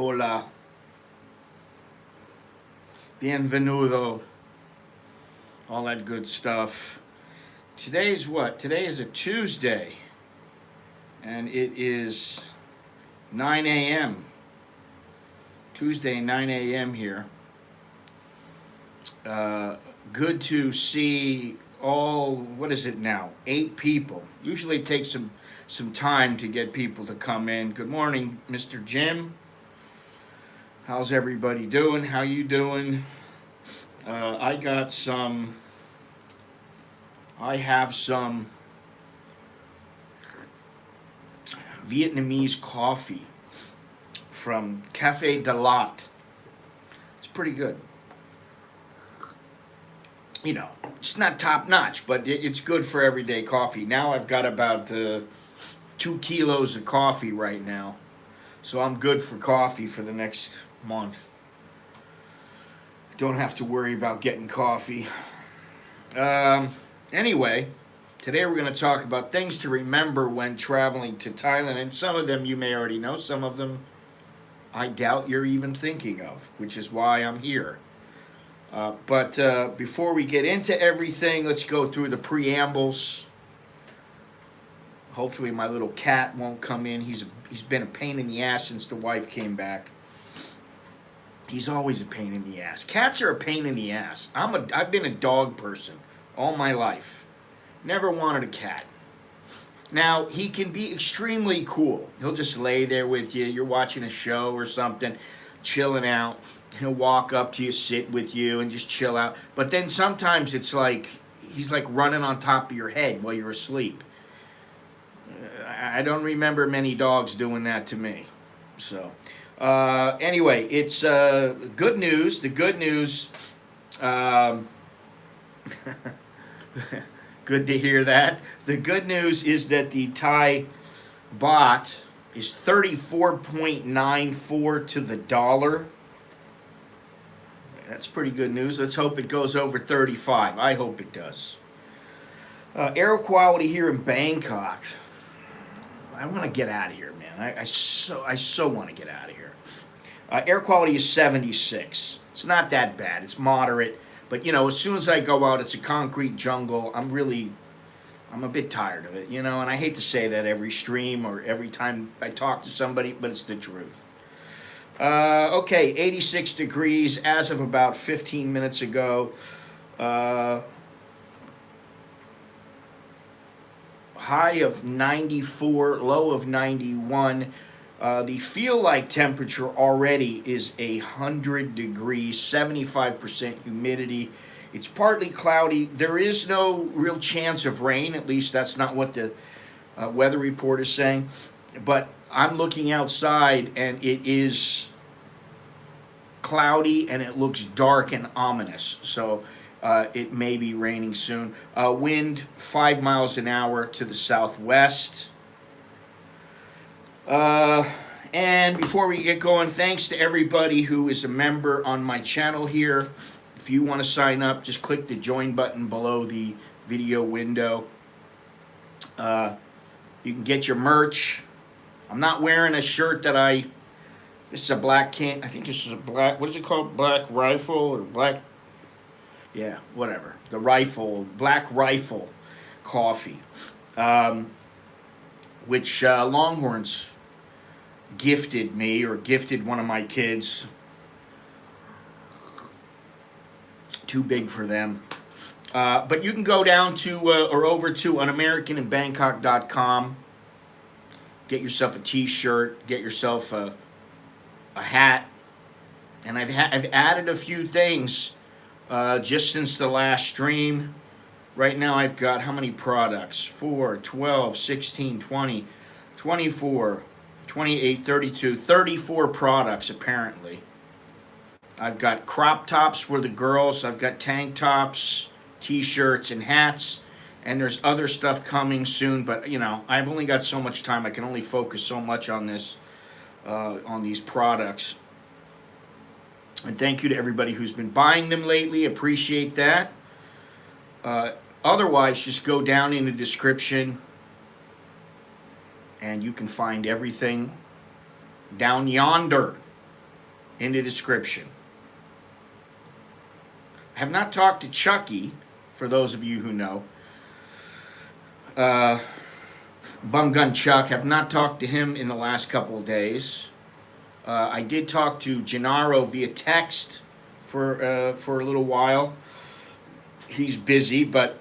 Hola, bienvenido, all that good stuff. Today's what? Today is a Tuesday, and it is 9 a.m. Tuesday, 9 a.m. here. Good to see all, what is it now? 8 people. Usually it takes some time to get people to come in. Good morning, Mr. Jim. How's everybody doing? How you doing? I have some Vietnamese coffee from Cafe de Lot. It's pretty good. You know, it's not top notch, but it's good for everyday coffee. Now I've got about 2 kilos of coffee right now, so I'm good for coffee for the next month. Don't have to worry about getting coffee. Anyway, today we're going to talk about things to remember when traveling to Thailand, and some of them you may already know, some of them I doubt you're even thinking of, which is why I'm here. But before we get into everything, let's go through the preambles. Hopefully my little cat won't come in. He's been a pain in the ass since the wife came back. He's always a pain in the ass. Cats are a pain in the ass. I've been a dog person all my life. Never wanted a cat. Now, he can be extremely cool. He'll just lay there with you. You're watching a show or something, chilling out. He'll walk up to you, sit with you, and just chill out. But then sometimes it's like he's like running on top of your head while you're asleep. I don't remember many dogs doing that to me. So, anyway, it's good news. The good news, good to hear that. The good news is that the Thai baht is 34.94 to the dollar. That's pretty good news. Let's hope it goes over 35. I hope it does. Air quality here in Bangkok. I want to get out of here, man. I so want to get out of here. Air quality is 76. It's not that bad. It's moderate. But, you know, as soon as I go out, it's a concrete jungle. I'm a bit tired of it, you know. And I hate to say that every stream or every time I talk to somebody, but it's the truth. Okay, 86 degrees as of about 15 minutes ago. High of 94, low of 91. The feel-like temperature already is 100 degrees, 75% humidity. It's partly cloudy. There is no real chance of rain. At least that's not what the weather report is saying. But I'm looking outside, and it is cloudy, and it looks dark and ominous. So it may be raining soon. Wind 5 miles an hour to the southwest. And before we get going, thanks to everybody who is a member on my channel here. If you want to sign up, just click the join button below the video window. You can get your merch. I'm not wearing a shirt that this is a black can. I think this is a black, what is it called? Black Rifle or black, yeah, whatever. The Rifle, Black Rifle coffee, which Longhorns gifted me, or gifted one of my kids. Too big for them. But you can go down to, or over to unamericaninbangkok.com. Get yourself a t-shirt, get yourself a hat. And I've added a few things just since the last stream. Right now I've got how many products? 4, 12, 16, 20, 24, 28, 32, 34 products apparently. I've got crop tops for the girls. I've got tank tops, t-shirts, and hats. And there's other stuff coming soon. But, you know, I've only got so much time. I can only focus so much on this, on these products. And thank you to everybody who's been buying them lately. Appreciate that. Otherwise, just go down in the description and you can find everything down yonder. in the description. I have not talked to Chucky, for those of you who know. Bum Gun Chuck, have not talked to him in the last couple of days. I did talk to Gennaro via text for a little while. He's busy, but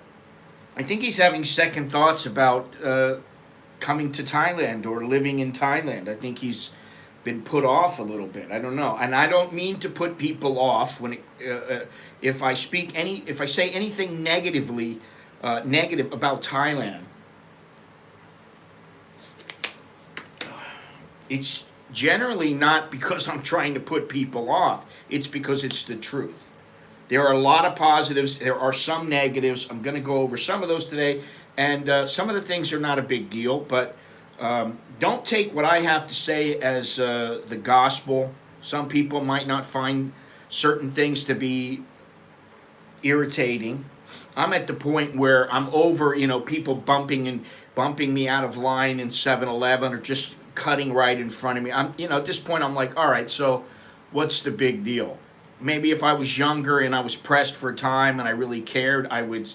I think he's having second thoughts about coming to Thailand or living in Thailand. I think he's been put off a little bit. I don't know, and I don't mean to put people off when if I say anything negative about Thailand. It's generally not because I'm trying to put people off. It's because it's the truth. There are a lot of positives. There are some negatives. I'm going to go over some of those today. And some of the things are not a big deal. But don't take what I have to say as the gospel. Some people might not find certain things to be irritating. I'm at the point where I'm over, people bumping me out of line in 7-Eleven or just cutting right in front of me. At this point I'm like, all right, so what's the big deal? Maybe if I was younger and I was pressed for time and I really cared, I would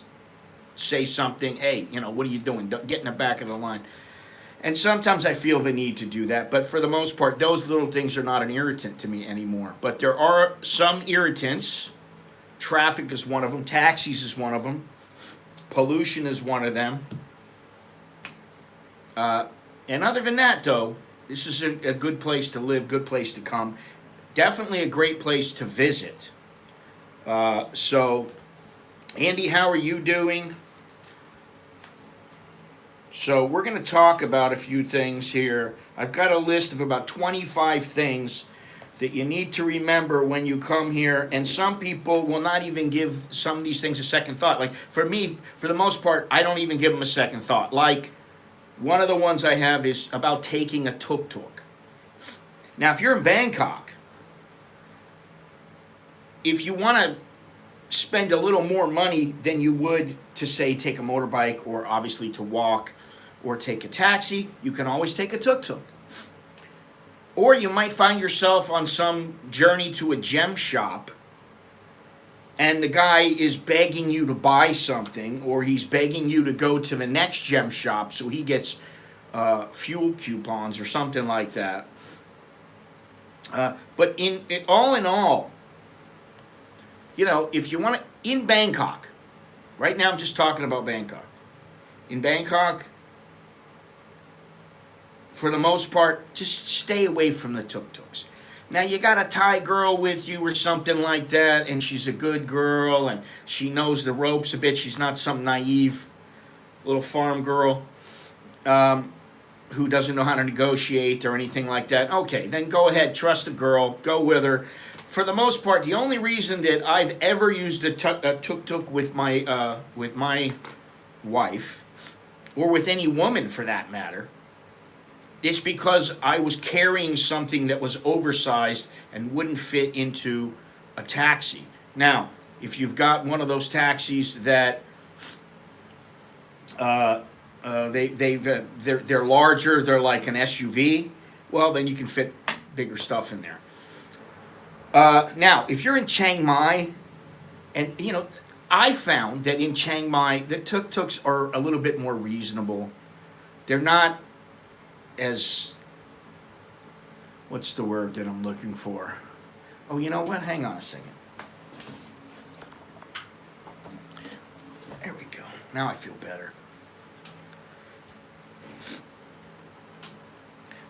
say something, hey, what are you doing? Get in the back of the line. And sometimes I feel the need to do that, but for the most part, those little things are not an irritant to me anymore. But there are some irritants. Traffic is one of them. Taxis is one of them. Pollution is one of them. And other than that, though, this is a good place to live, good place to come. Definitely a great place to visit. So, Andy, how are you doing? So we're going to talk about a few things here. I've got a list of about 25 things that you need to remember when you come here, and some people will not even give some of these things a second thought. Like, for me, for the most part, I don't even give them a second thought. Like, one of the ones I have is about taking a tuk-tuk. Now, if you're in Bangkok, if you want to spend a little more money than you would to, say, take a motorbike or obviously to walk or take a taxi, you can always take a tuk-tuk. Or you might find yourself on some journey to a gem shop and the guy is begging you to buy something, or he's begging you to go to the next gem shop so he gets fuel coupons or something like that. But all in all, if you want to, in Bangkok, right now I'm just talking about Bangkok. In Bangkok, for the most part, just stay away from the tuk-tuks. Now, you got a Thai girl with you or something like that, and she's a good girl, and she knows the ropes a bit. She's not some naive little farm girl who doesn't know how to negotiate or anything like that. Okay, then go ahead, trust the girl, go with her. For the most part, the only reason that I've ever used a tuk-tuk with my wife, or with any woman for that matter, it's because I was carrying something that was oversized and wouldn't fit into a taxi. Now, if you've got one of those taxis that they're larger, they're like an SUV, well, then you can fit bigger stuff in there. Now, if you're in Chiang Mai, and I found that in Chiang Mai, the tuk-tuks are a little bit more reasonable. They're not as, what's the word that I'm looking for? Oh, you know what? Hang on a second. There we go. Now I feel better.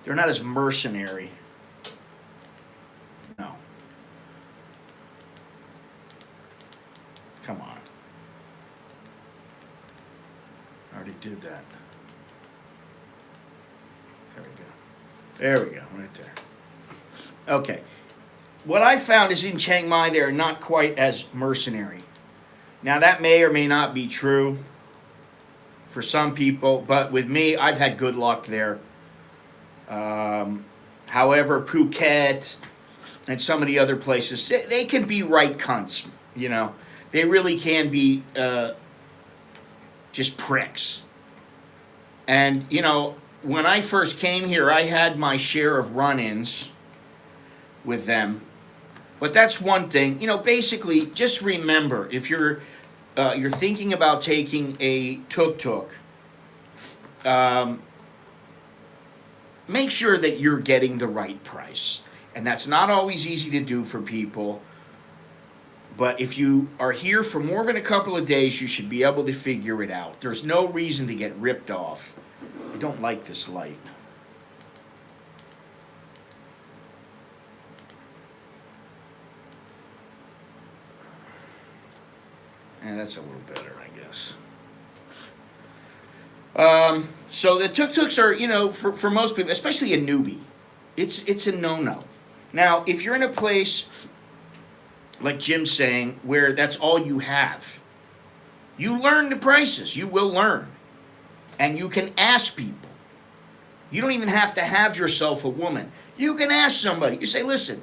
They're not as mercenary. No. Come on. I already did that. There we go, right there. Okay. What I found is in Chiang Mai, they're not quite as mercenary. Now, that may or may not be true for some people, but with me, I've had good luck there. However, Phuket and some of the other places, they can be right cunts, They really can be just pricks. And, when I first came here, I had my share of run-ins with them. But that's one thing. You know, basically, just remember, if you're thinking about taking a tuk-tuk, make sure that you're getting the right price. And that's not always easy to do for people. But if you are here for more than a couple of days, you should be able to figure it out. There's no reason to get ripped off. I don't like this light. And that's a little better, I guess. So the tuk-tuks are, you know, for most people, especially a newbie, it's a no-no. Now, if you're in a place, like Jim's saying, where that's all you have, you learn the prices. You will learn. And you can ask people. You don't even have to have yourself a woman. You can ask somebody. You say, listen,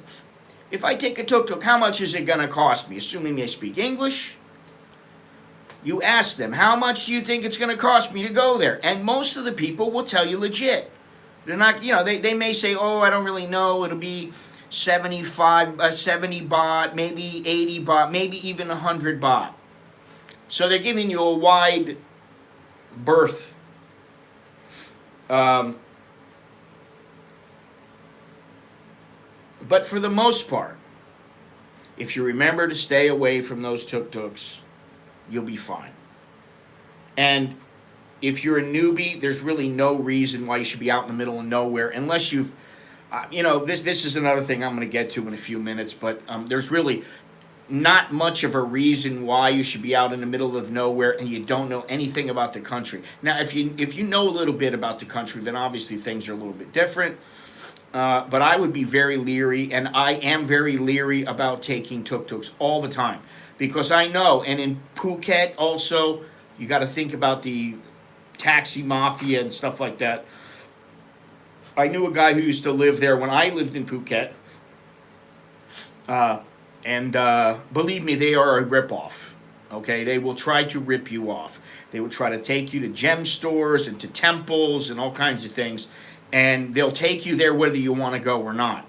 if I take a tuk-tuk, how much is it going to cost me? Assuming they speak English. You ask them, how much do you think it's going to cost me to go there? And most of the people will tell you legit. They're not, you know, they may say, oh, I don't really know. It'll be 70 baht, maybe 80 baht, maybe even 100 baht. So they're giving you a wide berth. But for the most part, if you remember to stay away from those tuk-tuks, you'll be fine. And if you're a newbie, there's really no reason why you should be out in the middle of nowhere unless you've, you know, this is another thing I'm going to get to in a few minutes, but there's really not much of a reason why you should be out in the middle of nowhere and you don't know anything about the country. Now, if you know a little bit about the country, then obviously things are a little bit different. But I would be very leery, and I am very leery about taking tuk-tuks all the time. Because I know, and in Phuket also, you got to think about the taxi mafia and stuff like that. I knew a guy who used to live there when I lived in Phuket. And believe me, they are a ripoff. Okay, they will try to rip you off. They will try to take you to gem stores and to temples and all kinds of things. And they'll take you there whether you want to go or not.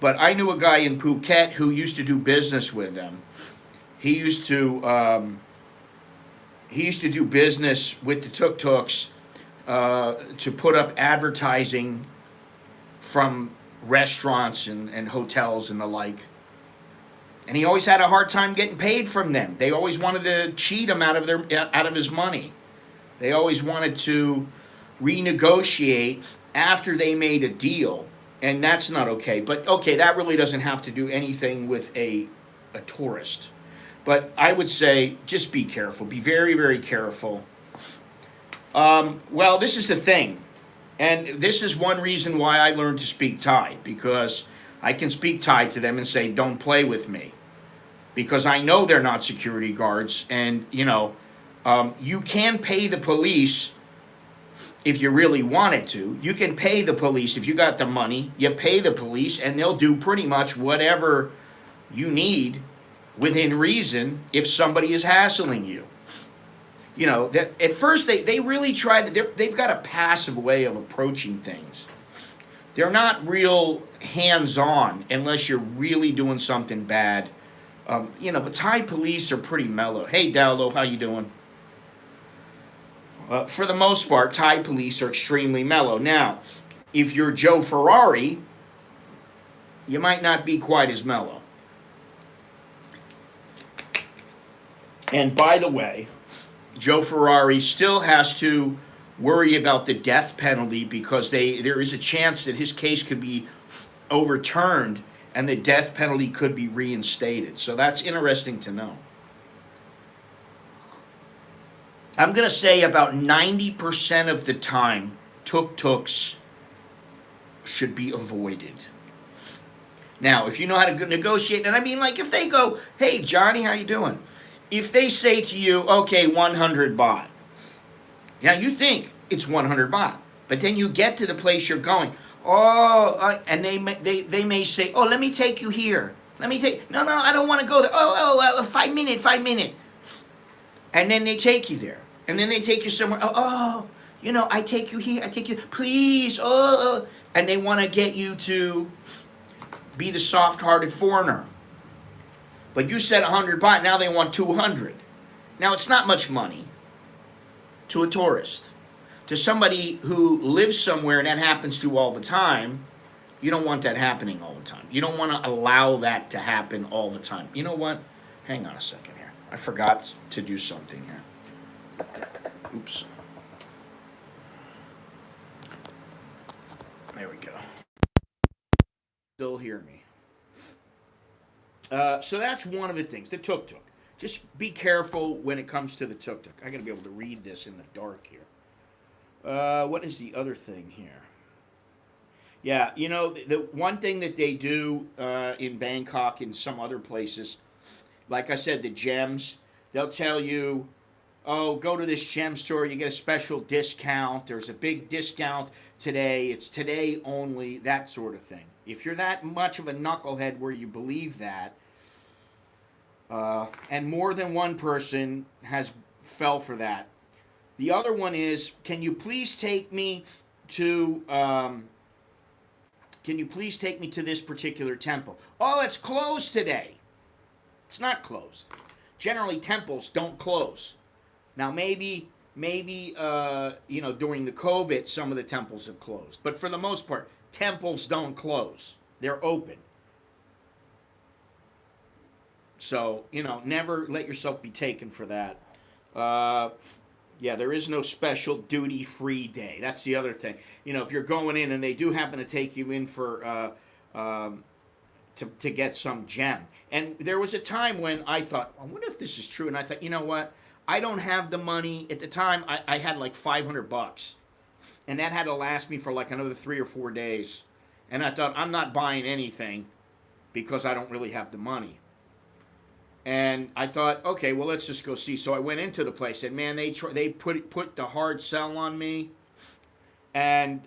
But I knew a guy in Phuket who used to do business with them. He used to do business with the tuk-tuks to put up advertising from restaurants and hotels and the like. And he always had a hard time getting paid from them. They always wanted to cheat him out of his money. They always wanted to renegotiate after they made a deal. And that's not okay. But okay, that really doesn't have to do anything with a tourist. But I would say just be careful. Be very, very careful. Well, this is the thing. And this is one reason why I learned to speak Thai. Because I can speak Thai to them and say, don't play with me. Because I know they're not security guards. And, you know, you can pay the police if you really wanted to. You can pay the police if you got the money. You pay the police and they'll do pretty much whatever you need within reason if somebody is hassling you. You know, that at first they really tried to, they've got a passive way of approaching things. They're not real hands-on unless you're really doing something bad. You know, the Thai police are pretty mellow. Hey, Dallo, how you doing? For the most part, Thai police are extremely mellow. Now, if you're Joe Ferrari, you might not be quite as mellow. And by the way, Joe Ferrari still has to worry about the death penalty because there is a chance that his case could be overturned and the death penalty could be reinstated. So that's interesting to know. I'm going to say about 90% of the time, tuk-tuks should be avoided. Now, if you know how to negotiate, and I mean, like, if they go, hey, Johnny, how you doing? If they say to you, okay, 100 baht. Now, you think it's 100 baht, but then you get to the place you're going. And they may say, oh, let me take you here. No, I don't want to go there. 5 minutes. And then they take you there. And then they take you somewhere. I take you here. I take you, please. And they want to get you to be the soft-hearted foreigner. But you said 100 baht, now they want 200. Now it's not much money to a tourist. To somebody who lives somewhere and that happens to all the time, you don't want that happening all the time. You don't want to allow that to happen all the time. You know what? Hang on a second here. I forgot to do something here. Oops. There we go. Still hear me. So that's one of the things, the tuk-tuk. Just be careful when it comes to the tuk-tuk. I got to be able to read this in the dark here. What is the other thing here? Yeah, you know, the one thing that they do in Bangkok and some other places, like I said, the gems, they'll tell you, oh, go to this gem store, you get a special discount. There's a big discount today. It's today only, that sort of thing. If you're that much of a knucklehead where you believe that, and more than one person has fell for that. The other one is, can you please take me to this particular temple? Oh, it's closed today. It's not closed. Generally, temples don't close. Now, maybe during the COVID, some of the temples have closed. But for the most part, temples don't close. They're open. So, never let yourself be taken for that. Yeah, there is no special duty-free day. That's the other thing. If you're going in and they do happen to take you in for to get some gem. And there was a time when I thought, I wonder if this is true. And I thought, you know what? I don't have the money. At the time, I had like $500. And that had to last me for like another 3 or 4 days. And I thought, I'm not buying anything because I don't really have the money. And I thought, okay, well, let's just go see. So I went into the place, and man, they put the hard sell on me, and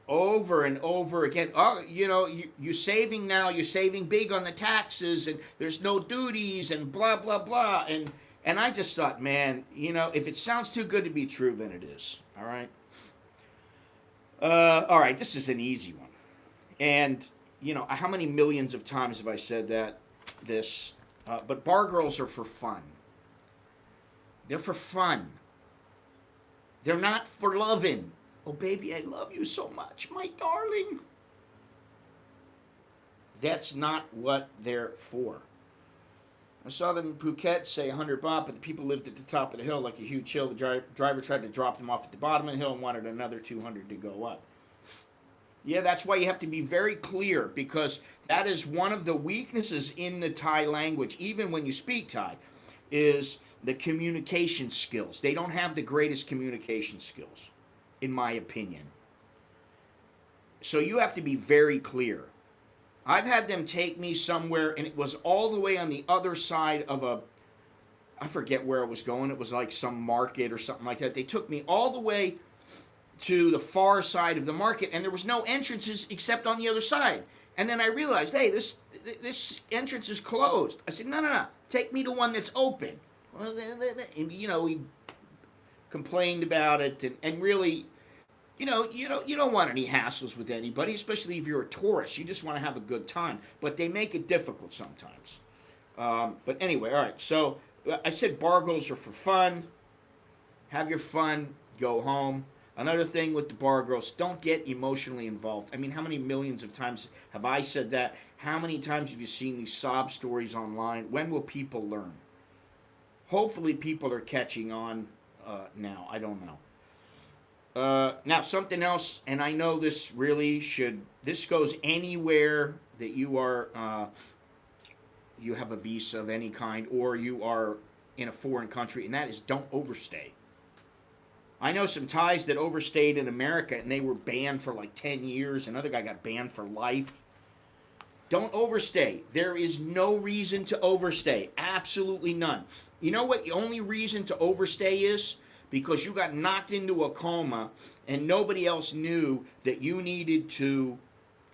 over and over again. Oh, you're saving now. You're saving big on the taxes, and there's no duties, and blah blah blah. And I just thought, man, if it sounds too good to be true, then it is. All right. All right. This is an easy one, and how many millions of times have I said that? But bar girls are for fun. They're for fun. They're not for loving. Oh, baby, I love you so much, my darling. That's not what they're for. I saw them in Phuket say 100 baht, but the people lived at the top of the hill like a huge hill. The driver tried to drop them off at the bottom of the hill and wanted another 200 to go up. Yeah, that's why you have to be very clear, because that is one of the weaknesses in the Thai language, even when you speak Thai, is the communication skills. They don't have the greatest communication skills, in my opinion. So you have to be very clear. I've had them take me somewhere, and it was all the way on the other side of I forget where it was going. It was like some market or something like that. They took me all the way to the far side of the market, and there was no entrances except on the other side. And then I realized, hey, this entrance is closed. I said, no, take me to one that's open. And, he complained about it, and really, you don't want any hassles with anybody, especially if you're a tourist. You just want to have a good time. But they make it difficult sometimes. But anyway, all right. So I said bar girls are for fun. Have your fun. Go home. Another thing with the bar girls, don't get emotionally involved. I mean, how many millions of times have I said that? How many times have you seen these sob stories online? When will people learn? Hopefully people are catching on now. I don't know. Now, something else, and I know this goes anywhere that you are, you have a visa of any kind, or you are in a foreign country, and that is don't overstay. I know some Thais that overstayed in America, and they were banned for like 10 years. Another guy got banned for life. Don't overstay. There is no reason to overstay. Absolutely none. You know what the only reason to overstay is? Because you got knocked into a coma, and nobody else knew that you needed to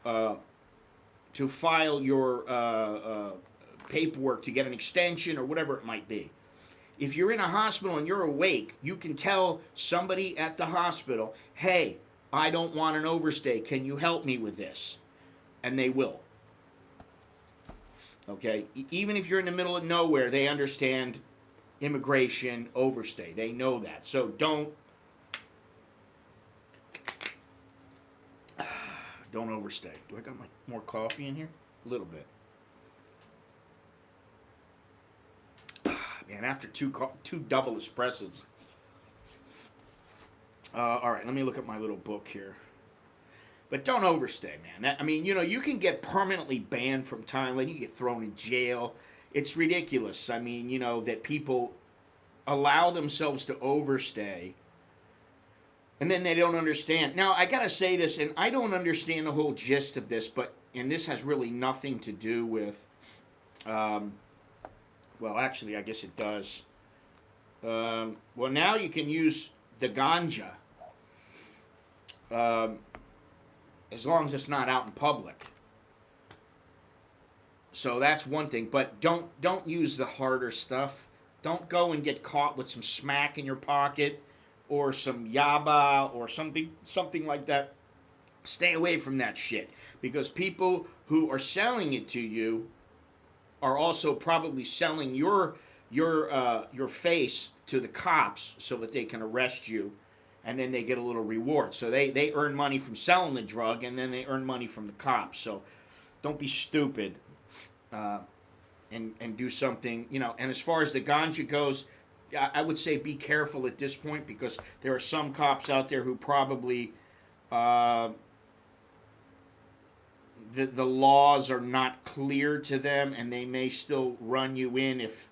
file your paperwork to get an extension or whatever it might be. If you're in a hospital and you're awake, you can tell somebody at the hospital, hey, I don't want an overstay. Can you help me with this? And they will. Okay, even if you're in the middle of nowhere, they understand immigration overstay. They know that. So don't overstay. Do I got my more coffee in here? A little bit. Man, after two double espressos. All right, let me look at my little book here. But don't overstay, man. I mean, you can get permanently banned from Thailand. You get thrown in jail. It's ridiculous. I mean, that people allow themselves to overstay, and then they don't understand. Now, I gotta say this, and I don't understand the whole gist of this, and this has really nothing to do with, well, actually, I guess it does. Well, now you can use the ganja, as long as it's not out in public. So that's one thing, but don't use the harder stuff. Don't go and get caught with some smack in your pocket or some yaba or something like that. Stay away from that shit, because people who are selling it to you are also probably selling your face to the cops so that they can arrest you, and then they get a little reward. So they earn money from selling the drug, and then they earn money from the cops. So don't be stupid, and do something, And as far as the ganja goes, I would say be careful at this point, because there are some cops out there who probably the laws are not clear to them, and they may still run you in if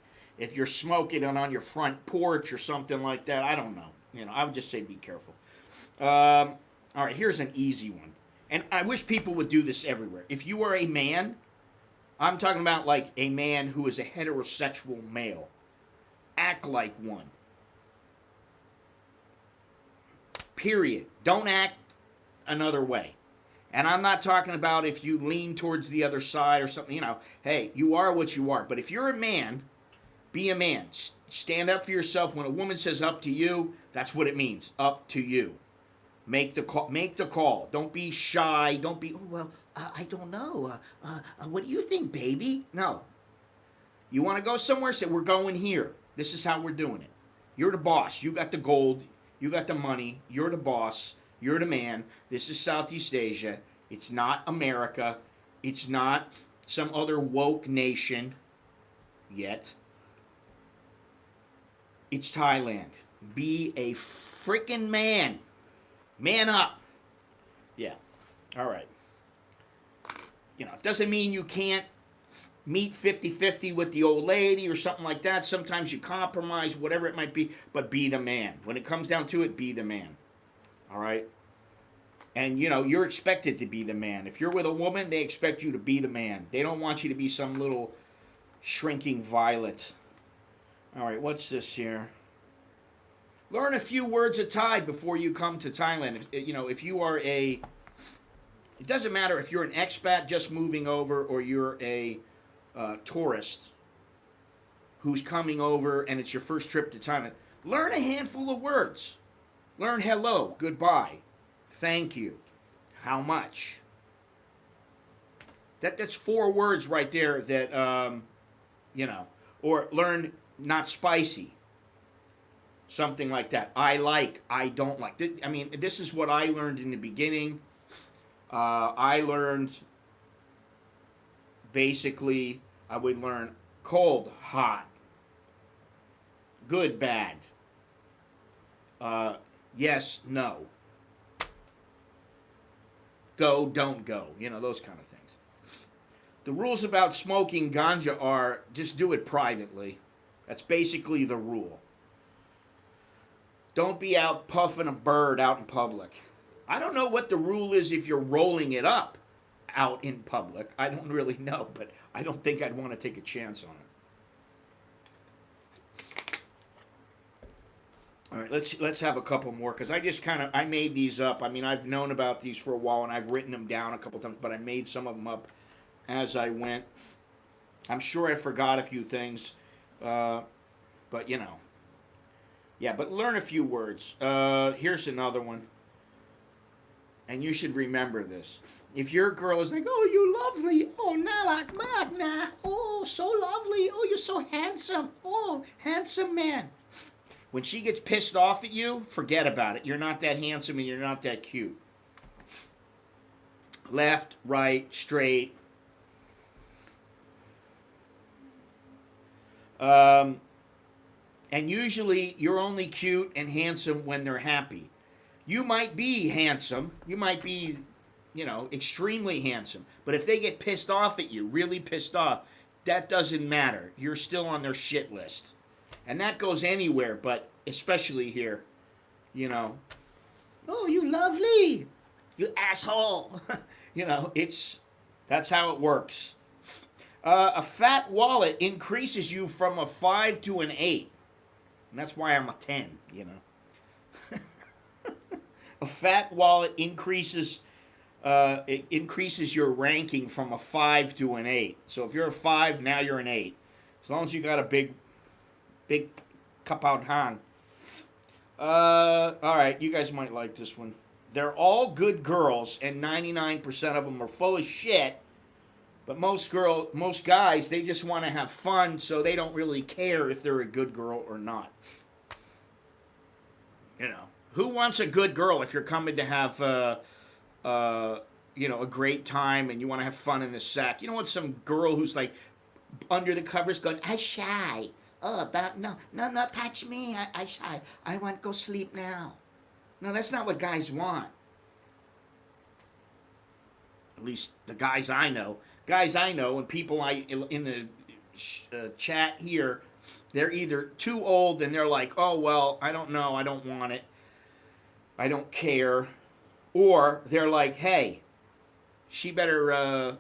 you're smoking it on your front porch or something like that. I don't know. I would just say be careful. All right, here's an easy one, and I wish people would do this everywhere. If you are a man, I'm talking about like a man who is a heterosexual male, act like one. Period. Don't act another way. And I'm not talking about if you lean towards the other side or something. Hey, you are what you are. But if you're a man, be a man. Stand up for yourself. When a woman says up to you, that's what it means. Up to you. Make the call. Make the call. Don't be shy. Don't be, I don't know. What do you think, baby? No. You want to go somewhere? Say, we're going here. This is how we're doing it. You're the boss. You got the gold. You got the money. You're the boss. You're the man. This is Southeast Asia. It's not America. It's not some other woke nation yet. It's Thailand. Be a freaking man. Man up. Yeah. All right. It doesn't mean you can't meet 50-50 with the old lady or something like that. Sometimes you compromise, whatever it might be, but be the man. When it comes down to it, be the man. All right? And, you're expected to be the man. If you're with a woman, they expect you to be the man. They don't want you to be some little shrinking violet. All right, what's this here? Learn a few words of Thai before you come to Thailand. If you are it doesn't matter if you're an expat just moving over or you're a tourist who's coming over and it's your first trip to Thailand. Learn a handful of words. Learn hello, goodbye, thank you, how much. That's 4 words right there that, or learn not spicy. Something like that. I like, I don't like. I mean, this is what I learned in the beginning. I learned, basically, I would learn cold, hot, good, bad, yes, no, go, don't go, those kind of things. The rules about smoking ganja are just do it privately. That's basically the rule. Don't be out puffing a bird out in public. I don't know what the rule is if you're rolling it up out in public. I don't really know, but I don't think I'd want to take a chance on it. All right, let's have a couple more, because I made these up. I mean, I've known about these for a while, and I've written them down a couple times, but I made some of them up as I went. I'm sure I forgot a few things, but Yeah, but learn a few words. Here's another one. and you should remember this. If your girl is like, oh, you lovely, oh, nalak magna, oh, so lovely, oh, you're so handsome, oh, handsome man. When she gets pissed off at you, forget about it. You're not that handsome and you're not that cute. Left, right, straight. And usually you're only cute and handsome when they're happy. You might be handsome. You might be, extremely handsome. But if they get pissed off at you, really pissed off, that doesn't matter. You're still on their shit list. And that goes anywhere, but especially here. Oh, you lovely. You asshole. That's how it works. A fat wallet increases you from a 5 to an 8. And that's why I'm a 10, A fat wallet increases your ranking from a 5 to an 8. So if you're a 5, now you're an 8. As long as you got a big kapow hang. Alright, you guys might like this one. They're all good girls, and 99% of them are full of shit. But most guys, they just want to have fun, so they don't really care if they're a good girl or not. Who wants a good girl if you're coming to have, a great time and you want to have fun in the sack? You don't want some girl who's like under the covers going, I'm shy. Oh, no, touch me. I shy. I want to go sleep now. No, that's not what guys want. At least the guys I know. Guys I know and people in the chat here, they're either too old and they're like, oh, well, I don't know. I don't want it. I don't care. Or they're like, hey, she better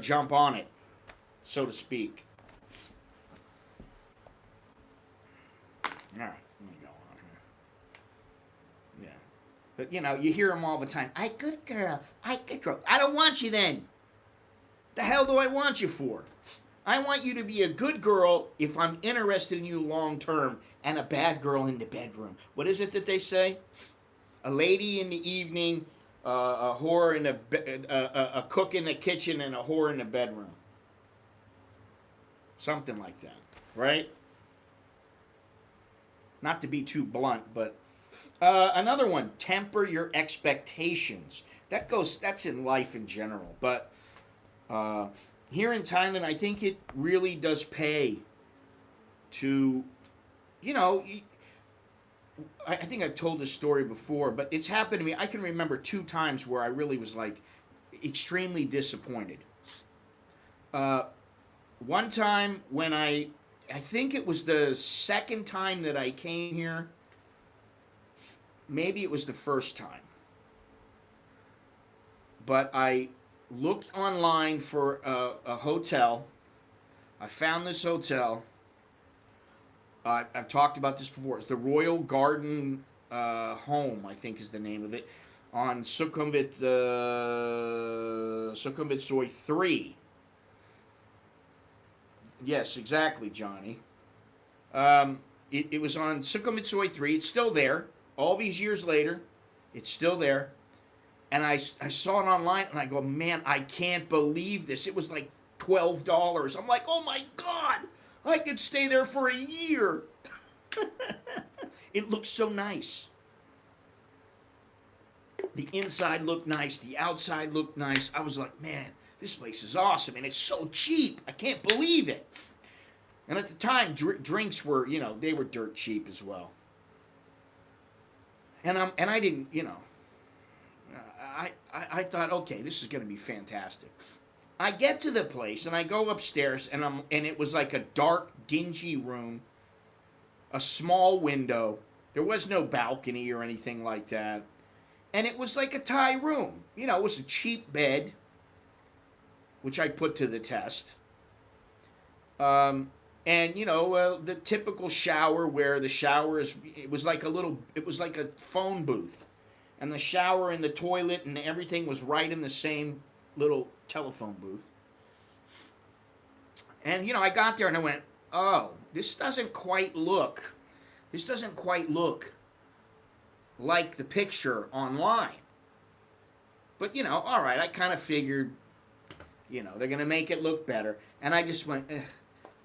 jump on it, so to speak. All right, let me go on here. Yeah. But, you hear them all the time. I good girl. I don't want you then. The hell do I want you for? I want you to be a good girl if I'm interested in you long term, and a bad girl in the bedroom. What is it that they say? A lady in the evening, a whore in a cook in the kitchen, and a whore in the bedroom. Something like that, right? Not to be too blunt, but another one, temper your expectations. That's in life in general. But here in Thailand, I think it really does pay to, I think I've told this story before, but it's happened to me. I can remember 2 times where I really was like extremely disappointed. One time when I think it was the second time that I came here. Maybe it was the first time. But I looked online for a hotel. I found this hotel. I've talked about this before. It's the Royal Garden Home, I think is the name of it, on Sukhumvit Soy 3. Yes, exactly, Johnny. It was on Sukhumvit Soy 3. It's still there. All these years later, it's still there. And I saw it online, and I go, man, I can't believe this. It was like $12. I'm like, oh my God, I could stay there for a year. It looked so nice. The inside looked nice. The outside looked nice. I was like, man, this place is awesome, and it's so cheap. I can't believe it. And at the time, drinks were, they were dirt cheap as well. And I didn't, I thought, okay, this is going to be fantastic. I get to the place and I go upstairs and it was like a dark, dingy room, a small window. There was no balcony or anything like that. And it was like a Thai room. It was a cheap bed, which I put to the test. And the typical shower where the shower it was like a phone booth. And the shower and the toilet and everything was right in the same little telephone booth. And, I got there and I went, oh, this doesn't quite look like the picture online. But, all right, I kind of figured, they're going to make it look better. And I just went, eh.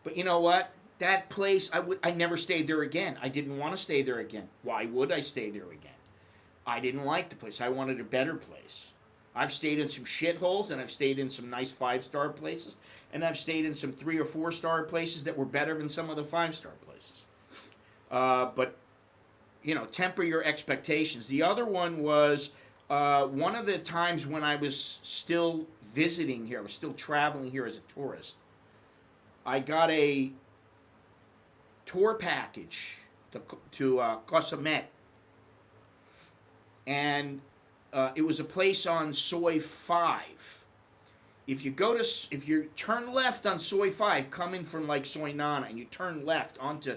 But you know what? That place, I never stayed there again. I didn't want to stay there again. Why would I stay there again? I didn't like the place. I wanted a better place. I've stayed in some shitholes, and I've stayed in some nice 5-star places, and I've stayed in some 3 or 4-star places that were better than some of the 5-star places. But temper your expectations. The other one was one of the times when I was still visiting here, I was still traveling here as a tourist. I got a tour package to CASHAPP, and it was a place on Soi 5. If you turn left on Soi 5, coming from like Soi Nana, and you turn left onto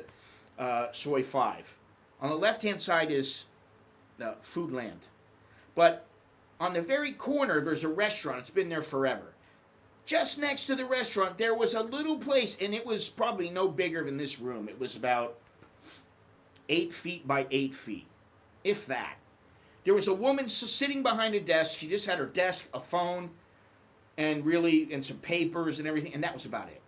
Soi 5, on the left-hand side is Foodland. But on the very corner, there's a restaurant. It's been there forever. Just next to the restaurant, there was a little place, and it was probably no bigger than this room. It was about 8 feet by 8 feet, if that. There was a woman sitting behind a desk. She just had her desk, a phone, and some papers and everything, and that was about it.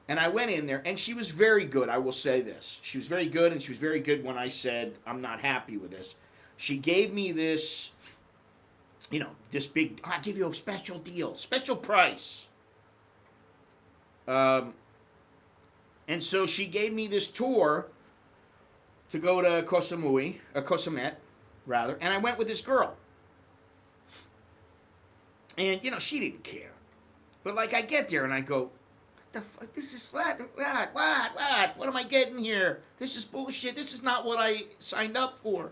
And I went in there, and she was very good, I will say this. She was very good, and she was very good when I said, I'm not happy with this. She gave me this, this big, I'll give you a special deal, special price. And so she gave me this tour to go to CASHAPP, rather, and I went with this girl. And, she didn't care. But, I get there, and I go, the fuck? This is what? What am I getting here? This is bullshit. This is not what I signed up for.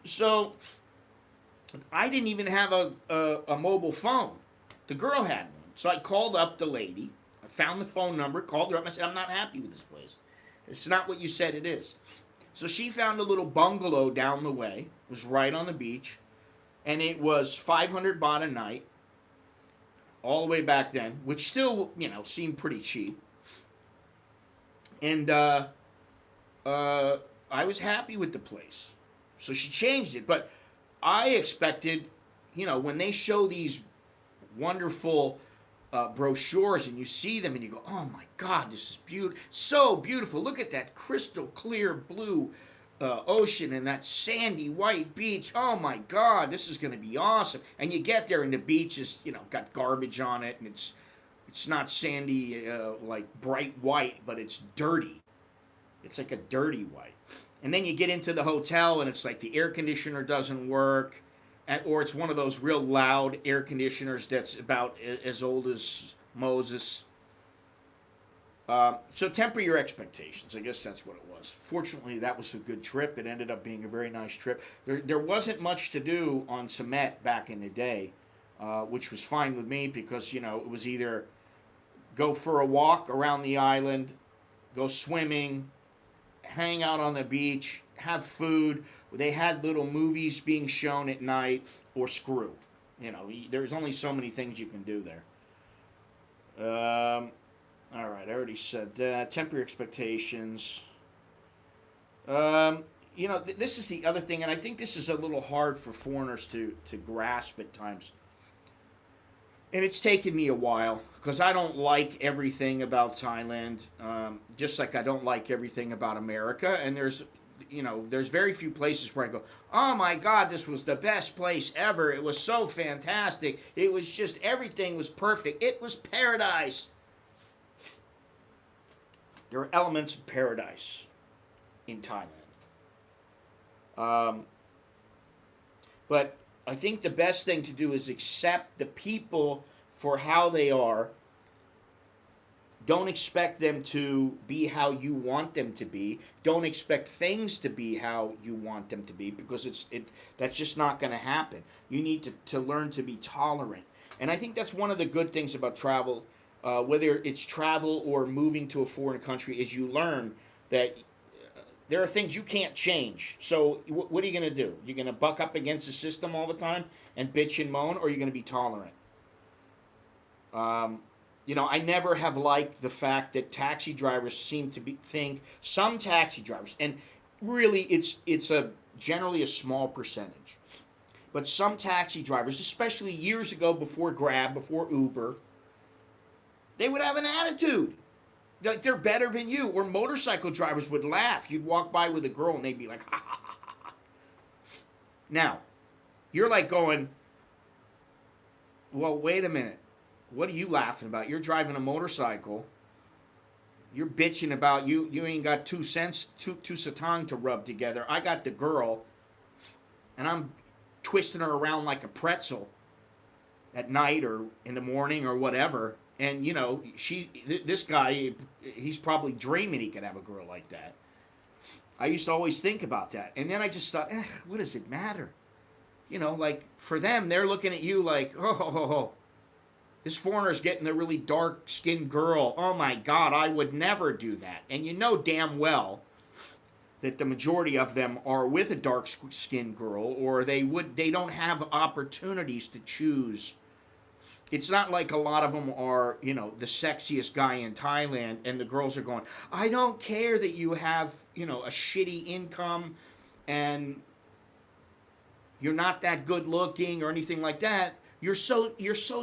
So I didn't even have a mobile phone. The girl had one. So I called up the lady. I found the phone number, called her up, and I said, I'm not happy with this place. It's not what you said it is. So she found a little bungalow down the way. It was right on the beach. And it was 500 baht a night. All the way back then, which still, seemed pretty cheap. And I was happy with the place. So she changed it. But I expected, when they show these wonderful brochures and you see them and you go, oh my God, this is beautiful. So beautiful. Look at that crystal clear blue ocean and that sandy white beach. Oh my God, this is going to be awesome. And you get there and the beach is, got garbage on it, and it's not sandy like bright white, but it's dirty. It's like a dirty white. And then you get into the hotel and it's like the air conditioner doesn't work, or it's one of those real loud air conditioners that's about as old as Moses. So temper your expectations. I guess that's what it was. Fortunately, that was a good trip. It ended up being a very nice trip. There wasn't much to do on Siemet back in the day, which was fine with me because, it was either go for a walk around the island, go swimming, hang out on the beach, have food. They had little movies being shown at night, or screw. There's only so many things you can do there. All right, I already said that. Temper your expectations. This is the other thing, and I think this is a little hard for foreigners to grasp at times. And it's taken me a while, because I don't like everything about Thailand, just like I don't like everything about America. And there's very few places where I go, oh my God, this was the best place ever. It was so fantastic. It was just, everything was perfect. It was paradise. There are elements of paradise in Thailand. But I think the best thing to do is accept the people for how they are. Don't expect them to be how you want them to be. Don't expect things to be how you want them to be, because that's just not going to happen. You need to learn to be tolerant. And I think that's one of the good things about travel. Whether it's travel or moving to a foreign country, is you learn that there are things you can't change. So what are you going to do? You're going to buck up against the system all the time and bitch and moan, or you're going to be tolerant? I never have liked the fact that taxi drivers seem to think, some taxi drivers, and really, it's a generally a small percentage. But some taxi drivers, especially years ago before Grab, before Uber, they would have an attitude. Like they're better than you. Or motorcycle drivers would laugh. You'd walk by with a girl and they'd be like, ha ha ha ha. Now, you're like going, well, wait a minute. What are you laughing about? You're driving a motorcycle. You're bitching about you ain't got 2 cents, two satang to rub together. I got the girl, and I'm twisting her around like a pretzel at night or in the morning or whatever. And you know, this guy, he's probably dreaming he could have a girl like that. I used to always think about that, and then I just thought, what does it matter? You know, like for them, they're looking at you like, oh, this foreigner's getting a really dark-skinned girl. Oh my God, I would never do that. And you know damn well that the majority of them are with a dark-skinned girl, or they don't have opportunities to choose. It's not like a lot of them are, you know, the sexiest guy in Thailand, and the girls are going, I don't care that you have, you know, a shitty income and you're not that good looking or anything like that. You're so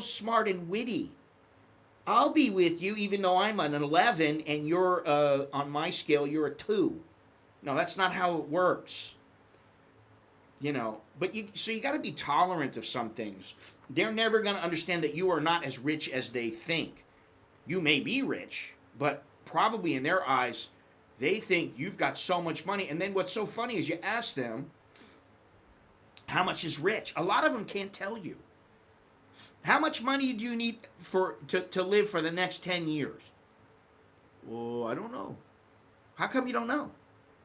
smart and witty. I'll be with you even though I'm an 11 and you're on my scale you're a 2. No, that's not how it works. You know, but you got to be tolerant of some things. They're never going to understand that you are not as rich as they think. You may be rich, but probably in their eyes, they think you've got so much money. And then what's so funny is you ask them, how much is rich? A lot of them can't tell you. How much money do you need to live for the next 10 years? Well, I don't know. How come you don't know?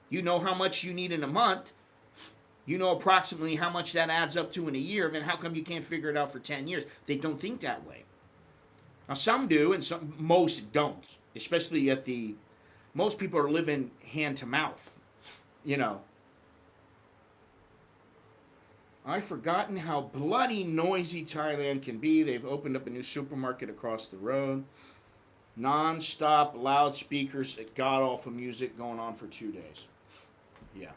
You know how much you need in a month. You know approximately how much that adds up to in a year. Then how come you can't figure it out for 10 years? They don't think that way. Now some do, and most don't. Especially most people are living hand to mouth. You know. I've forgotten how bloody noisy Thailand can be. They've opened up a new supermarket across the road. Non-stop loudspeakers, god-awful music going on for 2 days. Yeah.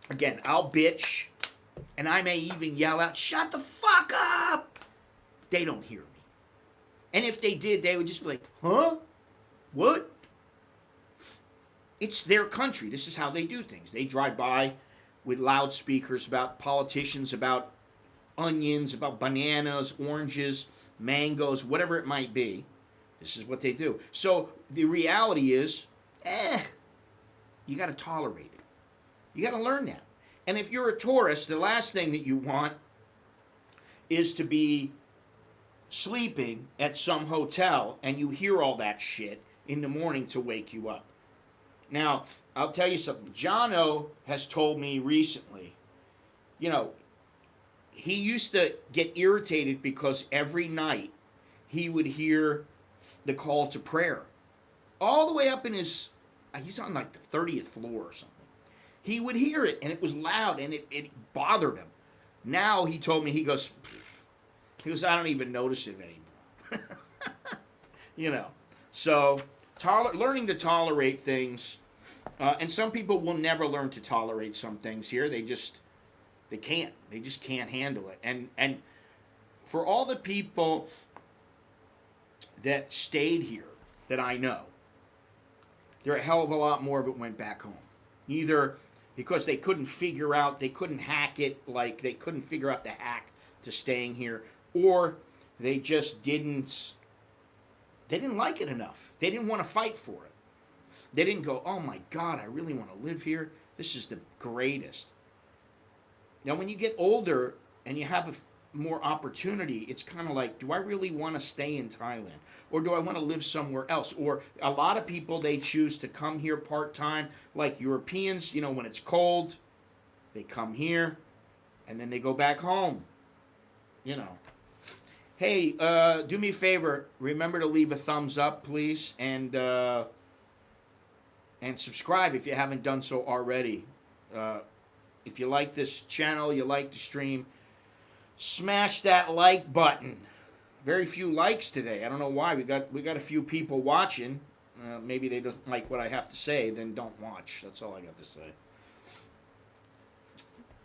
Again, I'll bitch, and I may even yell out, shut the fuck up! They don't hear me. And if they did, they would just be like, huh? What? It's their country. This is how they do things. They drive by with loudspeakers about politicians, about onions, about bananas, oranges, mangoes, whatever it might be. This is what they do. So the reality is, you got to tolerate it. You got to learn that. And if you're a tourist, the last thing that you want is to be sleeping at some hotel and you hear all that shit in the morning to wake you up. Now, I'll tell you something. Jono has told me recently, you know, he used to get irritated because every night he would hear the call to prayer. All the way up in he's on like the 30th floor or something. He would hear it, and it was loud, and it bothered him. Now, he told me, he goes, I don't even notice it anymore. You know, so learning to tolerate things, and some people will never learn to tolerate some things here. They just can't handle it. And for all the people that stayed here that I know, there are a hell of a lot more of it went back home. Either because they couldn't hack it, like they couldn't figure out the hack to staying here, or they just didn't like it enough. They didn't want to fight for it. They didn't go, oh my God, I really want to live here. This is the greatest. Now, when you get older and you have more opportunity, it's kind of like, do I really want to stay in Thailand? Or do I want to live somewhere else? Or a lot of people, they choose to come here part-time, like Europeans, you know, when it's cold, they come here, and then they go back home, you know. Hey, do me a favor, remember to leave a thumbs up, please, and subscribe if you haven't done so already. If you like this channel, you like the stream, smash that like button. Very few likes today. I don't know why. We got a few people watching. maybe they don't like what I have to say, then don't watch. That's all I got to say.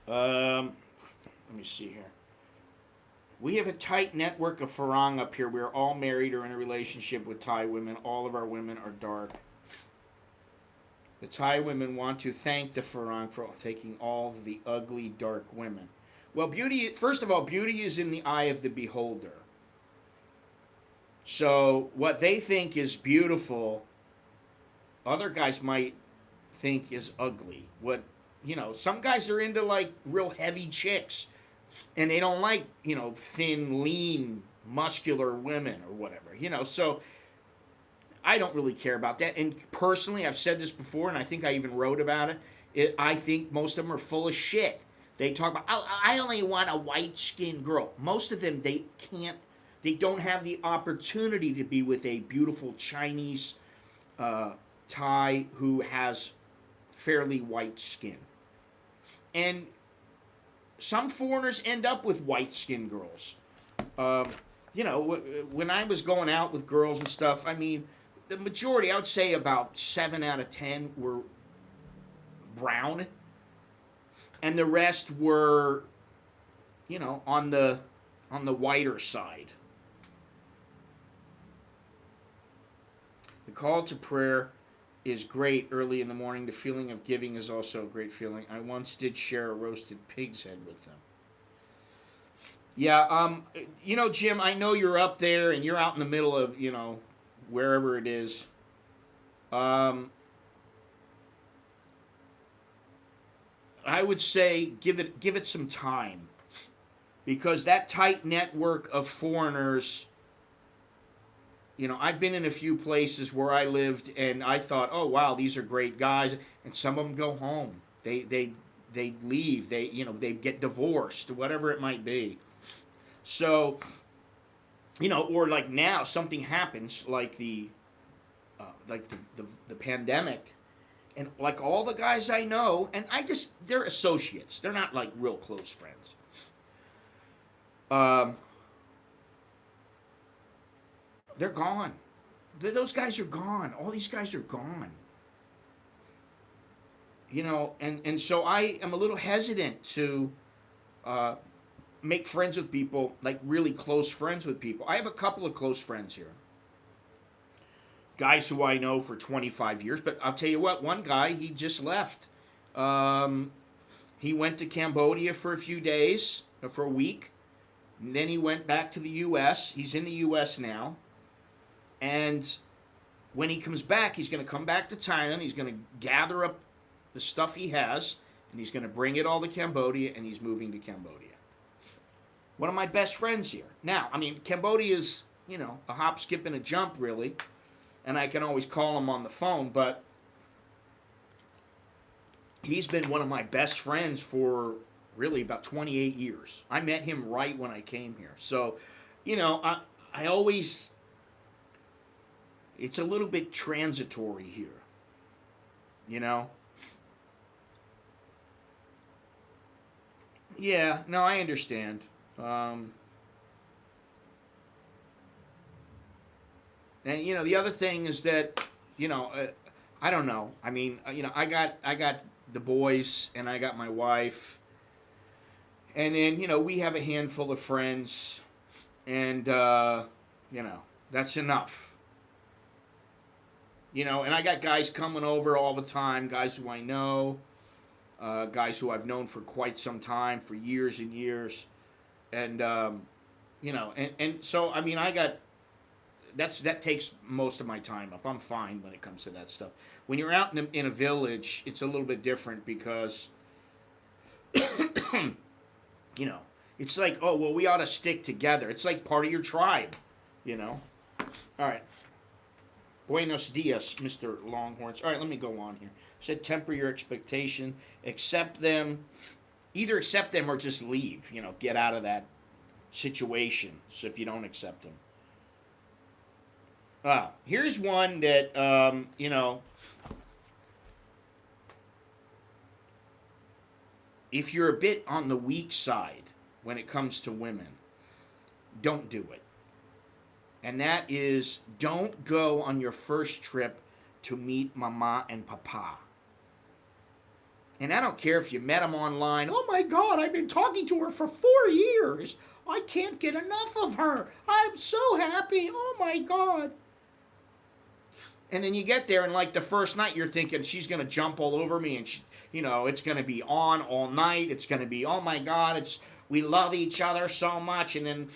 Let me see here. We have a tight network of Farang up here. We're all married or in a relationship with Thai women. All of our women are dark. The Thai women want to thank the Farang for taking all the ugly, dark women. Well, beauty, first of all, beauty is in the eye of the beholder. So what they think is beautiful, other guys might think is ugly. Some guys are into like real heavy chicks, and they don't like, thin, lean, muscular women or whatever, so I don't really care about that. And personally, I've said this before, and I think I even wrote about it. I think most of them are full of shit. They talk about, I only want a white-skinned girl. Most of them, they don't have the opportunity to be with a beautiful Chinese Thai who has fairly white skin. And some foreigners end up with white-skinned girls. When I was going out with girls and stuff, I mean, the majority, I would say about 7 out of 10 were brown. And the rest were, on the whiter side. The call to prayer is great early in the morning. The feeling of giving is also a great feeling. I once did share a roasted pig's head with them. Yeah, Jim, I know you're up there and you're out in the middle of, wherever it is. I would say give it some time, because that tight network of foreigners. I've been in a few places where I lived, and I thought, oh wow, these are great guys, and some of them go home. They leave. They get divorced, whatever it might be. So, or like now something happens, like the pandemic, and like all the guys I know, and they're associates. They're not like real close friends. They're gone. Those guys are gone. All these guys are gone. And so I am a little hesitant to make friends with people, like really close friends with people. I have a couple of close friends here. Guys who I know for 25 years, but I'll tell you what, one guy, he just left. He went to Cambodia for a few days, for a week, and then he went back to the U.S. He's in the U.S. now. And when he comes back, he's going to come back to Thailand. He's going to gather up the stuff he has, and he's going to bring it all to Cambodia, and he's moving to Cambodia. One of my best friends here. Now, I mean, Cambodia is, a hop, skip, and a jump, really. And I can always call him on the phone, but he's been one of my best friends for really about 28 years. I met him right when I came here. So, I always... It's a little bit transitory here. Yeah, no, I understand. And the other thing is that, I don't know. I mean, I got the boys and I got my wife, and then we have a handful of friends, and that's enough. And I got guys coming over all the time, guys who I know, guys who I've known for quite some time, for years and years. And, and so, I mean, that takes most of my time up. I'm fine when it comes to that stuff. When you're out in a village, it's a little bit different because, it's like, oh, well, we ought to stick together. It's like part of your tribe, All right. Buenos dias, Mr. Longhorns. All right, let me go on here. Said temper your expectation. Accept them. Either accept them or just leave. Get out of that situation. So if you don't accept them. Here's one that, if you're a bit on the weak side when it comes to women, don't do it. And that is, don't go on your first trip to meet Mama and Papa. And I don't care if you met them online. Oh my God, I've been talking to her for 4 years. I can't get enough of her. I'm so happy. Oh my God. And then you get there, and like the first night, you're thinking she's going to jump all over me, and it's going to be on all night. It's going to be, oh my God, we love each other so much. And then,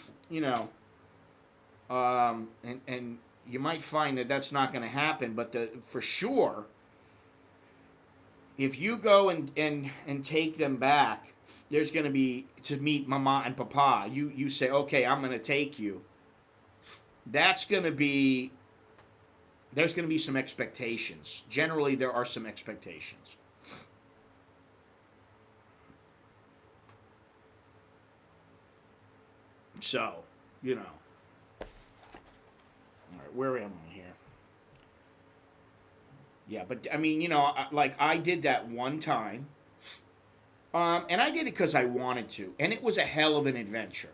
and you might find that that's not going to happen. But for sure, if you go and take them back, there's going to be, to meet Mama and Papa. You say, okay, I'm going to take you. There's going to be some expectations. Generally, there are some expectations. So, all right, where am I here? Yeah, but I mean, like I did that one time, and I did it because I wanted to, and it was a hell of an adventure.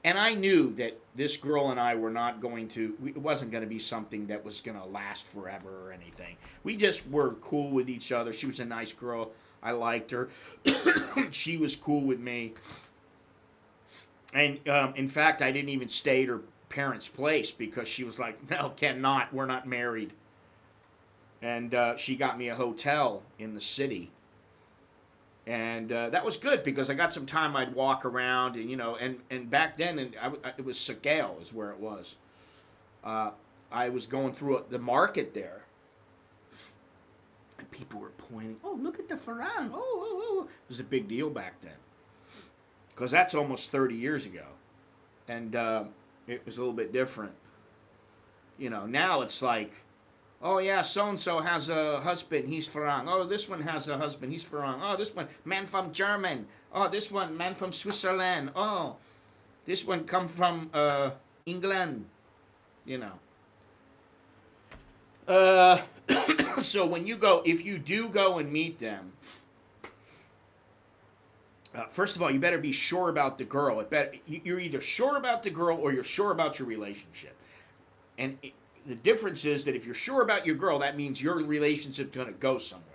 And I knew that this girl and I were not going to, it wasn't going to be something that was going to last forever or anything. We just were cool with each other. She was a nice girl. I liked her. She was cool with me. And in fact, I didn't even stay at her parents' place because she was like, no, cannot, we're not married. And she got me a hotel in the city. And that was good because I got some time. I'd walk around, and back then, it was Sakale is where it was. I was going through the market there, and people were pointing, oh, look at the farang. Oh. It was a big deal back then because that's almost 30 years ago. And it was a little bit different. Now it's like, oh yeah, so-and-so has a husband, he's farang. Oh, this one has a husband, he's farang. Oh, this one, man from German. Oh, this one, man from Switzerland. Oh, this one come from England. So when you go, if you do go and meet them, first of all, you better be sure about the girl. You're either sure about the girl or you're sure about your relationship. And the difference is that if you're sure about your girl, that means your relationship's going to go somewhere.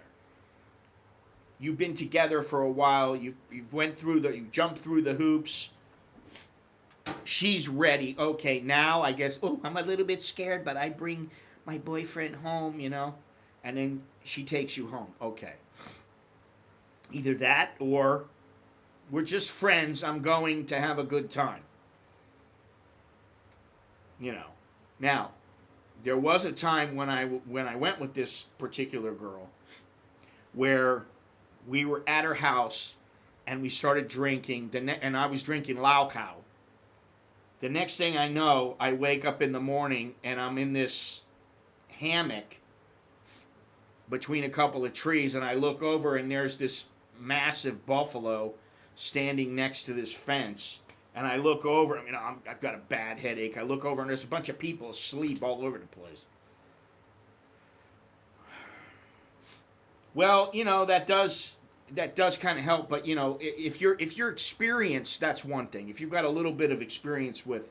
You've been together for a while. You jumped through the hoops. She's ready. Okay, now I guess, I'm a little bit scared, but I bring my boyfriend home, and then she takes you home. Okay. Either that or we're just friends. I'm going to have a good time. Now, there was a time when I went with this particular girl where we were at her house and we started drinking, and I was drinking Lao Khao. The next thing I know, I wake up in the morning and I'm in this hammock between a couple of trees, and I look over and there's this massive buffalo standing next to this fence. And I look over, I've got a bad headache. I look over and there's a bunch of people asleep all over the place. Well, that does kind of help, but if you're experienced, that's one thing. If you've got a little bit of experience with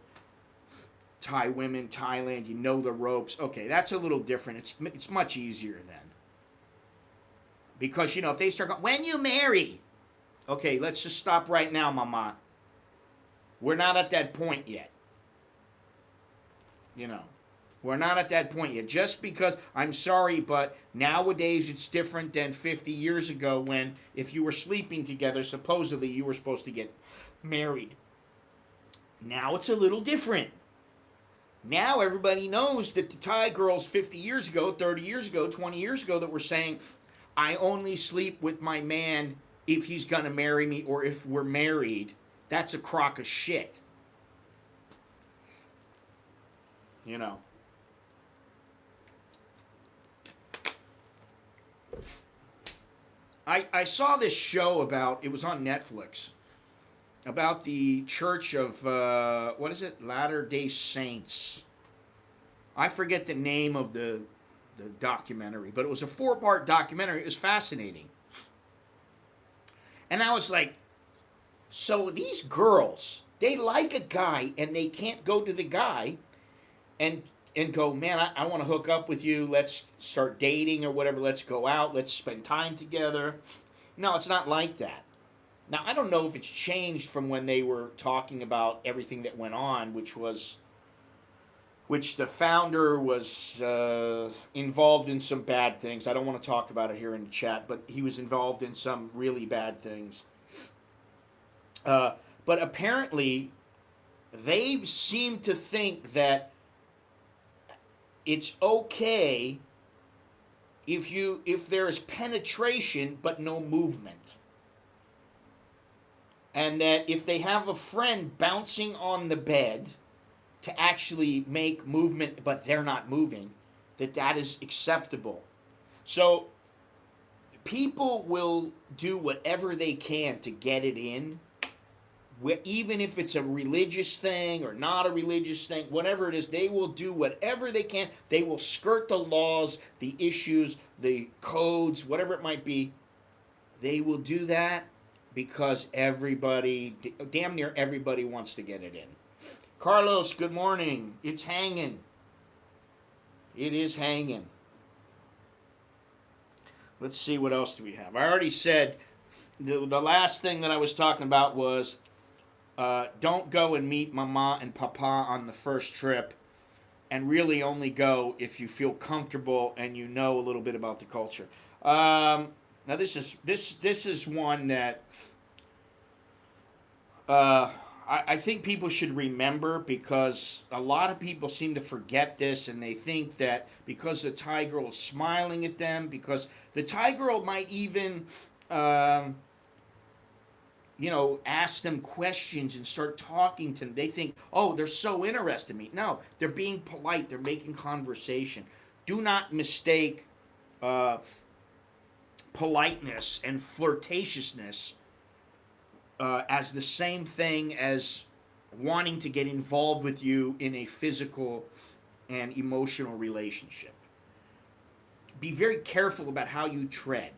Thai women, Thailand, the ropes, okay, that's a little different. It's much easier then. Because, if they start going, when you marry, okay, let's just stop right now, Mama. We're not at that point yet. We're not at that point yet. Just because, I'm sorry, but nowadays it's different than 50 years ago when if you were sleeping together, supposedly you were supposed to get married. Now it's a little different. Now everybody knows that the Thai girls 50 years ago, 30 years ago, 20 years ago that were saying, I only sleep with my man if he's going to marry me or if we're married. That's a crock of shit. I saw this show it was on Netflix, about the Church of, Latter-day Saints. I forget the name of the documentary, but it was a 4-part documentary. It was fascinating. And I was like, so these girls, they like a guy and they can't go to the guy and and go, man, I want to hook up with you. Let's start dating or whatever. Let's go out. Let's spend time together. No, it's not like that. Now, I don't know if it's changed from when they were talking about everything that went on, which the founder was involved in some bad things. I don't want to talk about it here in the chat, but he was involved in some really bad things. But apparently, they seem to think that it's okay if there is penetration but no movement. And that if they have a friend bouncing on the bed to actually make movement but they're not moving, that is acceptable. So people will do whatever they can to get it in, even if it's a religious thing or not a religious thing, whatever it is, they will do whatever they can. They will skirt the laws, the issues, the codes, whatever it might be. They will do that because everybody, damn near everybody, wants to get it in. Carlos, good morning. It's hanging. It is hanging. Let's see, what else do we have? I already said the last thing that I was talking about was don't go and meet Mama and Papa on the first trip, and really only go if you feel comfortable and you know a little bit about the culture. Now this is one that I think people should remember, because a lot of people seem to forget this, and they think that because the Thai girl is smiling at them, because the Thai girl might even ask them questions and start talking to them. They think, oh, they're so interested in me. No, they're being polite. They're making conversation. Do not mistake politeness and flirtatiousness as the same thing as wanting to get involved with you in a physical and emotional relationship. Be very careful about how you tread.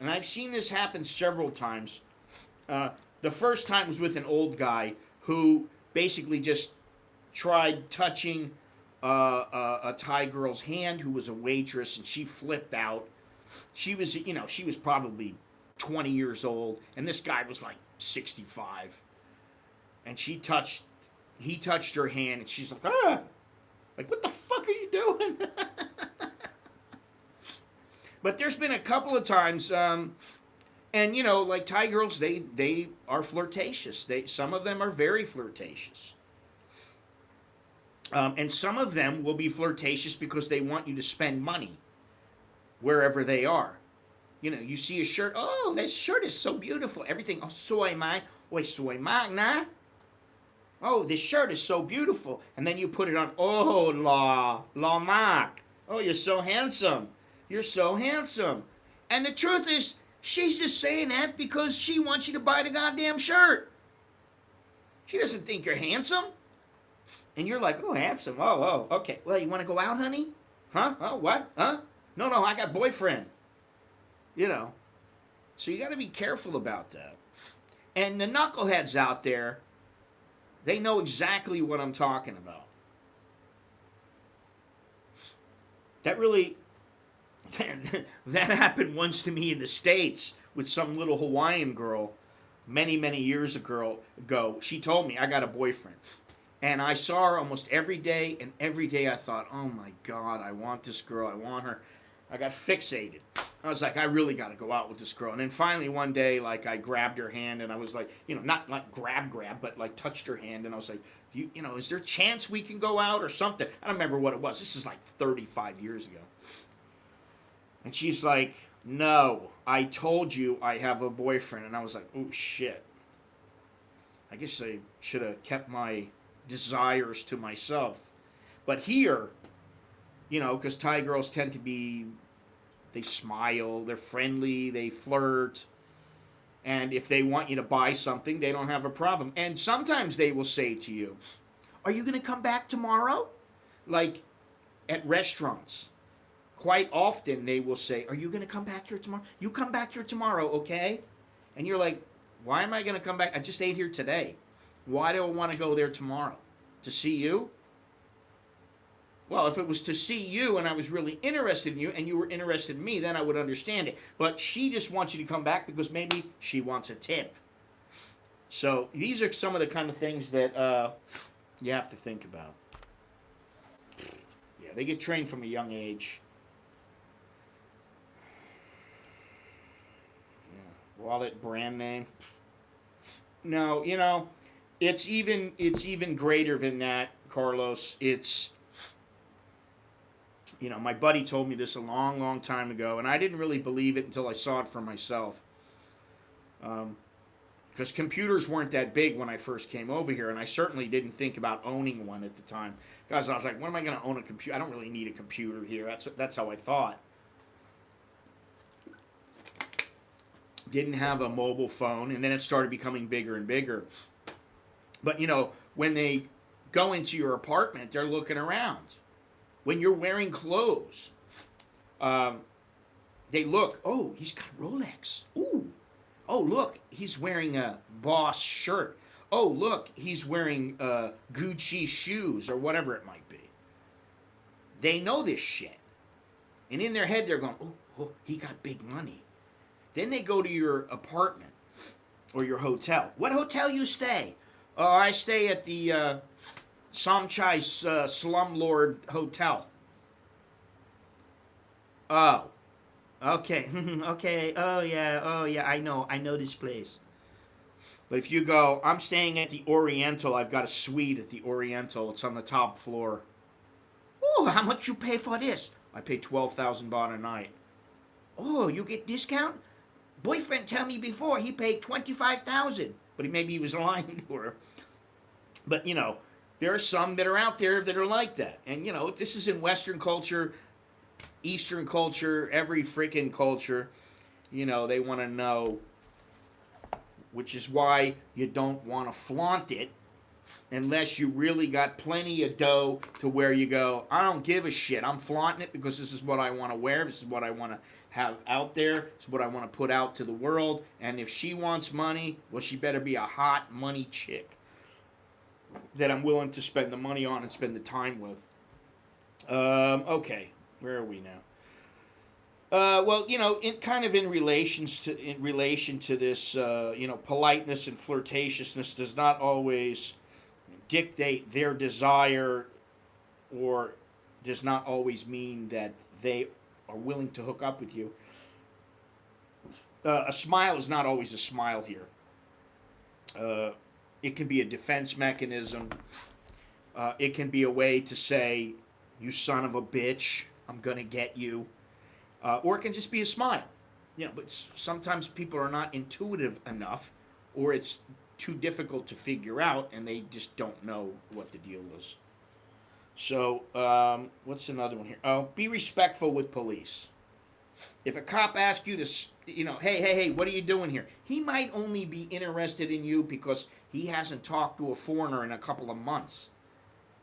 And I've seen this happen several times. The first time was with an old guy who basically just tried touching a Thai girl's hand who was a waitress, and she flipped out. She was probably 20 years old, and this guy was like 65. And he touched her hand, and she's like, like, what the fuck are you doing? But there's been a couple of times, and like Thai girls, they are flirtatious. Some of them are very flirtatious. And some of them will be flirtatious because they want you to spend money wherever they are. You see a shirt, oh, this shirt is so beautiful. Everything, oh, soy mai, oi, soy mak na. Oh, this shirt is so beautiful. And then you put it on, oh, la mak. Oh, you're so handsome. You're so handsome. And the truth is, she's just saying that because she wants you to buy the goddamn shirt. She doesn't think you're handsome. And you're like, oh, handsome. Oh, okay. Well, you want to go out, honey? Huh? Oh, what? Huh? No, I got boyfriend. So you got to be careful about that. And the knuckleheads out there, they know exactly what I'm talking about. That happened once to me in the States with some little Hawaiian girl many, many years ago. She told me, I got a boyfriend. And I saw her almost every day, and every day I thought, oh my God, I want this girl, I want her. I got fixated. I was like, I really got to go out with this girl. And then finally one day, like, I grabbed her hand, and I was like, not like grab, but like touched her hand, and I was like, is there a chance we can go out or something? I don't remember what it was. This is like 35 years ago. And she's like, no, I told you I have a boyfriend. And I was like, oh, shit. I guess I should have kept my desires to myself. But here, because Thai girls tend to be, they smile, they're friendly, they flirt. And if they want you to buy something, they don't have a problem. And sometimes they will say to you, are you going to come back tomorrow? Like at restaurants. Quite often they will say, are you going to come back here tomorrow? You come back here tomorrow, okay? And you're like, why am I going to come back? I just ate here today. Why do I want to go there tomorrow? To see you? Well, if it was to see you and I was really interested in you and you were interested in me, then I would understand it. But she just wants you to come back because maybe she wants a tip. So these are some of the kind of things that you have to think about. Yeah, they get trained from a young age. Yeah. Wallet brand name. No, it's even greater than that, Carlos. It's my buddy told me this a long, long time ago, and I didn't really believe it until I saw it for myself. Because computers weren't that big when I first came over here, and I certainly didn't think about owning one at the time. Because I was like, when am I going to own a computer? I don't really need a computer here. That's how I thought. Didn't have a mobile phone, and then it started becoming bigger and bigger. But, when they go into your apartment, they're looking around. When you're wearing clothes, they look, oh, he's got Rolex. Ooh. Oh, look, he's wearing a Boss shirt. Oh, look, he's wearing Gucci shoes or whatever it might be. They know this shit. And in their head, they're going, oh, he got big money. Then they go to your apartment or your hotel. What hotel you stay? Oh, I stay at the Somchai's Slumlord Hotel. Oh. Okay, okay, oh yeah, I know this place. But if you go, I'm staying at the Oriental, I've got a suite at the Oriental, it's on the top floor. Oh, how much you pay for this? I pay 12,000 baht a night. Oh, you get discount? Boyfriend tell me before he paid 25,000, but maybe he was lying to her. But there are some that are out there that are like that, and this is in Western culture. Eastern culture, every freaking culture, they want to know, which is why you don't want to flaunt it unless you really got plenty of dough to where you go, I don't give a shit. I'm flaunting it because this is what I want to wear. This is what I want to have out there. This is what I want to put out to the world. And if she wants money, well, she better be a hot money chick that I'm willing to spend the money on and spend the time with. Okay. Where are we now? Well, in relation to this, politeness and flirtatiousness does not always dictate their desire, or does not always mean that they are willing to hook up with you. A smile is not always a smile here. It can be a defense mechanism. It can be a way to say, "You son of a bitch, I'm gonna get you," or it can just be a smile. But sometimes people are not intuitive enough, or it's too difficult to figure out, and they just don't know what the deal is. So, what's another one here? Oh, be respectful with police. If a cop asks you to, hey, what are you doing here? He might only be interested in you because he hasn't talked to a foreigner in a couple of months.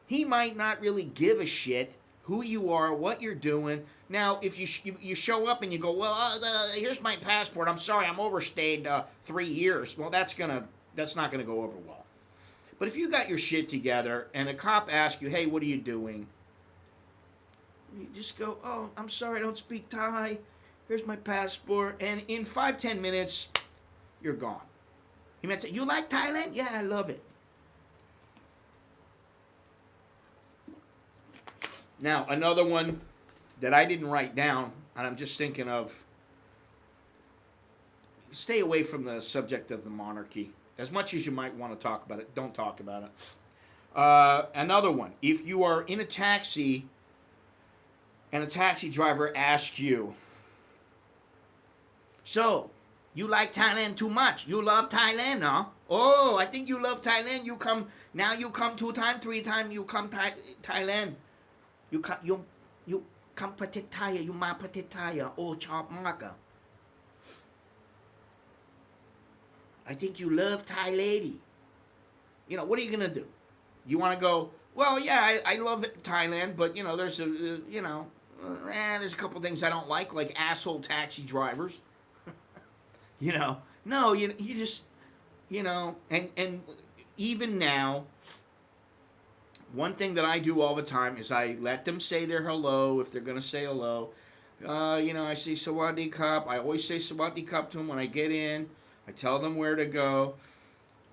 He might not really give a shit who you are, what you're doing. Now, if you show up and you go, well, here's my passport. I'm sorry, I'm overstayed 3 years. Well, that's not gonna go over well. But if you got your shit together and a cop asks you, hey, what are you doing? You just go, oh, I'm sorry, I don't speak Thai. Here's my passport. And in 5-10 minutes, you're gone. He might say, you like Thailand? Yeah, I love it. Now, another one that I didn't write down, and I'm just thinking of, stay away from the subject of the monarchy. As much as you might want to talk about it, don't talk about it. Another one, if you are in a taxi and a taxi driver asks you, so, you like Thailand too much? You love Thailand, huh? Oh, I think you love Thailand. You come 2 times, 3 times, you come Thailand. You come ประเทศไทย you มาประเทศไทย oh ชอบมาก I think you love Thai lady. What are you gonna do? You want to go, well, yeah, I love Thailand, but there's there's a couple things I don't like asshole taxi drivers. No, you just, and even now, One thing that I do all the time is I let them say their hello if they're going to say hello. I say Sawadee Cup. I always say Sawadee Cup to them when I get in. I tell them where to go.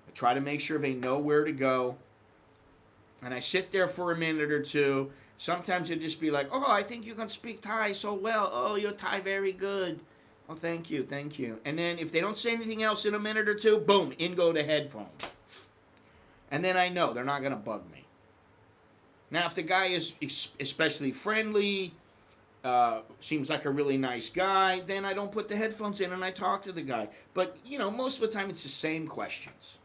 I try to make sure they know where to go. And I sit there for a minute or two. Sometimes it'd just be like, oh, I think you can speak Thai so well. Oh, your Thai very good. Oh, thank you, thank you. And then if they don't say anything else in a minute or two, boom, in go the headphones. And then I know they're not going to bug me. Now, if the guy is especially friendly, seems like a really nice guy, then I don't put the headphones in and I talk to the guy. But, most of the time it's the same questions.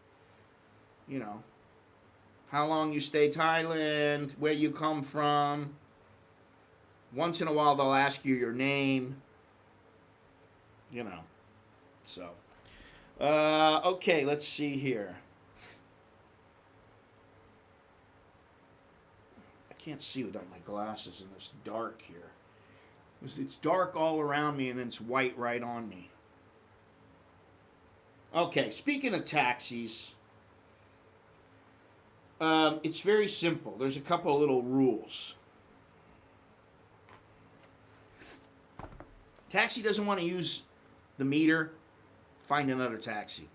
How long you stay Thailand, where you come from. Once in a while they'll ask you your name. So. Okay, let's see here. I can't see without my glasses and it's dark here. It's dark all around me and then it's white right on me. Okay, speaking of taxis, it's very simple. There's a couple of little rules. Taxi doesn't want to use the meter, find another taxi.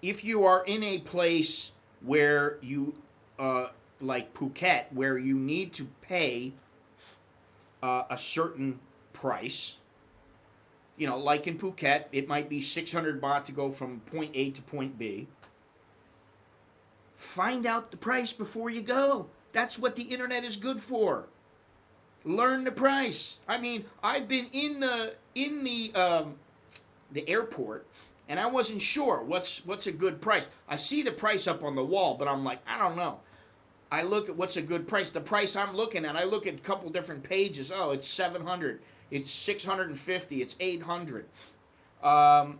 If you are in a place where you, like Phuket, where you need to pay a certain price, like in Phuket, it might be 600 baht to go from point A to point B. Find out the price before you go. That's what the internet is good for. Learn the price. I mean, I've been in the airport, and I wasn't sure what's a good price. I see the price up on the wall, but I'm like, I don't know. I look at what's a good price. The price I'm looking at, I look at a couple different pages. Oh, it's 700. It's 650. It's 800. So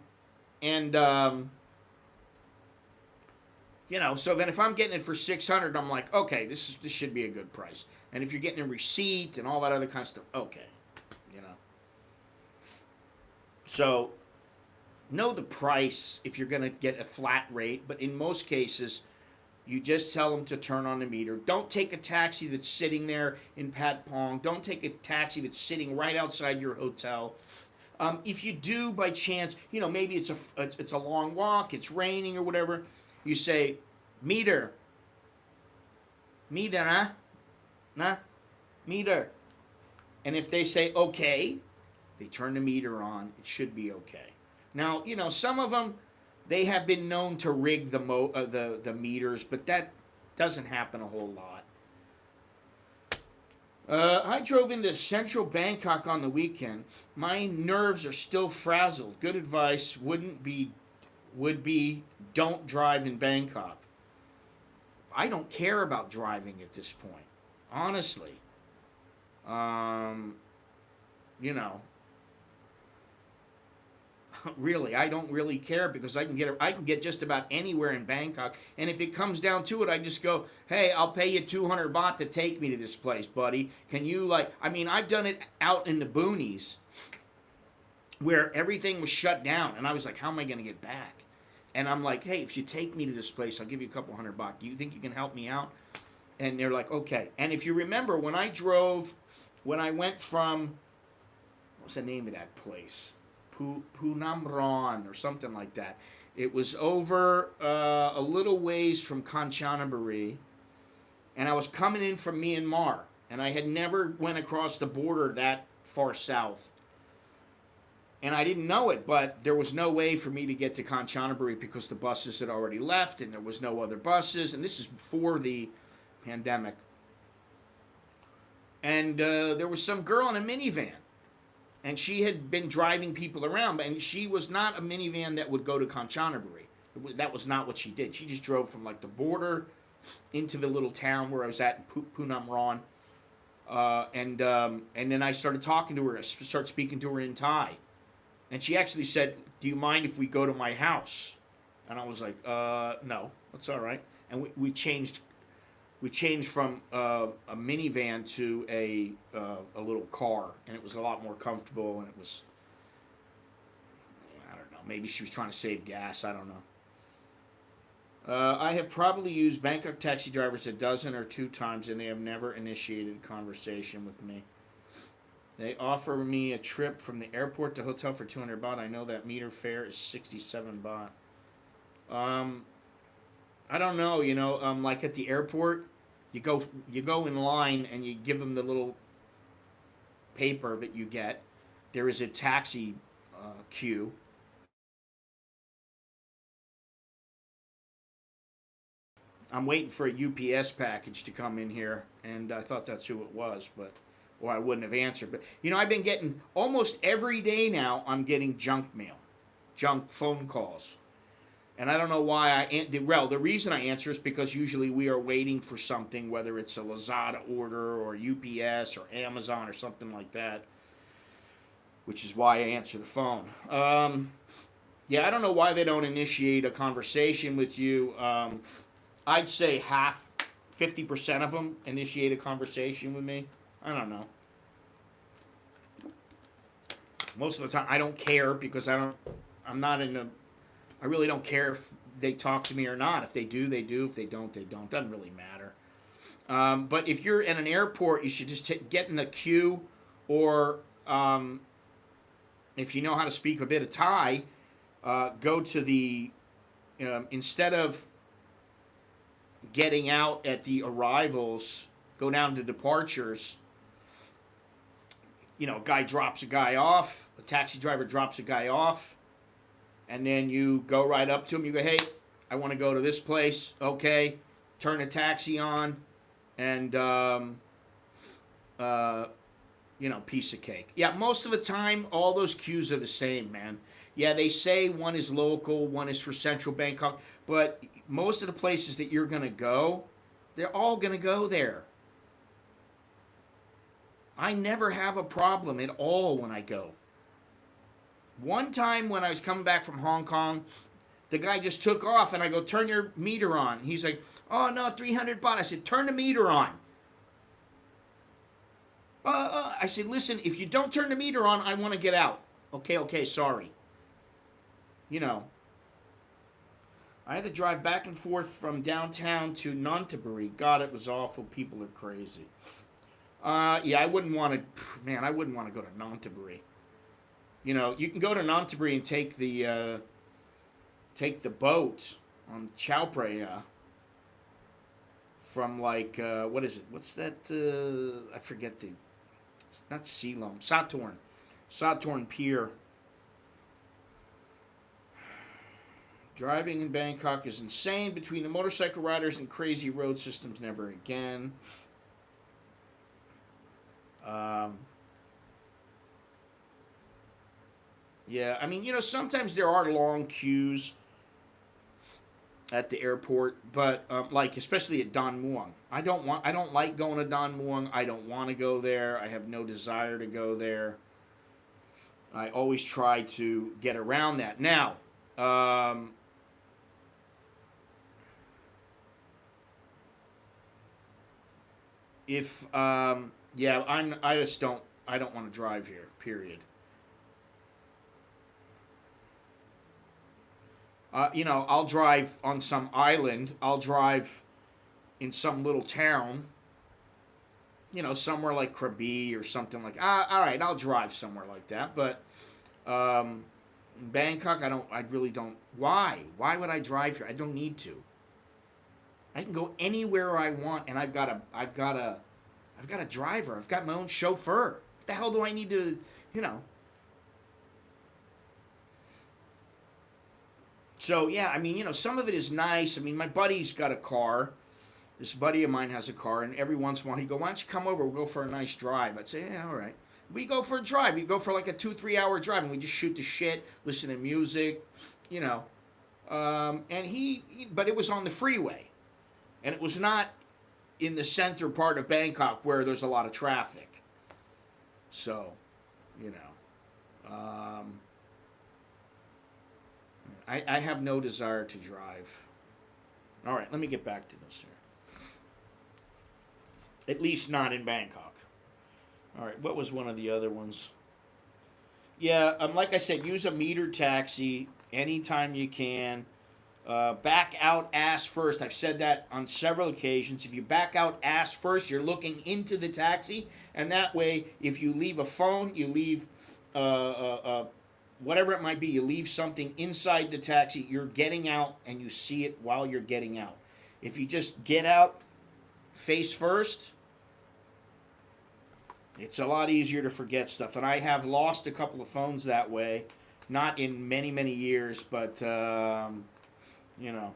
then if I'm getting it for 600, I'm like, okay, this should be a good price. And if you're getting a receipt and all that other kind of stuff, okay, So, know the price if you're going to get a flat rate, but in most cases, you just tell them to turn on the meter. Don't take a taxi that's sitting there in Pat Pong. Don't take a taxi that's sitting right outside your hotel. If you do by chance, maybe it's a long walk, it's raining or whatever, you say, meter, nah, meter. And if they say okay, they turn the meter on. It should be okay. Now, some of them, they have been known to rig the meters, but that doesn't happen a whole lot. I drove into central Bangkok on the weekend. My nerves are still frazzled. Good advice would be don't drive in Bangkok. I don't care about driving at this point. Honestly. Really, I don't really care because I can get just about anywhere in Bangkok, and if it comes down to it, I just go, hey, I'll pay you 200 baht to take me to this place, buddy. Can you I've done it out in the boonies where everything was shut down, and I was like, how am I going to get back? And I'm like, hey, if you take me to this place, I'll give you a couple $100 baht. Do you think you can help me out? And they're like, okay. And if you remember, when I went from, what's the name of that place? Punamron or something like that. It was over a little ways from Kanchanaburi, and I was coming in from Myanmar, and I had never went across the border that far south. And I didn't know it, but there was no way for me to get to Kanchanaburi because the buses had already left, and there was no other buses, and this is before the pandemic. And there was some girl in a minivan. And she had been driving people around, and she was not a minivan that would go to Kanchanaburi. That was not what she did. She just drove from the border into the little town where I was at in Punamron. And then I started talking to her. I started speaking to her in Thai. And she actually said, do you mind if we go to my house? And I was like, no, that's all right. And we changed from a minivan to a little car, and it was a lot more comfortable, and it was, I don't know, maybe she was trying to save gas, I don't know. I have probably used Bangkok taxi drivers a dozen or two times, and they have never initiated a conversation with me. They offer me a trip from the airport to hotel for 200 baht. I know that meter fare is 67 baht. Um, I don't know. Like at the airport, you go in line and you give them the little paper that you get. There is a taxi queue. I'm waiting for a UPS package to come in here, and I thought that's who it was, but or I wouldn't have answered. But I've been getting almost every day now. I'm getting junk mail, junk phone calls, and I don't know why. The reason I answer is because usually we are waiting for something, whether it's a Lazada order or UPS or Amazon or something like that, which is why I answer the phone. Yeah, I don't know why they don't initiate a conversation with you. I'd say 50% of them initiate a conversation with me. I don't know. Most of the time, I don't care because I'm not in a. I really don't care if they talk to me or not. If they do, they do. If they don't, they don't. Doesn't really matter. But if you're in an airport, you should just get in the queue, or if you know how to speak a bit of Thai, go to the instead of getting out at the arrivals, go down to departures. A guy drops a guy off, a taxi driver drops a guy off, and then you go right up to him. You go, hey, I want to go to this place. Okay, turn the taxi on, and piece of cake. Yeah, most of the time, all those queues are the same, man. Yeah, they say one is local, one is for Central Bangkok, but most of the places that you're going to go, they're all going to go there. I never have a problem at all when I go. One time when I was coming back from Hong Kong, the guy just took off, and I go, turn your meter on. He's like, oh, no, 300 baht. I said, turn the meter on. I said, listen, if you don't turn the meter on, I want to get out. Okay, sorry. I had to drive back and forth from downtown to Nonthaburi. God, it was awful. People are crazy. Yeah, I wouldn't want to. Man, I wouldn't want to go to Nonthaburi. You can go to Nonthaburi and take the boat on Chao Phraya from what is it? What's that? I forget the. Not Ceylon, Satorn Pier. Driving in Bangkok is insane. Between the motorcycle riders and crazy road systems, never again. Yeah, I mean, sometimes there are long queues at the airport, but especially at Don Mueang. I don't like going to Don Mueang. I don't want to go there. I have no desire to go there. I always try to get around that. Now, if yeah, I don't want to drive here. Period. I'll drive on some island. I'll drive in some little town. Somewhere like Krabi or something like. All right, I'll drive somewhere like that. But Bangkok, I really don't. Why? Why would I drive here? I don't need to. I can go anywhere I want, and I've got a driver. I've got my own chauffeur. What the hell do I need to, you know? So yeah, I mean, some of it is nice. I mean, my buddy's got a car. This buddy of mine has a car, and every once in a while he'd go, "Why don't you come over? We'll go for a nice drive." I'd say, "Yeah, all right." We go for a drive. We go for like a 2-3 hour drive, and we just shoot the shit, listen to music, you know. But it was on the freeway, and it was not in the center part of Bangkok where there's a lot of traffic. So, you know, I have no desire to drive. All right, let me get back to this here. At least not in Bangkok. All right, what was one of the other ones? Yeah, like I said, use a meter taxi anytime you can. Back out ass first. I've said that on several occasions. If you back out ass first, you're looking into the taxi, and that way, if you leave a phone, you leave whatever it might be, you leave something inside the taxi, you're getting out, and you see it while you're getting out. If you just get out face first, it's a lot easier to forget stuff. And I have lost a couple of phones that way. Not in many, many years, but, you know.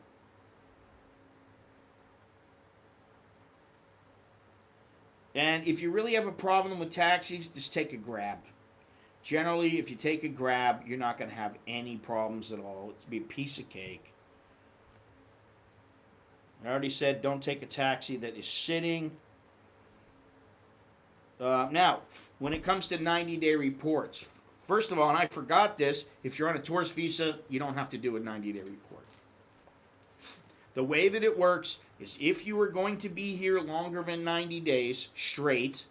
And if you really have a problem with taxis, just take a Grab. Generally, if you take a Grab, you're not going to have any problems at all. It's be a piece of cake. I already said don't take a taxi that is sitting. Now, when it comes to 90-day reports, first of all, and I forgot this, if you're on a tourist visa, you don't have to do a 90-day report. The way that it works is if you are going to be here longer than 90 days straight,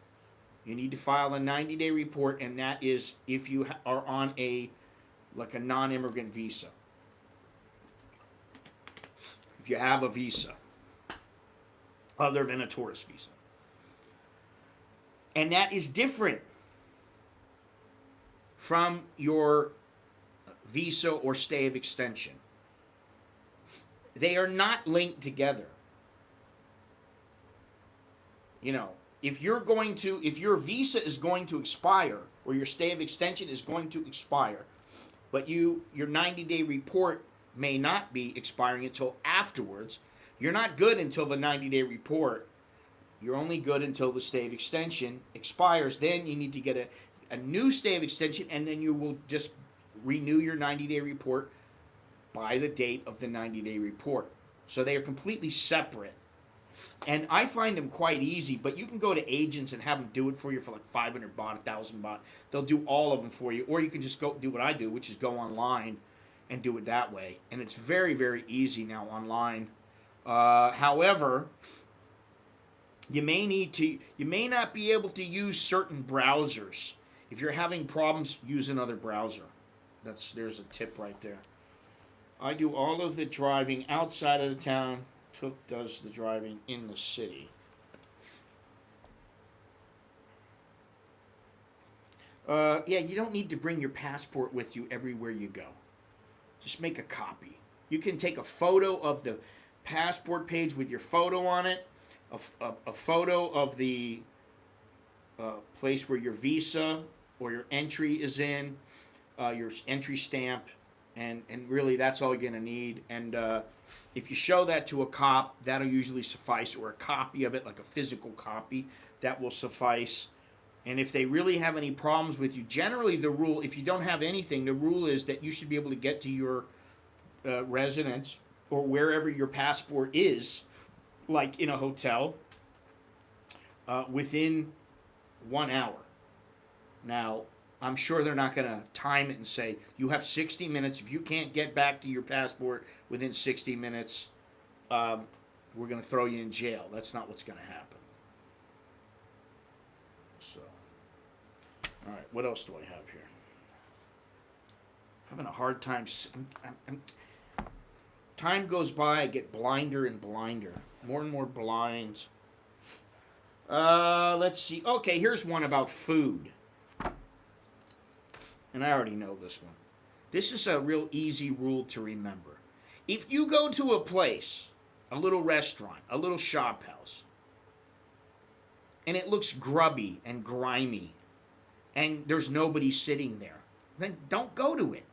you need to file a 90-day report, and that is if you are on a non-immigrant visa. If you have a visa other than a tourist visa. And that is different from your visa or stay of extension. They are not linked together. You know, if your visa is going to expire or your stay of extension is going to expire, but your 90-day report may not be expiring until afterwards, you're not good until the 90-day report. You're only good until the stay of extension expires. Then you need to get a new stay of extension, and then you will just renew your 90-day report by the date of the 90-day report. So they are completely separate. And I find them quite easy, but you can go to agents and have them do it for you for like 500 baht, 1,000 baht. They'll do all of them for you. Or you can just go do what I do, which is go online and do it that way. And it's very, very easy now online. However, you may not be able to use certain browsers. If you're having problems, use another browser. There's a tip right there. I do all of the driving outside of the town. Took does the driving in the city. Yeah, you don't need to bring your passport with you everywhere you go. Just make a copy. You can take a photo of the passport page with your photo on it, a photo of the place where your visa or your entry is in, your entry stamp, and really that's all you're going to need. And if you show that to a cop, that'll usually suffice, or a copy of it, like a physical copy, that will suffice. And if they really have any problems with you, generally the rule, if you don't have anything, the rule is that you should be able to get to your residence or wherever your passport is, like in a hotel, within 1 hour. Now, I'm sure they're not going to time it and say, you have 60 minutes. If you can't get back to your passport within 60 minutes, we're going to throw you in jail. That's not what's going to happen. So, all right, what else do I have here? Having a hard time. Time goes by, I get blinder and blinder. More and more blind. Let's see. Okay, here's one about food. And I already know this one. This is a real easy rule to remember. If you go to a place, a little restaurant, a little shop house, and it looks grubby and grimy, and there's nobody sitting there, then don't go to it.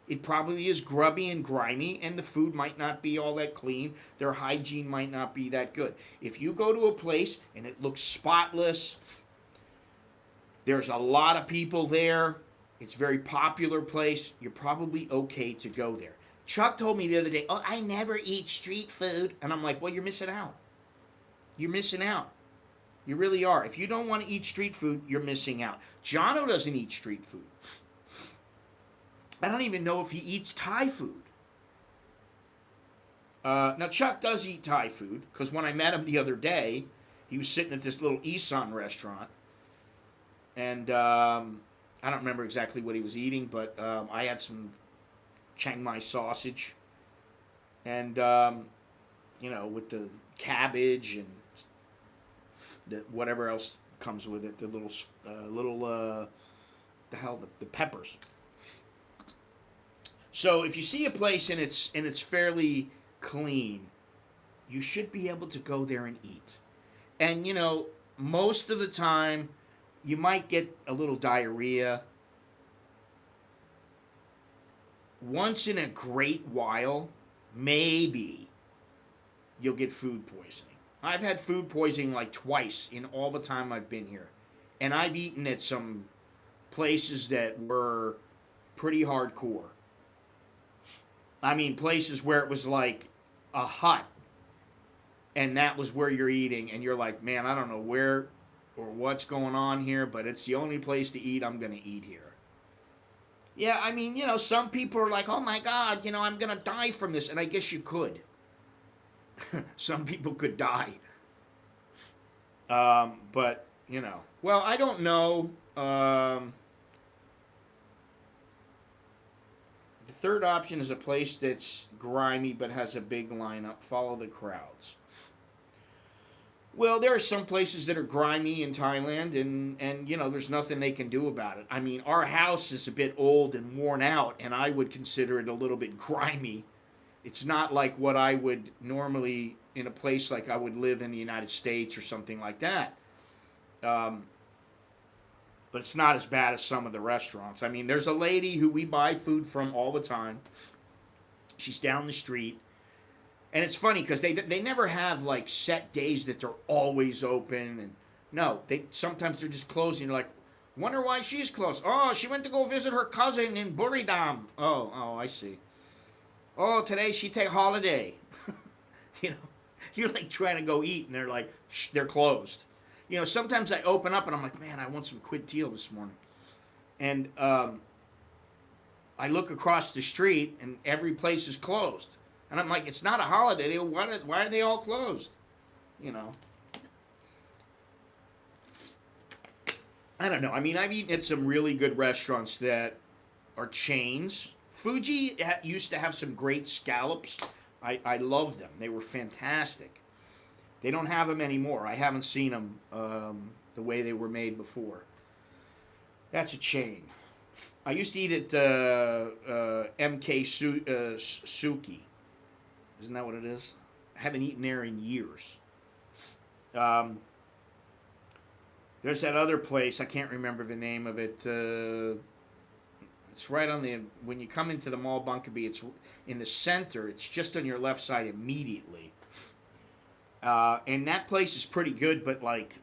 It probably is grubby and grimy, and the food might not be all that clean. Their hygiene might not be that good. If you go to a place and it looks spotless, there's a lot of people there, it's a very popular place, you're probably okay to go there. Chuck told me the other day, oh, I never eat street food. And I'm like, well, you're missing out. You're missing out. You really are. If you don't want to eat street food, you're missing out. Jono doesn't eat street food. I don't even know if he eats Thai food. Now, Chuck does eat Thai food, because when I met him the other day, he was sitting at this little Isan restaurant, and I don't remember exactly what he was eating, but I had some Chiang Mai sausage, and with the cabbage and whatever else comes with it, the the peppers. So if you see a place and it's fairly clean, you should be able to go there and eat. And most of the time, you might get a little diarrhea. Once in a great while, maybe you'll get food poisoning. I've had food poisoning like twice in all the time I've been here. And I've eaten at some places that were pretty hardcore. I mean, places where it was like a hut, and that was where you're eating, and you're like, man, I don't know where or what's going on here, but it's the only place to eat. I'm going to eat here. Yeah, I mean, some people are like, oh my God, I'm going to die from this. And I guess you could. Some people could die. But, well, I don't know. The third option is a place that's grimy but has a big lineup. Follow the crowds. Well, there are some places that are grimy in Thailand, and there's nothing they can do about it. I mean, our house is a bit old and worn out, and I would consider it a little bit grimy. It's not like what I would normally in a place like I would live in the United States or something like that. But it's not as bad as some of the restaurants. I mean, there's a lady who we buy food from all the time. She's down the street. And it's funny because they never have like set days that they're always open, and no, sometimes they're just closed. And you're like, wonder why she's closed. Oh, she went to go visit her cousin in Buridam. Oh, I see. Oh, today she take holiday. You're like trying to go eat, and they're like, they're closed. Sometimes I open up and I'm like, man, I want some quid teal this morning, and I look across the street and every place is closed. And I'm like, it's not a holiday. Why are they all closed? I don't know. I mean, I've eaten at some really good restaurants that are chains. Fuji used to have some great scallops. I loved them. They were fantastic. They don't have them anymore. I haven't seen them the way they were made before. That's a chain. I used to eat at MK Suki. Isn't that what it is? I haven't eaten there in years. There's that other place. I can't remember the name of it. It's right on when you come into the mall Bunkaby, it's in the center. It's just on your left side immediately. And that place is pretty good, but like,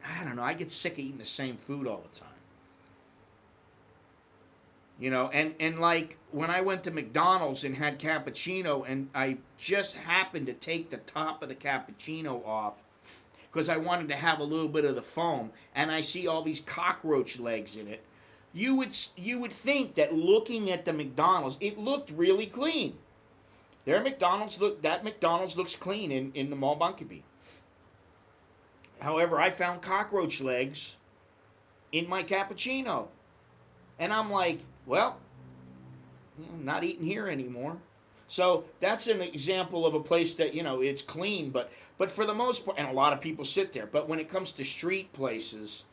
I don't know. I get sick of eating the same food all the time. And like when I went to McDonald's and had cappuccino, and I just happened to take the top of the cappuccino off because I wanted to have a little bit of the foam, and I see all these cockroach legs in it. You would think that looking at the McDonald's, it looked really clean. That McDonald's looks clean in the mall Bunkaby. However, I found cockroach legs in my cappuccino. And I'm like, well, I'm not eating here anymore. So that's an example of a place that, it's clean, but for the most part, and a lot of people sit there. But when it comes to street places,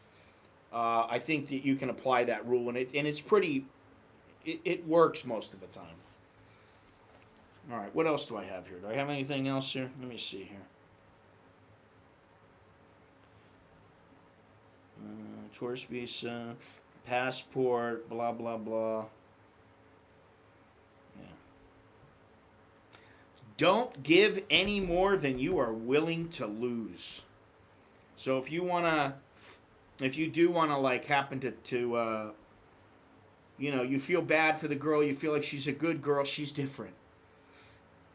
I think that you can apply that rule, and it's pretty, it works most of the time. All right, what else do I have here? Do I have anything else here? Let me see here. Tourist visa, passport, blah, blah, blah. Yeah. Don't give any more than you are willing to lose. So if you do want to like happen to you feel bad for the girl, you feel like she's a good girl, she's different.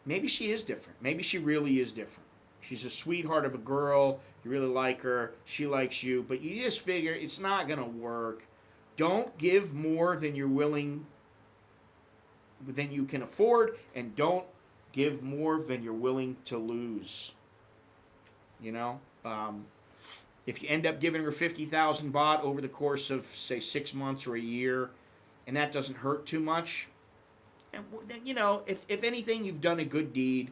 Maybe she is different. Maybe she really is different. She's a sweetheart of a girl. You really like her. She likes you. But you just figure it's not going to work. Don't give more than you're willing, than you can afford. And don't give more than you're willing to lose. If you end up giving her 50,000 baht over the course of, say, 6 months or a year, and that doesn't hurt too much, And you know, if anything, you've done a good deed.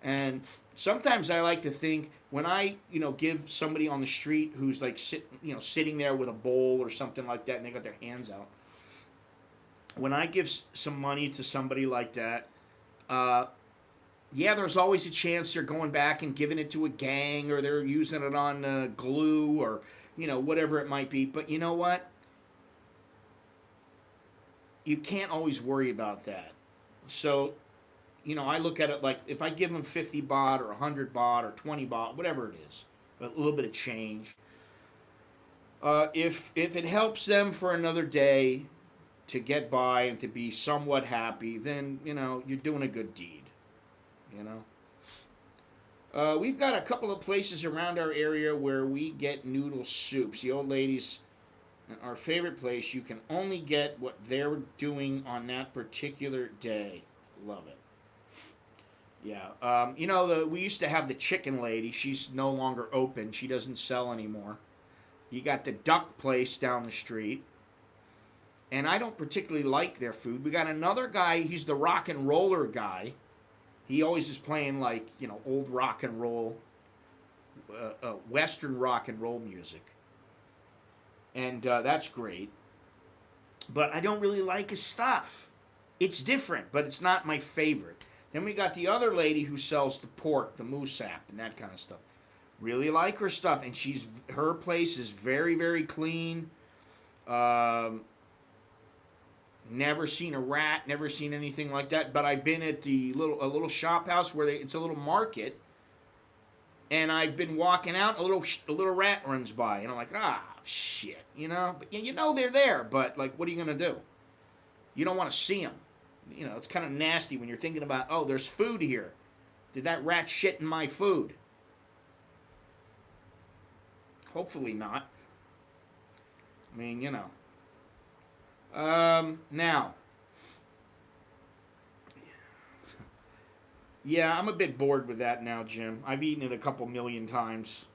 And sometimes I like to think when I, you know, give somebody on the street who's like sitting there with a bowl or something like that, and they got their hands out. When I give some money to somebody like that, uh, yeah, there's always a chance they're going back and giving it to a gang, or they're using it on glue, or you know, whatever it might be. But you know what? You can't always worry about that. So, you know, I look at it like if I give them 50 baht or 100 baht or 20 baht, whatever it is, a little bit of change. If it helps them for another day to get by and to be somewhat happy, then you know you're doing a good deed. You know. We've got a couple of places around our area where we get noodle soups. The old ladies, our favorite place, you can only get what they're doing on that particular day. Love it. Yeah. You know, we used to have the chicken lady. She's no longer open. She doesn't sell anymore. You got the duck place down the street. And I don't particularly like their food. We got another guy. He's the rock and roller guy. He always is playing like, you know, old rock and roll, Western rock and roll music. And that's great. But I don't really like his stuff. It's different, but it's not my favorite. Then we got the other lady who sells the pork, the moosap, and that kind of stuff. Really like her stuff, and her place is very, very clean. Never seen a rat, never seen anything like that. But I've been at a little shop house where it's a little market, and I've been walking out, a little rat runs by, and I'm like, shit, you know. But you know they're there, but like, what are you gonna do? You don't want to see them. You know, it's kind of nasty when you're thinking about, oh, there's food here. Did that rat shit in my food? Hopefully not. I mean, you know. Now. Yeah, I'm a bit bored with that now, Jim. I've eaten it a couple million times.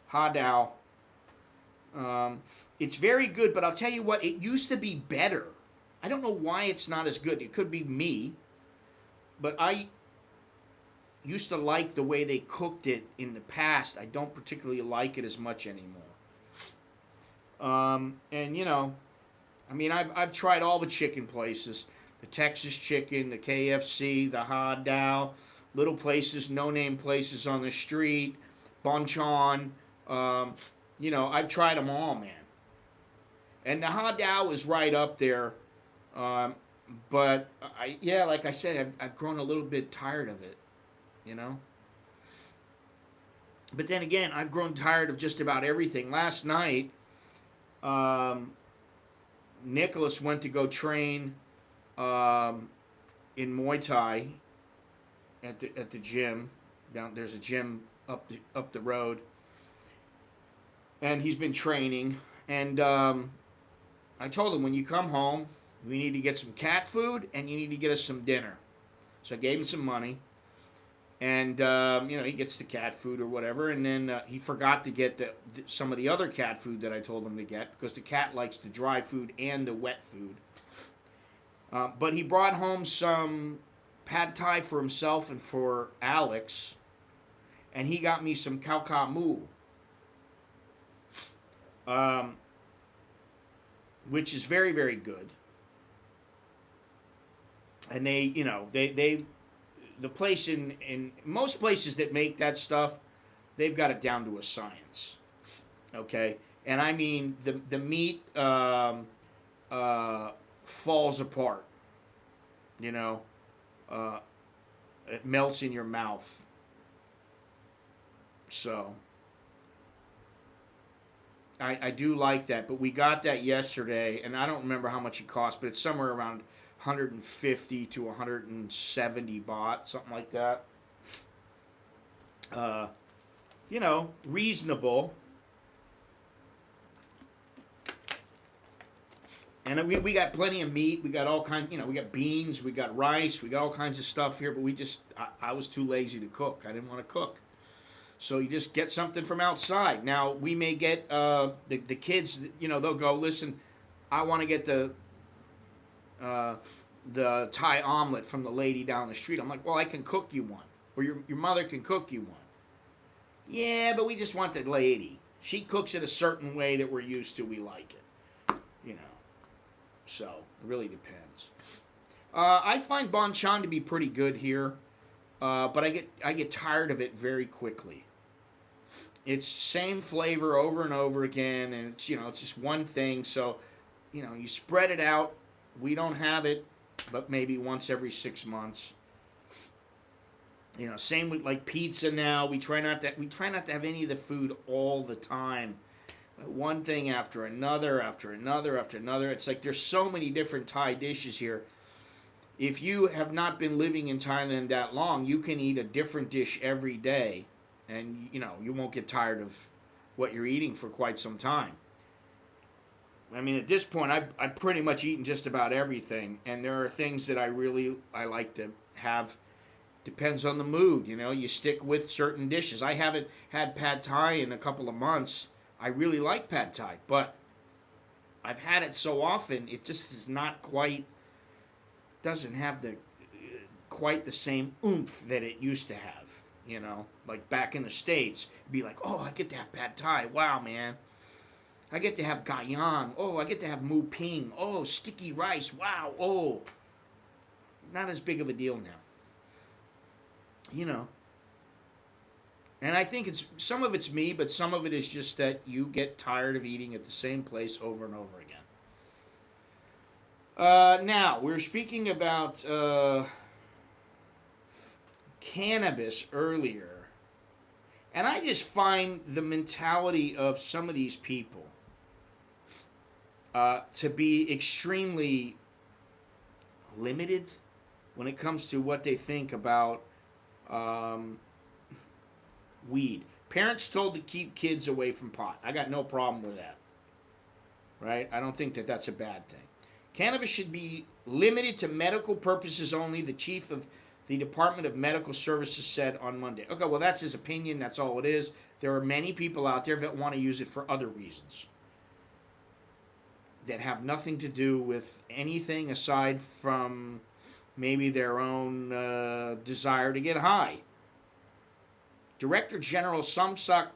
Ha Dao. It's very good, but I'll tell you what, it used to be better. I don't know why it's not as good. It could be me, but I used to like the way they cooked it in the past. I don't particularly like it as much anymore. And you know, I mean, I've tried all the chicken places: the Texas Chicken, the KFC, the Ha Dao, little places, no-name places on the street, Bonchon. You know, I've tried them all, man. And the Ha Dao is right up there. But like I said, I've grown a little bit tired of it, you know. But then again, I've grown tired of just about everything. Last night, Nicholas went to go train in Muay Thai at the gym. There's a gym up the road, and he's been training. And I told him, when you come home, we need to get some cat food, and you need to get us some dinner. So I gave him some money, and you know, he gets the cat food or whatever, and then he forgot to get some of the other cat food that I told him to get, because the cat likes the dry food and the wet food. But he brought home some pad thai for himself and for Alex, and he got me some khao kha mu, which is very, very good. And they, you know, the place in most places that make that stuff, they've got it down to a science. Okay, and I mean the meat falls apart. You know, it melts in your mouth. So I do like that, but we got that yesterday, and I don't remember how much it cost, but it's somewhere around 150 to 170 baht, something like that. You know, reasonable. And we got plenty of meat. We got all kinds, you know, we got beans, we got rice, we got all kinds of stuff here, but I was too lazy to cook. I didn't want to cook. So you just get something from outside. Now, we may get, the kids, you know, they'll go, listen, I want to get the the Thai omelet from the lady down the street. I'm like, well, I can cook you one, or your mother can cook you one. Yeah, but we just want the lady. She cooks it a certain way that we're used to. We like it, you know. So it really depends. I find banchan to be pretty good here, but I get tired of it very quickly. It's same flavor over and over again, and it's just one thing. So, you spread it out. We don't have it, but maybe once every 6 months. Same with like pizza now. We try not to have any of the food all the time. One thing after another, after another, after another. It's like there's so many different Thai dishes here. If you have not been living in Thailand that long, you can eat a different dish every day, and you won't get tired of what you're eating for quite some time. I mean, at this point, I've pretty much eaten just about everything, and there are things that I like to have. Depends on the mood, you stick with certain dishes. I haven't had pad thai in a couple of months. I really like pad thai, but I've had it so often, it just is not quite, doesn't have quite the same oomph that it used to have, like back in the States. It'd be like, oh, I get to have pad thai. Wow, man. I get to have gayang. Oh, I get to have mu ping. Oh, sticky rice. Wow. Oh, not as big of a deal now. And I think some of it's me, but some of it is just that you get tired of eating at the same place over and over again. Now, we're speaking about cannabis earlier, and I just find the mentality of some of these people to be extremely limited when it comes to what they think about weed. Parents told to keep kids away from pot. I got no problem with that. Right? I don't think that that's a bad thing. Cannabis should be limited to medical purposes only, the chief of the Department of Medical Services said on Monday. Okay, well, that's his opinion. That's all it is. There are many people out there that want to use it for other reasons that have nothing to do with anything aside from maybe their own desire to get high. Director General Samsak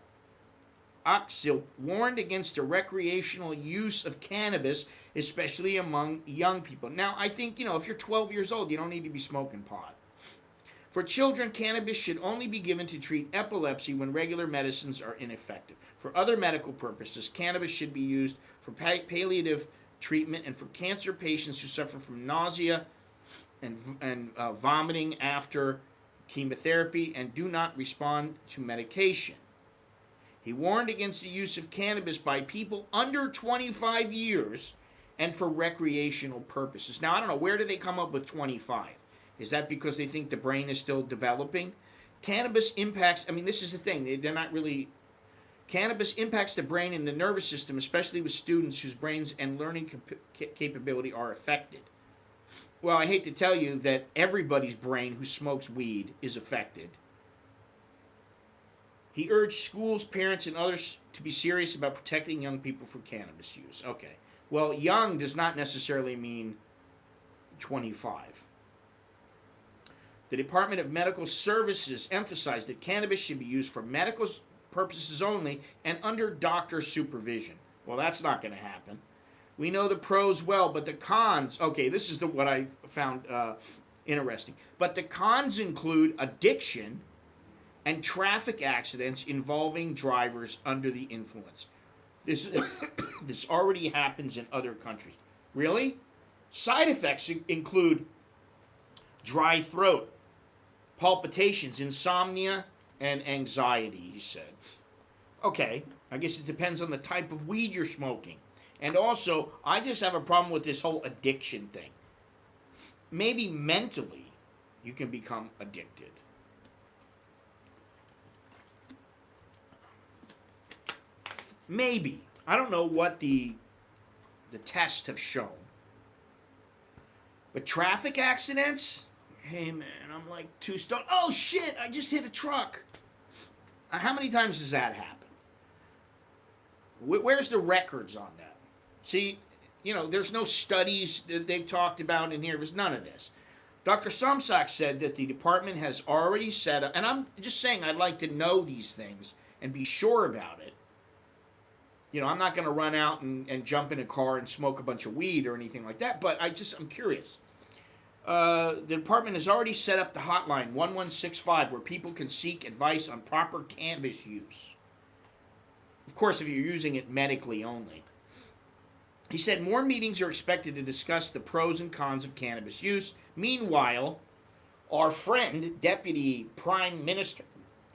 Aksil warned against the recreational use of cannabis, especially among young people. Now, I think, if you're 12 years old, you don't need to be smoking pot. For children, cannabis should only be given to treat epilepsy when regular medicines are ineffective. For other medical purposes, cannabis should be used for palliative treatment and for cancer patients who suffer from nausea and vomiting after chemotherapy and do not respond to medication. He warned against the use of cannabis by people under 25 years and for recreational purposes. Now, I don't know, where do they come up with 25? Is that because they think the brain is still developing? Cannabis impacts, this is the thing, they're not really... Cannabis impacts the brain and the nervous system, especially with students whose brains and learning capability are affected. Well, I hate to tell you that everybody's brain who smokes weed is affected. He urged schools, parents, and others to be serious about protecting young people from cannabis use. Okay. Well, young does not necessarily mean 25. The Department of Medical Services emphasized that cannabis should be used for medical purposes only and under doctor supervision. Well, that's not going to happen. We know the pros well, but the cons... Okay, this is what I found interesting. But the cons include addiction and traffic accidents involving drivers under the influence. This already happens in other countries. Really? Side effects include dry throat, palpitations, insomnia, and anxiety, he said. Okay, I guess it depends on the type of weed you're smoking. And also, I just have a problem with this whole addiction thing. Maybe mentally, you can become addicted. Maybe. I don't know what the tests have shown. But traffic accidents? Hey man, I'm like 2 stone. Oh shit, I just hit a truck. How many times does that happen? Where's the records on that? See, there's no studies that they've talked about in here. There's none of this. Dr. Somsak said that the department has already set up, and I'm just saying I'd like to know these things and be sure about it. I'm not going to run out and jump in a car and smoke a bunch of weed or anything like that, but I'm curious. The department has already set up the hotline 1165 where people can seek advice on proper cannabis use. Of course, if you're using it medically only. He said more meetings are expected to discuss the pros and cons of cannabis use. Meanwhile, our friend, Deputy Prime Minister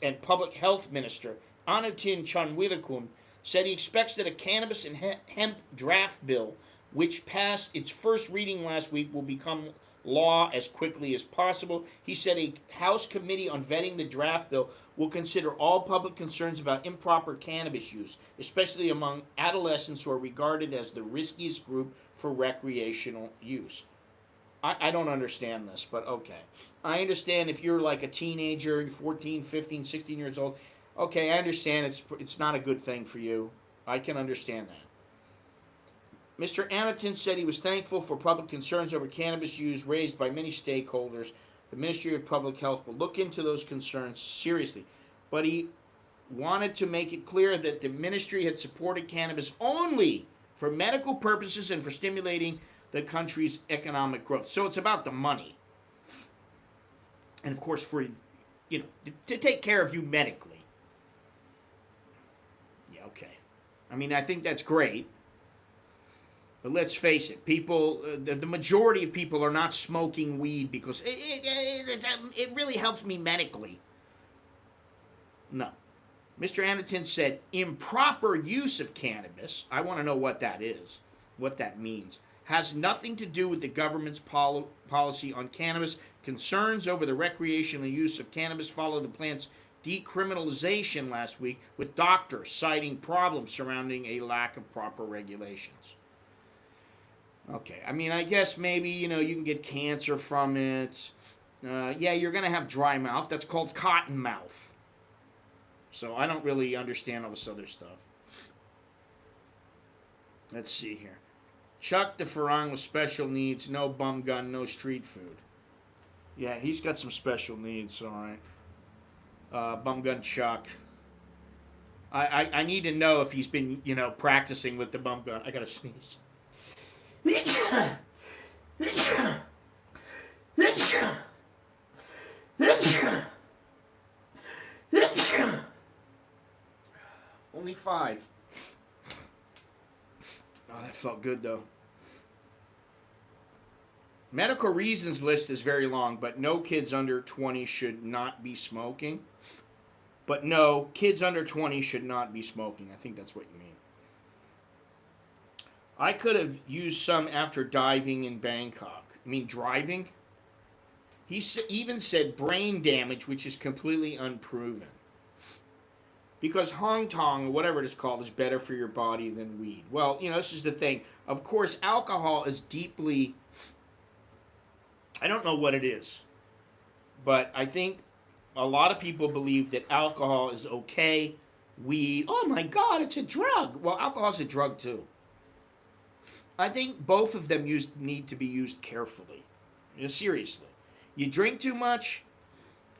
and Public Health Minister Anutin Chanwirakun, said he expects that a cannabis and hemp draft bill, which passed its first reading last week, will become law as quickly as possible. He said a House committee on vetting the draft bill will consider all public concerns about improper cannabis use, especially among adolescents who are regarded as the riskiest group for recreational use. I don't understand this, but okay. I understand if you're like a teenager, 14, 15, 16 years old. Okay, I understand it's not a good thing for you. I can understand that. Mr. Anutin said he was thankful for public concerns over cannabis use raised by many stakeholders. The Ministry of Public Health will look into those concerns seriously. But he wanted to make it clear that the ministry had supported cannabis only for medical purposes and for stimulating the country's economic growth. So it's about the money. And of course, for, to take care of you medically. Yeah, okay. I mean, I think that's great. But let's face it, people, the majority of people are not smoking weed because it really helps me medically. No. Mr. Anutin said improper use of cannabis, I want to know what that is, what that means, has nothing to do with the government's policy on cannabis. Concerns over the recreational use of cannabis followed the plant's decriminalization last week, with doctors citing problems surrounding a lack of proper regulations. Okay, I mean, I guess maybe, you can get cancer from it. Yeah, you're going to have dry mouth. That's called cotton mouth. So I don't really understand all this other stuff. Let's see here. Chuck the Farang with special needs, no bum gun, no street food. Yeah, he's got some special needs, all right. Bum gun Chuck. I need to know if he's been, practicing with the bum gun. I got to sneeze. Only 5. Oh, that felt good though. Medical reasons list is very long, but no kids under 20 should not be smoking. But no, kids under 20 should not be smoking. I think that's what you mean. I could have used some after diving in Bangkok. I mean, driving? He even said brain damage, which is completely unproven. Because Hong Tong, or whatever it is called, is better for your body than weed. Well, this is the thing. Of course, alcohol is deeply... I don't know what it is. But I think a lot of people believe that alcohol is okay. Weed, oh my God, it's a drug. Well, alcohol is a drug too. I think both of them need to be used carefully. Seriously. You drink too much,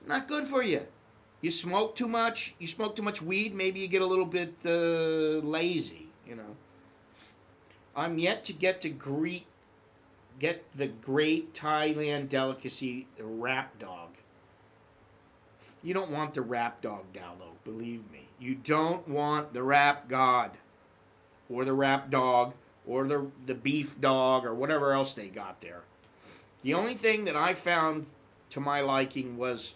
not good for you. You smoke too much weed, maybe you get a little bit lazy, I'm yet to get the great Thailand delicacy, the rap dog. You don't want the rap dog, Dallo, believe me. You don't want the rap god, or the rap dog, or the beef dog, or whatever else they got there. The only thing that I found to my liking was,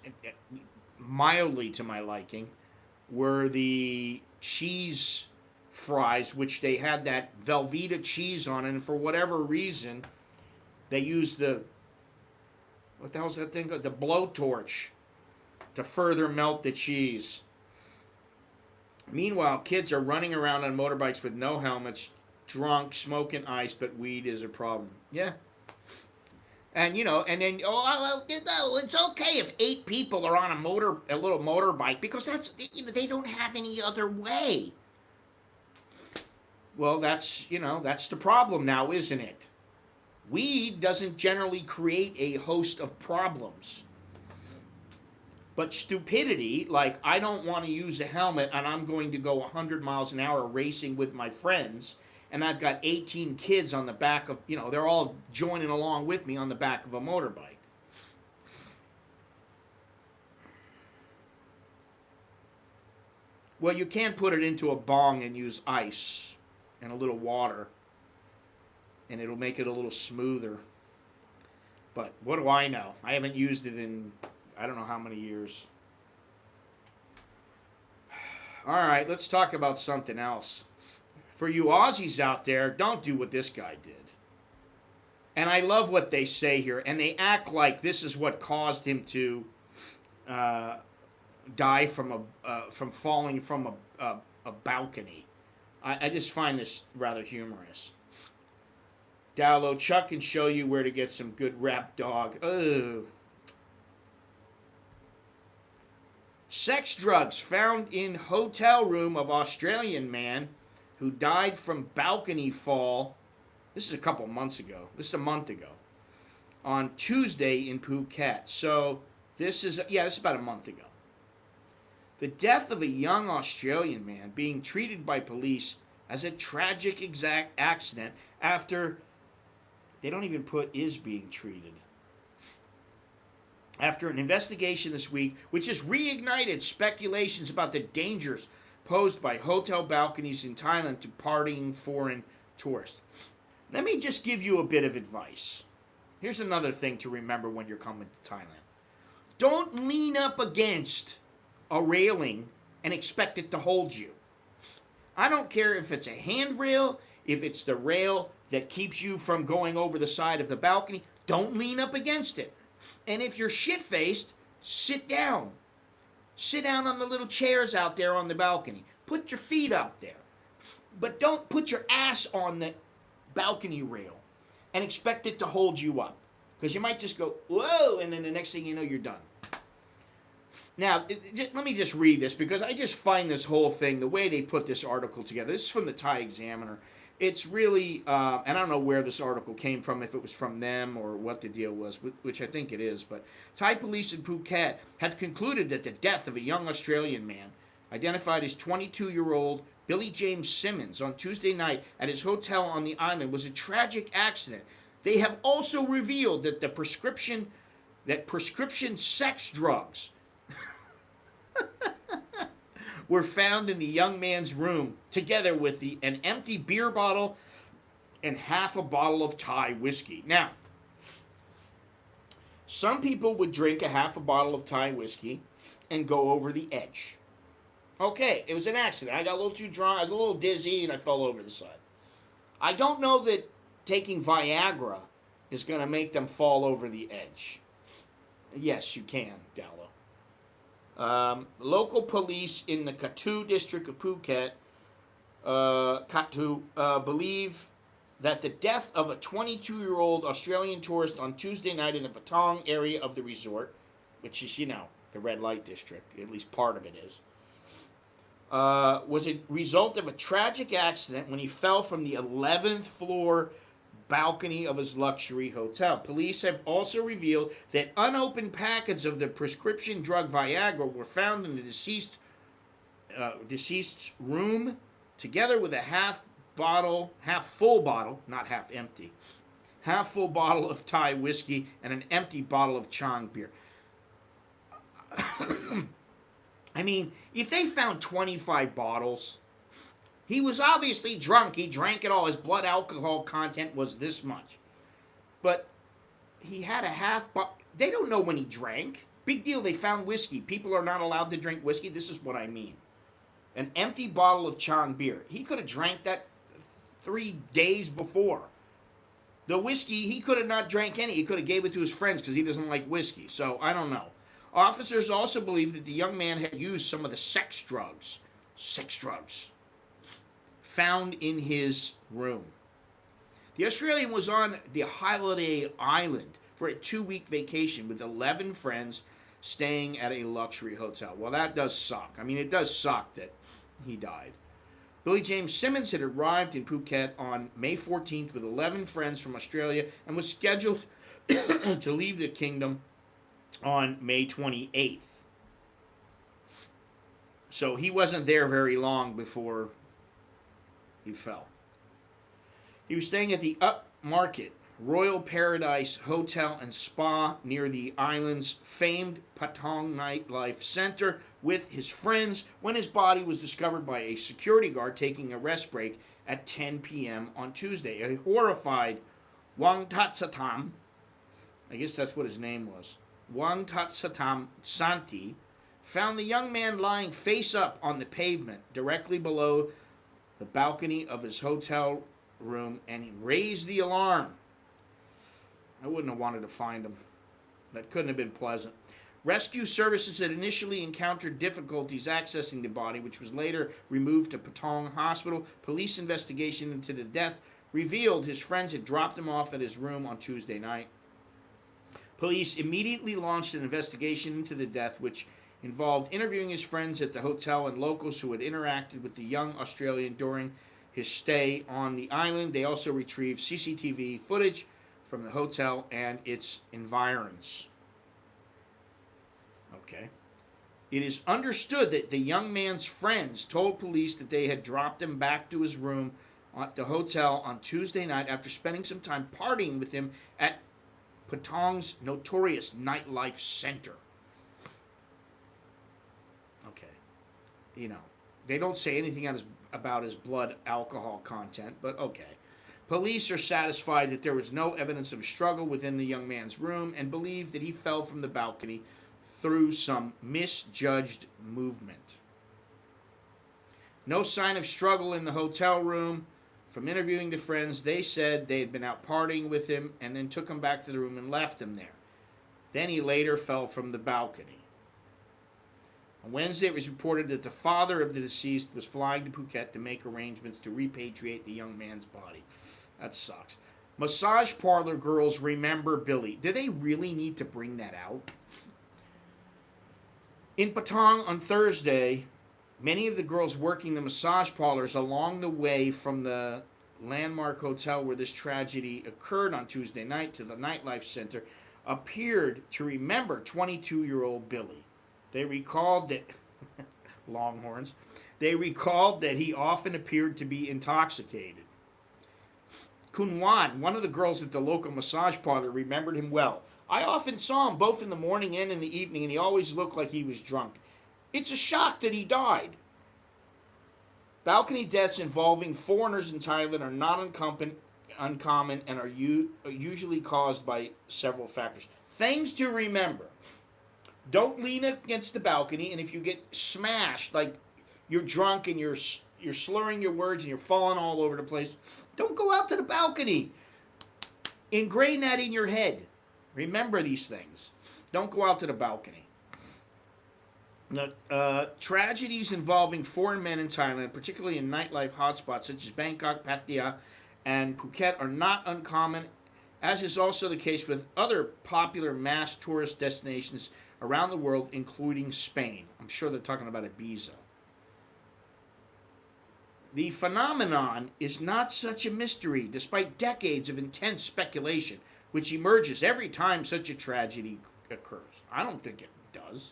mildly to my liking, were the cheese fries, which they had that Velveeta cheese on it, and for whatever reason, they used what the hell's that thing called? The blowtorch to further melt the cheese. Meanwhile, kids are running around on motorbikes with no helmets, drunk, smoking ice, but weed is a problem. Yeah. And, and then, it's okay if 8 people are on a little motorbike, because that's, they don't have any other way. Well, that's the problem now, isn't it? Weed doesn't generally create a host of problems. But stupidity, like I don't want to use a helmet and I'm going to go 100 miles an hour racing with my friends, and I've got 18 kids on the back of, they're all joining along with me on the back of a motorbike. Well, you can put it into a bong and use ice and a little water, and it'll make it a little smoother. But what do I know? I haven't used it in I don't know how many years. All right, let's talk about something else. For you Aussies out there, don't do what this guy did. And I love what they say here, and they act like this is what caused him to die from falling from a balcony. I just find this rather humorous. Dowlow, Chuck can show you where to get some good rap dog. Oh. Sex drugs found in hotel room of Australian man who died from balcony fall. This is a couple months ago. This is a month ago. On Tuesday in Phuket. So this is about a month ago. The death of a young Australian man being treated by police as a tragic accident after they don't even put is being treated. After an investigation this week, which has reignited speculations about the dangers posed by hotel balconies in Thailand to partying foreign tourists. Let me just give you a bit of advice. Here's another thing to remember when you're coming to Thailand. Don't lean up against a railing and expect it to hold you. I don't care if it's a handrail, if it's the rail that keeps you from going over the side of the balcony. Don't lean up against it. And if you're shit-faced, sit down. Sit down on the little chairs out there on the balcony. Put your feet up there. But don't put your ass on the balcony rail and expect it to hold you up. Because you might just go, whoa, and then the next thing you know, you're done. Now, let me just read this, because I just find this whole thing, the way they put this article together, this is from the Thai Examiner. It's really, and I don't know where this article came from, if it was from them or what the deal was, which I think it is, but Thai police in Phuket have concluded that the death of a young Australian man, identified as 22-year-old Billy James Simmons, on Tuesday night at his hotel on the island was a tragic accident. They have also revealed that prescription sex drugs were found in the young man's room, together with an empty beer bottle and half a bottle of Thai whiskey. Now, some people would drink a half a bottle of Thai whiskey and go over the edge. Okay, it was an accident. I got a little too drunk, I was a little dizzy, and I fell over the side. I don't know that taking Viagra is going to make them fall over the edge. Yes, you can, Dallo. Local police in the Katu district of Phuket, believe that the death of a 22-year-old Australian tourist on Tuesday night in the Patong area of the resort, which is, the red light district, at least part of it is, was a result of a tragic accident when he fell from the 11th floor balcony of his luxury hotel. Police have also revealed that unopened packets of the prescription drug Viagra were found in the deceased's room, together with a half full bottle of Thai whiskey and an empty bottle of Chang beer. I mean, if they found 25 bottles, he was obviously drunk. He drank it all. His blood alcohol content was this much. But he had a half bottle. They don't know when he drank. Big deal, they found whiskey. People are not allowed to drink whiskey. This is what I mean. An empty bottle of Chang beer. He could have drank that 3 days before. The whiskey, he could have not drank any. He could have gave it to his friends because he doesn't like whiskey. So, I don't know. Officers also believe that the young man had used some of the sex drugs found in his room. The Australian was on the holiday island for a 2-week vacation with 11 friends staying at a luxury hotel. Well, that does suck. I mean, it does suck that he died. Billy James Simmons had arrived in Phuket on May 14th with 11 friends from Australia and was scheduled to leave the kingdom on May 28th. So he wasn't there very long before he fell. He was staying at the upmarket Royal Paradise Hotel and Spa near the island's famed Patong nightlife center with his friends when his body was discovered by a security guard taking a rest break at 10 p.m. on Tuesday. A horrified Wang Tatsatam, I guess that's what his name was, Wang Tatsatam Santi, found the young man lying face up on the pavement directly below the balcony of his hotel room, and he raised the alarm. I wouldn't have wanted to find him. That couldn't have been pleasant. Rescue services had initially encountered difficulties accessing the body, which was later removed to Patong Hospital. Police investigation into the death revealed his friends had dropped him off at his room on Tuesday night. Police immediately launched an investigation into the death, which involved interviewing his friends at the hotel and locals who had interacted with the young Australian during his stay on the island. They also retrieved CCTV footage from the hotel and its environs. Okay. It is understood that the young man's friends told police that they had dropped him back to his room at the hotel on Tuesday night after spending some time partying with him at Patong's notorious nightlife center. Okay. You know, they don't say anything about his blood alcohol content, but okay. Police are satisfied that there was no evidence of struggle within the young man's room and believe that he fell from the balcony through some misjudged movement. No sign of struggle in the hotel room. From interviewing the friends, they said they had been out partying with him and then took him back to the room and left him there. Then he later fell from the balcony. On Wednesday, it was reported that the father of the deceased was flying to Phuket to make arrangements to repatriate the young man's body. That sucks. Massage parlor girls remember Billy. Do they really need to bring that out? In Patong on Thursday, many of the girls working the massage parlors along the way from the landmark hotel where this tragedy occurred on Tuesday night to the nightlife center appeared to remember 22-year-old Billy. They recalled that Longhorns. They recalled that he often appeared to be intoxicated. Kun Wan, one of the girls at the local massage parlor, remembered him well. I often saw him both in the morning and in the evening, and he always looked like he was drunk. It's a shock that he died. Balcony deaths involving foreigners in Thailand are not uncommon and are usually caused by several factors. Things to remember. Don't lean against the balcony, and if you get smashed, like you're drunk and you're slurring your words and you're falling all over the place, don't go out to the balcony. Ingrain that in your head. Remember these things. Don't go out to the balcony. Now, tragedies involving foreign men in Thailand, particularly in nightlife hotspots such as Bangkok, Pattaya, and Phuket, are not uncommon, as is also the case with other popular mass tourist destinations around the world, including Spain. I'm sure they're talking about Ibiza. The phenomenon is not such a mystery, despite decades of intense speculation, which emerges every time such a tragedy occurs. I don't think it does.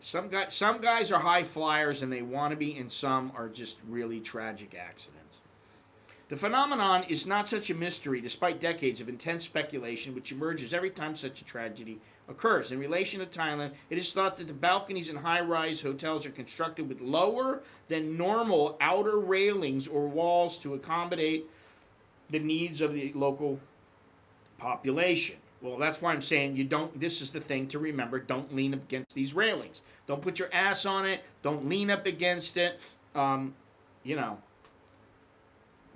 Some guys are high flyers and they want to be, and some are just really tragic accidents. The phenomenon is not such a mystery, despite decades of intense speculation, which emerges every time such a tragedy occurs. In relation to Thailand, it is thought that the balconies in high-rise hotels are constructed with lower than normal outer railings or walls to accommodate the needs of the local population. Well, that's why I'm saying this is the thing to remember. Don't lean up against these railings. Don't put your ass on it. Don't lean up against it. It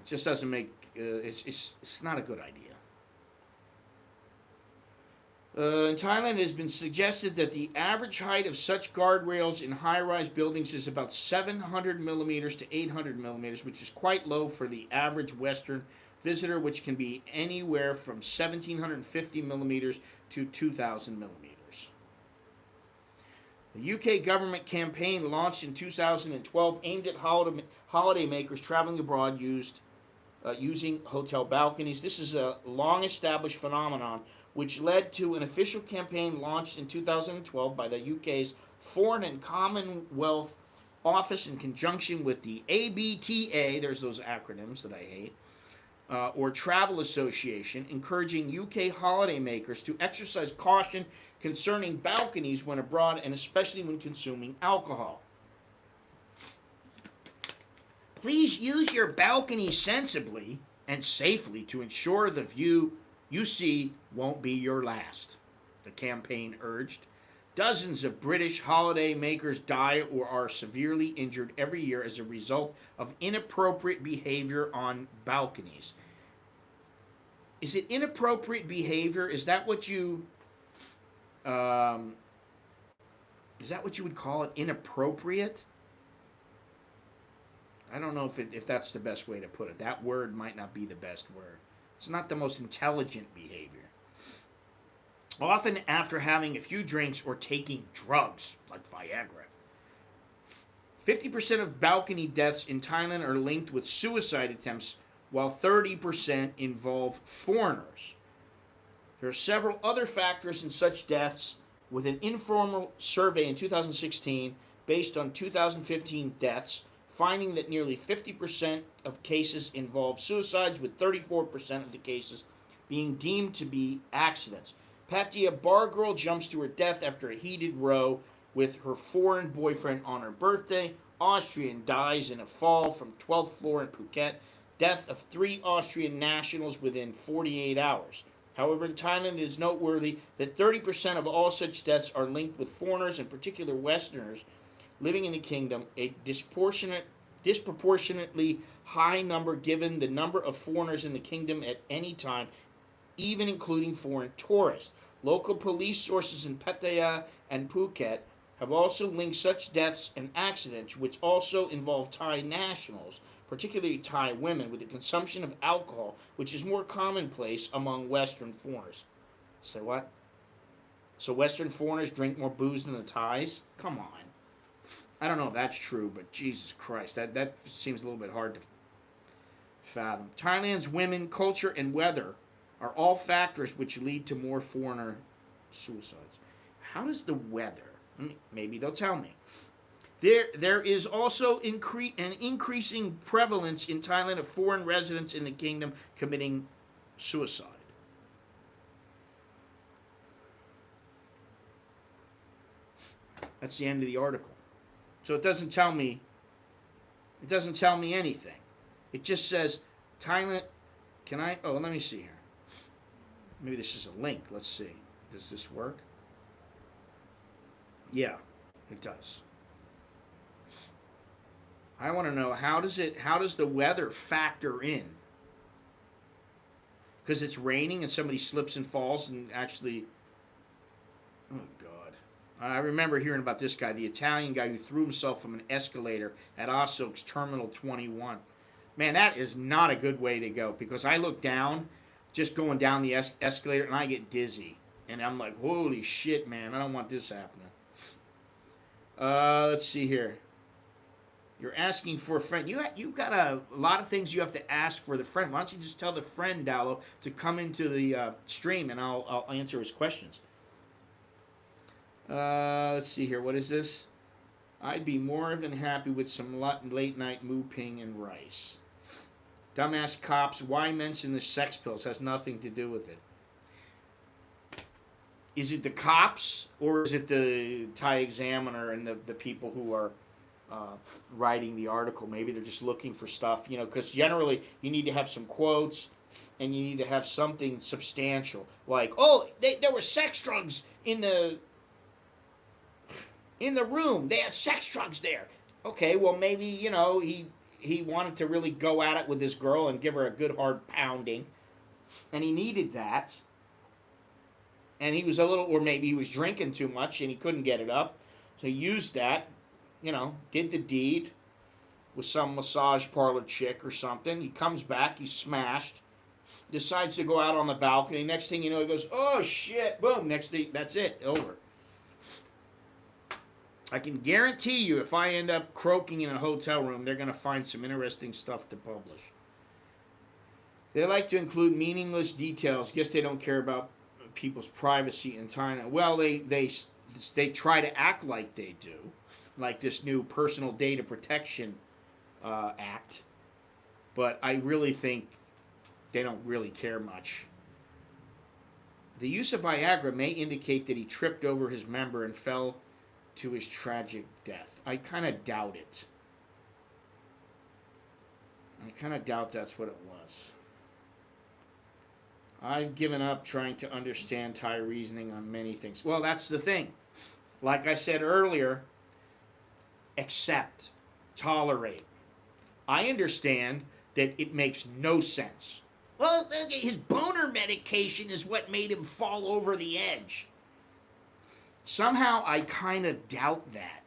just doesn't make, it's not a good idea. In Thailand, it has been suggested that the average height of such guardrails in high-rise buildings is about 700 millimeters to 800 millimeters, which is quite low for the average Western visitor, which can be anywhere from 1,750 millimeters to 2,000 millimeters. The UK government campaign launched in 2012 aimed at holidaymakers traveling abroad using hotel balconies. This is a long-established phenomenon which led to an official campaign launched in 2012 by the UK's Foreign and Commonwealth Office in conjunction with the ABTA, there's those acronyms that I hate, or Travel Association, encouraging UK holidaymakers to exercise caution concerning balconies when abroad and especially when consuming alcohol. Please use your balcony sensibly and safely to ensure the view you see won't be your last, the campaign urged. Dozens of British holidaymakers die or are severely injured every year as a result of inappropriate behavior on balconies. Is it inappropriate behavior? Is that what you would call it? Inappropriate? I don't know if that's the best way to put it. That word might not be the best word. It's not the most intelligent behavior. Often after having a few drinks or taking drugs, like Viagra. 50% of balcony deaths in Thailand are linked with suicide attempts, while 30% involve foreigners. There are several other factors in such deaths, with an informal survey in 2016 based on 2015 deaths, finding that nearly 50% of cases involve suicides, with 34% of the cases being deemed to be accidents. Patia, bar girl, jumps to her death after a heated row with her foreign boyfriend on her birthday. Austrian dies in a fall from 12th floor in Phuket. Death of 3 Austrian nationals within 48 hours. However, in Thailand, it is noteworthy that 30% of all such deaths are linked with foreigners, in particular Westerners, living in the kingdom, a disproportionately high number given the number of foreigners in the kingdom at any time, even including foreign tourists. Local police sources in Pattaya and Phuket have also linked such deaths and accidents, which also involve Thai nationals, particularly Thai women, with the consumption of alcohol, which is more commonplace among Western foreigners. Say what? So Western foreigners drink more booze than the Thais? Come on. I don't know if that's true, but Jesus Christ, that seems a little bit hard to fathom. Thailand's women, culture, and weather are all factors which lead to more foreigner suicides. How does the weather? Maybe they'll tell me. There is also an increasing prevalence in Thailand of foreign residents in the kingdom committing suicide. That's the end of the article. So it doesn't tell me anything. It just says Thailand. Let me see here. Maybe this is a link. Let's see. Does this work? Yeah, it does. I want to know how does the weather factor in? Because it's raining and somebody slips and falls and actually, oh God. I remember hearing about this guy, the Italian guy who threw himself from an escalator at Asok's Terminal 21. Man, that is not a good way to go, because I look down, just going down the escalator, and I get dizzy. And I'm like, holy shit, man, I don't want this happening. Let's see here. You're asking for a friend. You've got a lot of things you have to ask for the friend. Why don't you just tell the friend, Dallo, to come into the stream, and I'll answer his questions. Let's see here. What is this? I'd be more than happy with some late night moo ping and rice. Dumbass cops. Why mention the sex pills? Has nothing to do with it. Is it the cops, or is it the Thai Examiner and the people who are writing the article? Maybe they're just looking for stuff, because generally you need to have some quotes and you need to have something substantial, like, oh, there were sex drugs in the room. They had sex drugs there. Okay, well, maybe, he wanted to really go at it with this girl and give her a good hard pounding, and he needed that. And he was or maybe he was drinking too much and he couldn't get it up. So he used that, did the deed with some massage parlor chick or something. He comes back, he's smashed, decides to go out on the balcony. Next thing you know, he goes, oh shit, boom, next thing, that's it, over. I can guarantee you if I end up croaking in a hotel room, they're going to find some interesting stuff to publish. They like to include meaningless details. Guess they don't care about people's privacy in China. Well, they try to act like they do, like this new Personal Data Protection Act. But I really think they don't really care much. The use of Viagra may indicate that he tripped over his member and fell to his tragic death. I kind of doubt it. I kind of doubt that's what it was. I've given up trying to understand Thai reasoning on many things. Well, that's the thing. Like I said earlier, accept, tolerate. I understand that it makes no sense. Well, his boner medication is what made him fall over the edge. Somehow I kind of doubt that.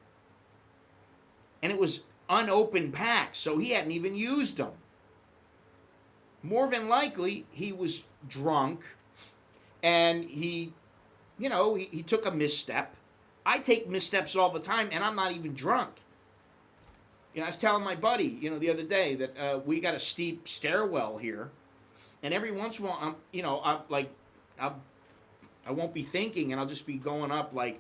And it was unopened packs, so he hadn't even used them. More than likely, he was drunk and he took a misstep. I take missteps all the time and I'm not even drunk. I was telling my buddy, the other day that we got a steep stairwell here. And every once in a while, I won't be thinking, and I'll just be going up I'm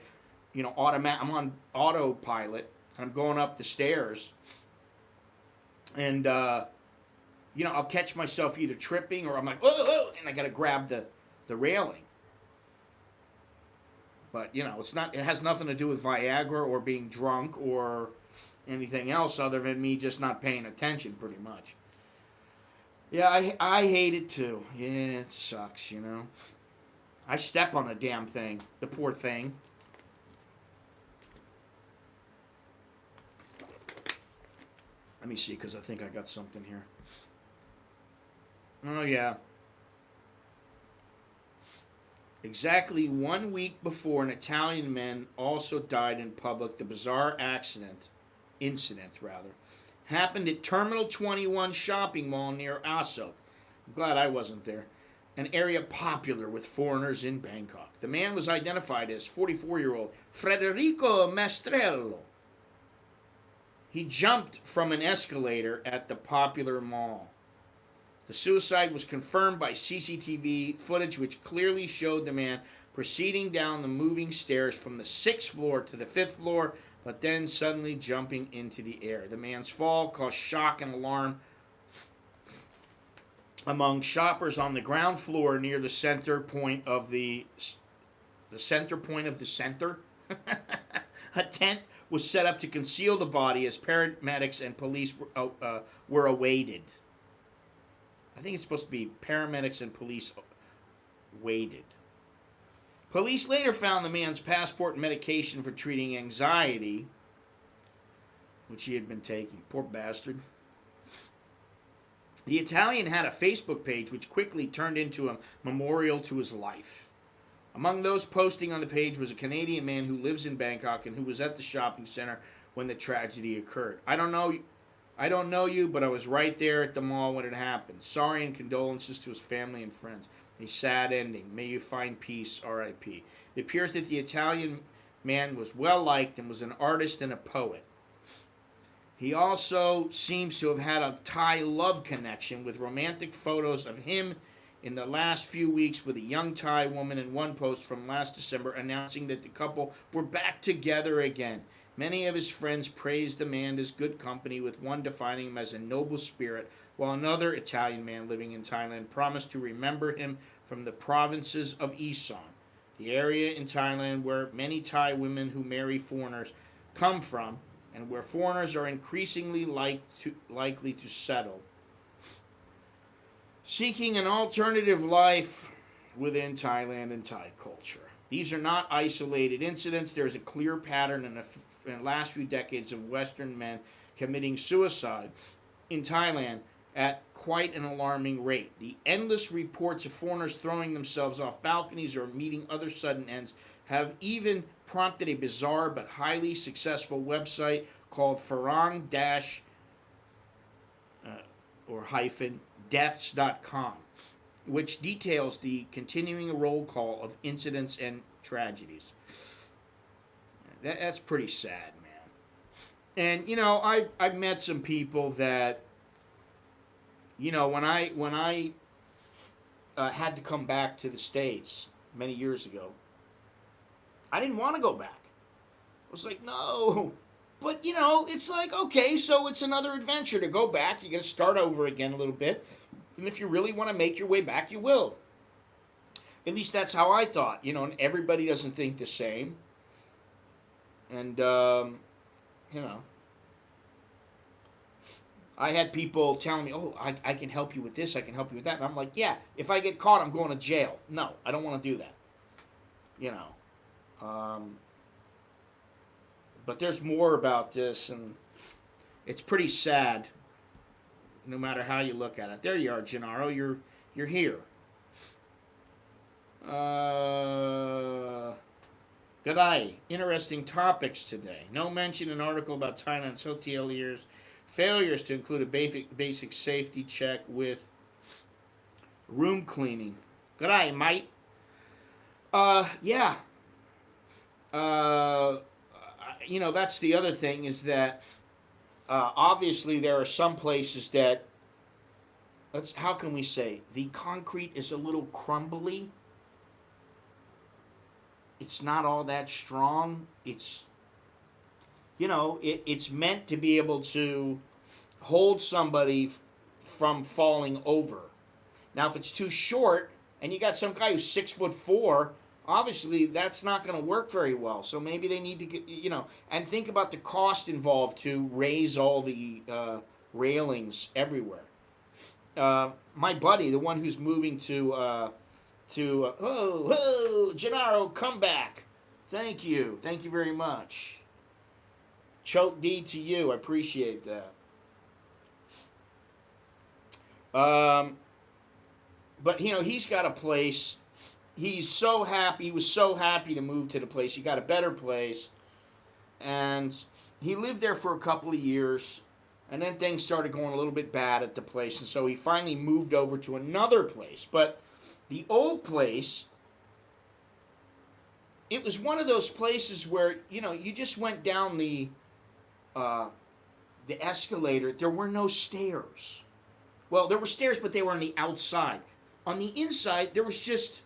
on autopilot, and I'm going up the stairs, and I'll catch myself either tripping or I'm like, oh, and I got to grab the railing. But it has nothing to do with Viagra or being drunk or anything else other than me just not paying attention, pretty much. Yeah, I hate it too. Yeah, it sucks, I step on the damn thing. The poor thing. Let me see, because I think I got something here. Oh, yeah. Exactly 1 week before, an Italian man also died in public. The bizarre incident, happened at Terminal 21 shopping mall near Asok. I'm glad I wasn't there. An area popular with foreigners in Bangkok. The man was identified as 44-year-old Federico Mastrello. He jumped from an escalator at the popular mall. The suicide was confirmed by CCTV footage which clearly showed the man proceeding down the moving stairs from the 6th floor to the 5th floor, but then suddenly jumping into the air. The man's fall caused shock and alarm among shoppers on the ground floor near the center point of the center. A tent was set up to conceal the body as paramedics and police were awaited. I think it's supposed to be paramedics and police waited. Police later found the man's passport and medication for treating anxiety, which he had been taking. Poor bastard. The Italian had a Facebook page which quickly turned into a memorial to his life. Among those posting on the page was a Canadian man who lives in Bangkok and who was at the shopping center when the tragedy occurred. I don't know you, but I was right there at the mall when it happened. Sorry and condolences to his family and friends. A sad ending. May you find peace, R.I.P. It appears that the Italian man was well liked and was an artist and a poet. He also seems to have had a Thai love connection with romantic photos of him in the last few weeks with a young Thai woman in one post from last December announcing that the couple were back together again. Many of his friends praised the man as good company, with one defining him as a noble spirit, while another Italian man living in Thailand promised to remember him from the provinces of Isan, the area in Thailand where many Thai women who marry foreigners come from, and where foreigners are increasingly likely to settle, seeking an alternative life within Thailand and Thai culture. These are not isolated incidents. There's a clear pattern in the last few decades of Western men committing suicide in Thailand at quite an alarming rate. The endless reports of foreigners throwing themselves off balconies or meeting other sudden ends have even prompted a bizarre but highly successful website called deaths.com, which details the continuing roll call of incidents and tragedies. That's pretty sad, man. And I've met some people that when I had to come back to the States many years ago, I didn't want to go back. I was like, no. But it's like, okay, so it's another adventure to go back. You got to start over again a little bit, and if you really want to make your way back, you will. At least that's how I thought, and everybody doesn't think the same. And, I had people telling me, oh, I can help you with this, I can help you with that. And I'm like, yeah, if I get caught, I'm going to jail. No, I don't want to do that. But there's more about this, and it's pretty sad, no matter how you look at it. There you are, Gennaro. You're here. G'day. Interesting topics today. No mention in article about Thailand's hoteliers' failures to include a basic safety check with room cleaning. G'day, mate. Yeah. That's the other thing is that obviously there are some places that, how can we say, the concrete is a little crumbly. It's not all that strong. It's, it's meant to be able to hold somebody from falling over. Now, if it's too short and you got some guy who's 6'4", obviously that's not going to work very well. So maybe they need to get, and think about the cost involved to raise all the railings everywhere. My buddy, the one who's moving to Gennaro, come back. Thank you very much. Choke D to you, I appreciate that. But he's got a place. He's so happy. He was so happy to move to the place. He got a better place, and he lived there for a couple of years, and then things started going a little bit bad at the place, and so he finally moved over to another place. But the old place, it was one of those places where you just went down the escalator. There were no stairs. Well, there were stairs, but they were on the outside. On the inside, there was just,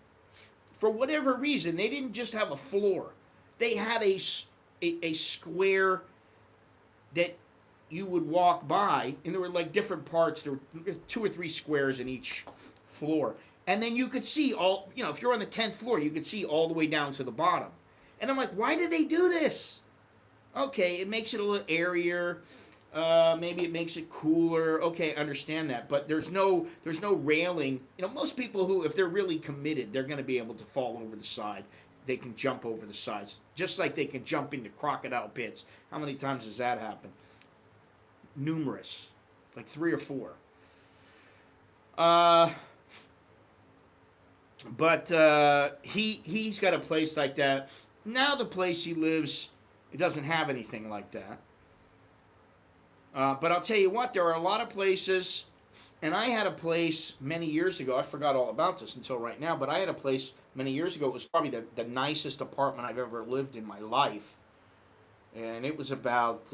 for whatever reason, they didn't just have a floor. They had a square that you would walk by, and there were like different parts. There were 2 or 3 squares in each floor. And then you could see all, if you're on the 10th floor, you could see all the way down to the bottom. And I'm like, why did they do this? Okay, it makes it a little airier. Maybe it makes it cooler. Okay, I understand that. But there's no railing. Most people who, if they're really committed, they're going to be able to fall over the side. They can jump over the sides. Just like they can jump into crocodile pits. How many times does that happen? Numerous. Like 3 or 4. But he's got a place like that. Now the place he lives, it doesn't have anything like that. But I'll tell you what, there are a lot of places, and I had a place many years ago. I forgot all about this until right now, but I had a place many years ago. It was probably the nicest apartment I've ever lived in my life. And it was about,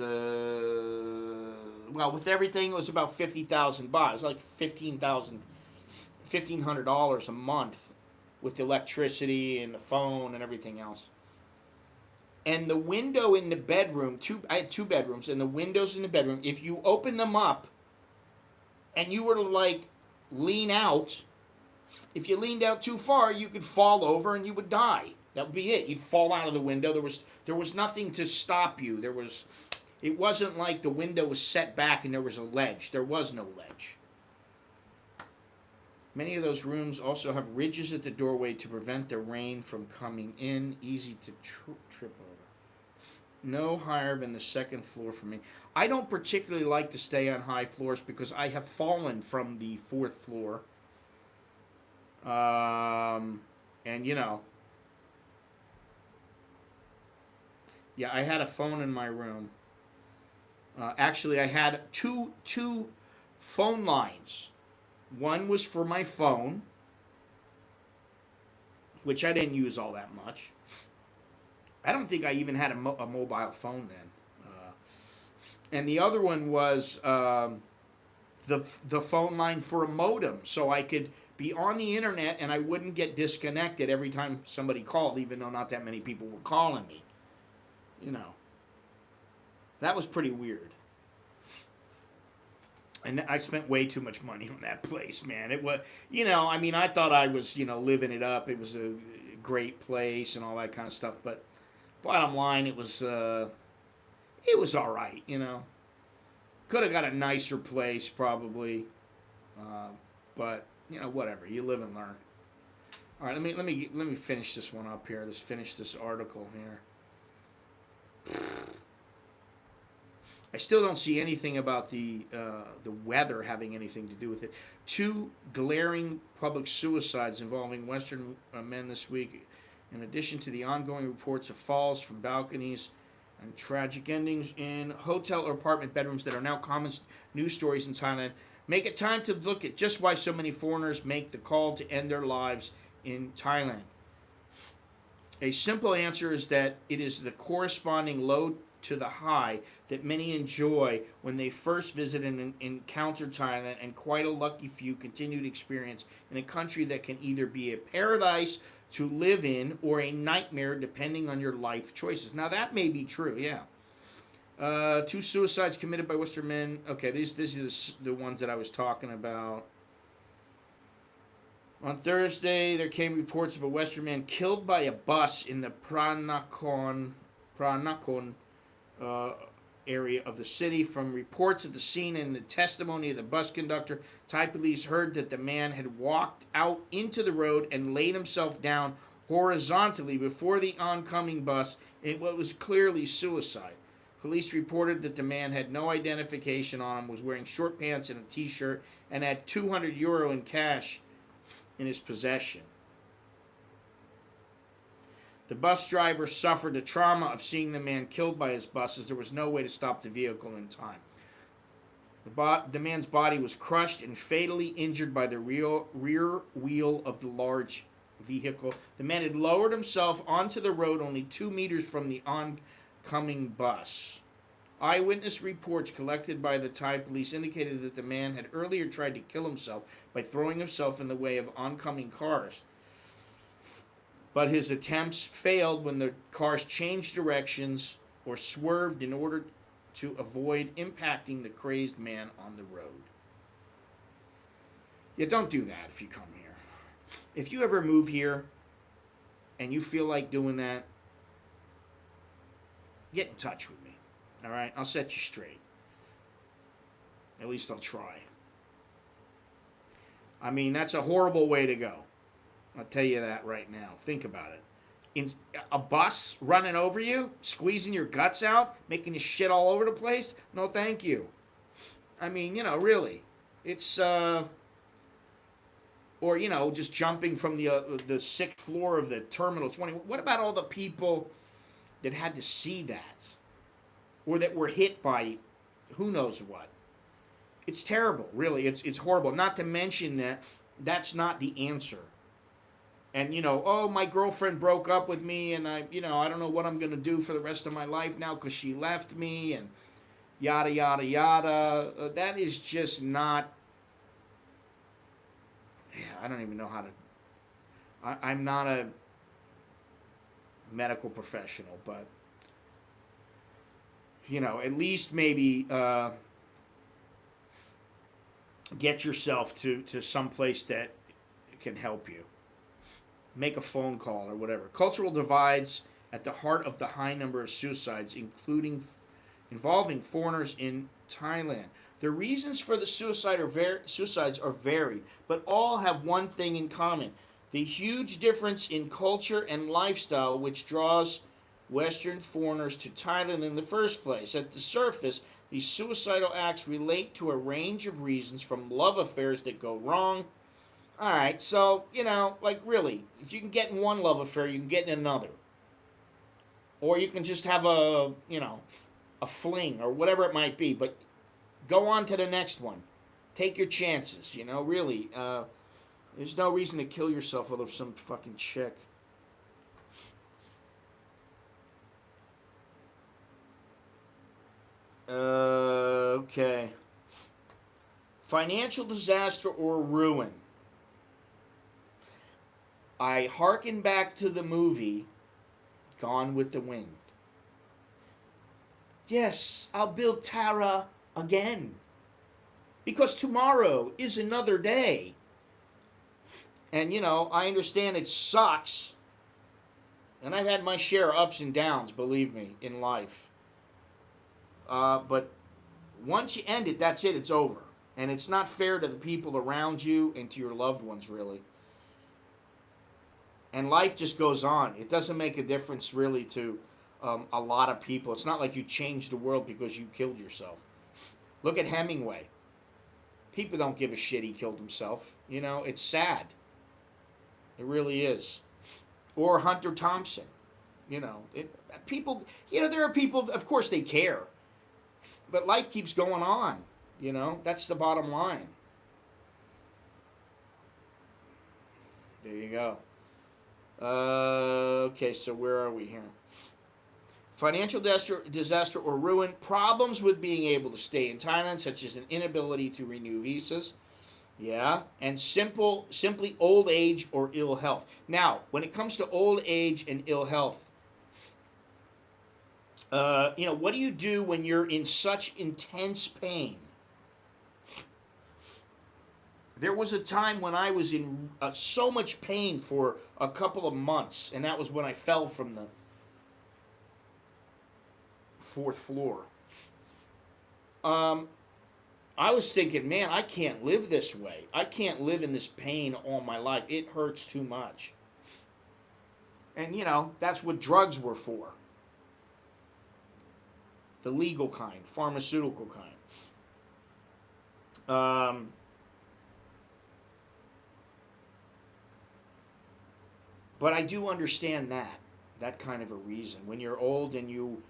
with everything, it was about 50,000 baht. It was like $1,500 a month with the electricity and the phone and everything else. And the window in the bedroom, I had 2 bedrooms, and the windows in the bedroom, if you open them up and you were to like lean out, if you leaned out too far, you could fall over and you would die. That would be it. You'd fall out of the window. There was nothing to stop you. It wasn't like the window was set back and there was a ledge. There was no ledge. Many of those rooms also have ridges at the doorway to prevent the rain from coming in. Easy to trip over. No higher than the 2nd floor for me. I don't particularly like to stay on high floors because I have fallen from the 4th floor. And yeah, I had a phone in my room. Actually, I had two phone lines. One was for my phone, which I didn't use all that much. I don't think I even had a mobile phone then. And the other one was the phone line for a modem, so I could be on the internet and I wouldn't get disconnected every time somebody called, even though not that many people were calling me. You know, that was pretty weird. And I spent way too much money on that place, man. It was, I mean, I thought I was, living it up. It was a great place and all that kind of stuff. But bottom line, it was all right, Could have got a nicer place probably, but whatever. You live and learn. All right, let me finish this one up here. Let's finish this article here. I still don't see anything about the weather having anything to do with it. 2 glaring public suicides involving Western men this week, in addition to the ongoing reports of falls from balconies and tragic endings in hotel or apartment bedrooms that are now common news stories in Thailand, make it time to look at just why so many foreigners make the call to end their lives in Thailand. A simple answer is that it is the corresponding low to the high that many enjoy when they first visit and encounter Thailand, and quite a lucky few continue to experience in a country that can either be a paradise to live in or a nightmare depending on your life choices. Now that may be true, yeah. 2 suicides committed by Western men. Okay, these are the ones that I was talking about. On Thursday, there came reports of a Western man killed by a bus in the Pranakon area of the city. From reports of the scene and the testimony of the bus conductor, Thai police heard that the man had walked out into the road and laid himself down horizontally before the oncoming bus in what was clearly suicide. Police reported that the man had no identification on him, was wearing short pants and a t-shirt, and had €200 in cash in his possession. The bus driver suffered the trauma of seeing the man killed by his bus, as there was no way to stop the vehicle in time. The man's body was crushed and fatally injured by the rear wheel of the large vehicle. The man had lowered himself onto the road only 2 meters from the oncoming bus. Eyewitness reports collected by the Thai police indicated that the man had earlier tried to kill himself by throwing himself in the way of oncoming cars. But his attempts failed when the cars changed directions or swerved in order to avoid impacting the crazed man on the road. Yeah, don't do that if you come here. If you ever move here and you feel like doing that, get in touch with me. All right? I'll set you straight. At least I'll try. I mean, that's a horrible way to go. I'll tell you that right now. Think about it. In a bus running over you, squeezing your guts out, making you shit all over the place? No, thank you. I mean, really. It's, or, just jumping from the 6th floor of the Terminal 20. What about all the people that had to see that? Or that were hit by who knows what? It's terrible, really. It's horrible. Not to mention that that's not the answer. And, my girlfriend broke up with me, and I don't know what I'm going to do for the rest of my life now because she left me, and yada, yada, yada. That is just not, I don't even know how to, I'm not a medical professional, but, at least maybe get yourself to some place that can help you. Make a phone call or whatever. Cultural divides at the heart of the high number of suicides, involving foreigners in Thailand. The reasons for the suicides are varied, but all have one thing in common: the huge difference in culture and lifestyle which draws Western foreigners to Thailand in the first place. At the surface, these suicidal acts relate to a range of reasons, from love affairs that go wrong. All right, so, really, if you can get in one love affair, you can get in another. Or you can just have a fling or whatever it might be, but go on to the next one. Take your chances, really. There's no reason to kill yourself over some fucking chick. Okay. Financial disaster or ruin. I hearken back to the movie Gone with the Wind. Yes, I'll build Tara again. Because tomorrow is another day. And, I understand it sucks. And I've had my share of ups and downs, believe me, in life. But once you end it, that's it. It's over. And it's not fair to the people around you and to your loved ones, really. And life just goes on. It doesn't make a difference, really, to a lot of people. It's not like you changed the world because you killed yourself. Look at Hemingway. People don't give a shit he killed himself. It's sad. It really is. Or Hunter Thompson. People, there are people, of course they care. But life keeps going on. That's the bottom line. There you go. Okay, so where are we here? Financial disaster or ruin. Problems with being able to stay in Thailand, such as an inability to renew visas. Yeah, and simply old age or ill health. Now, when it comes to old age and ill health, what do you do when you're in such intense pain? There was a time when I was in so much pain for a couple of months, and that was when I fell from the 4th floor. I was thinking, man, I can't live this way. I can't live in this pain all my life. It hurts too much. And, that's what drugs were for. The legal kind, pharmaceutical kind. But I do understand that kind of a reason. When you're old and you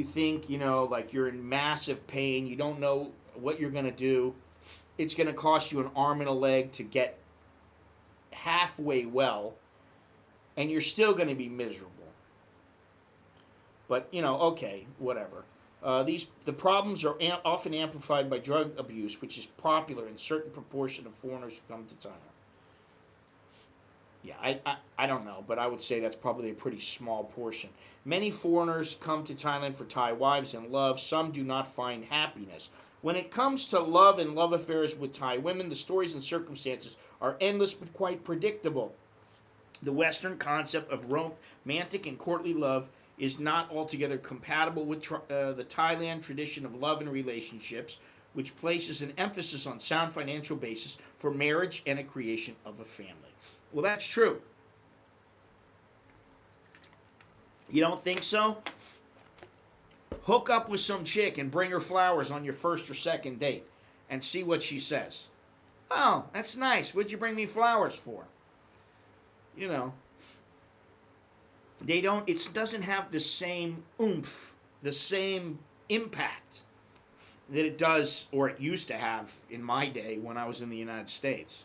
think, like you're in massive pain, you don't know what you're going to do. It's going to cost you an arm and a leg to get halfway well, and you're still going to be miserable. But, okay, whatever. The problems are often amplified by drug abuse, which is popular in certain proportion of foreigners who come to Thailand. Yeah, I don't know, but I would say that's probably a pretty small portion. Many foreigners come to Thailand for Thai wives and love. Some do not find happiness. When it comes to love and love affairs with Thai women, the stories and circumstances are endless but quite predictable. The Western concept of romantic and courtly love is not altogether compatible with the Thailand tradition of love and relationships, which places an emphasis on sound financial basis for marriage and a creation of a family. Well, that's true. You don't think so? Hook up with some chick and bring her flowers on your first or second date and see what she says. Oh, that's nice. What'd you bring me flowers for? It doesn't have the same oomph, the same impact that it does, or it used to have in my day when I was in the United States.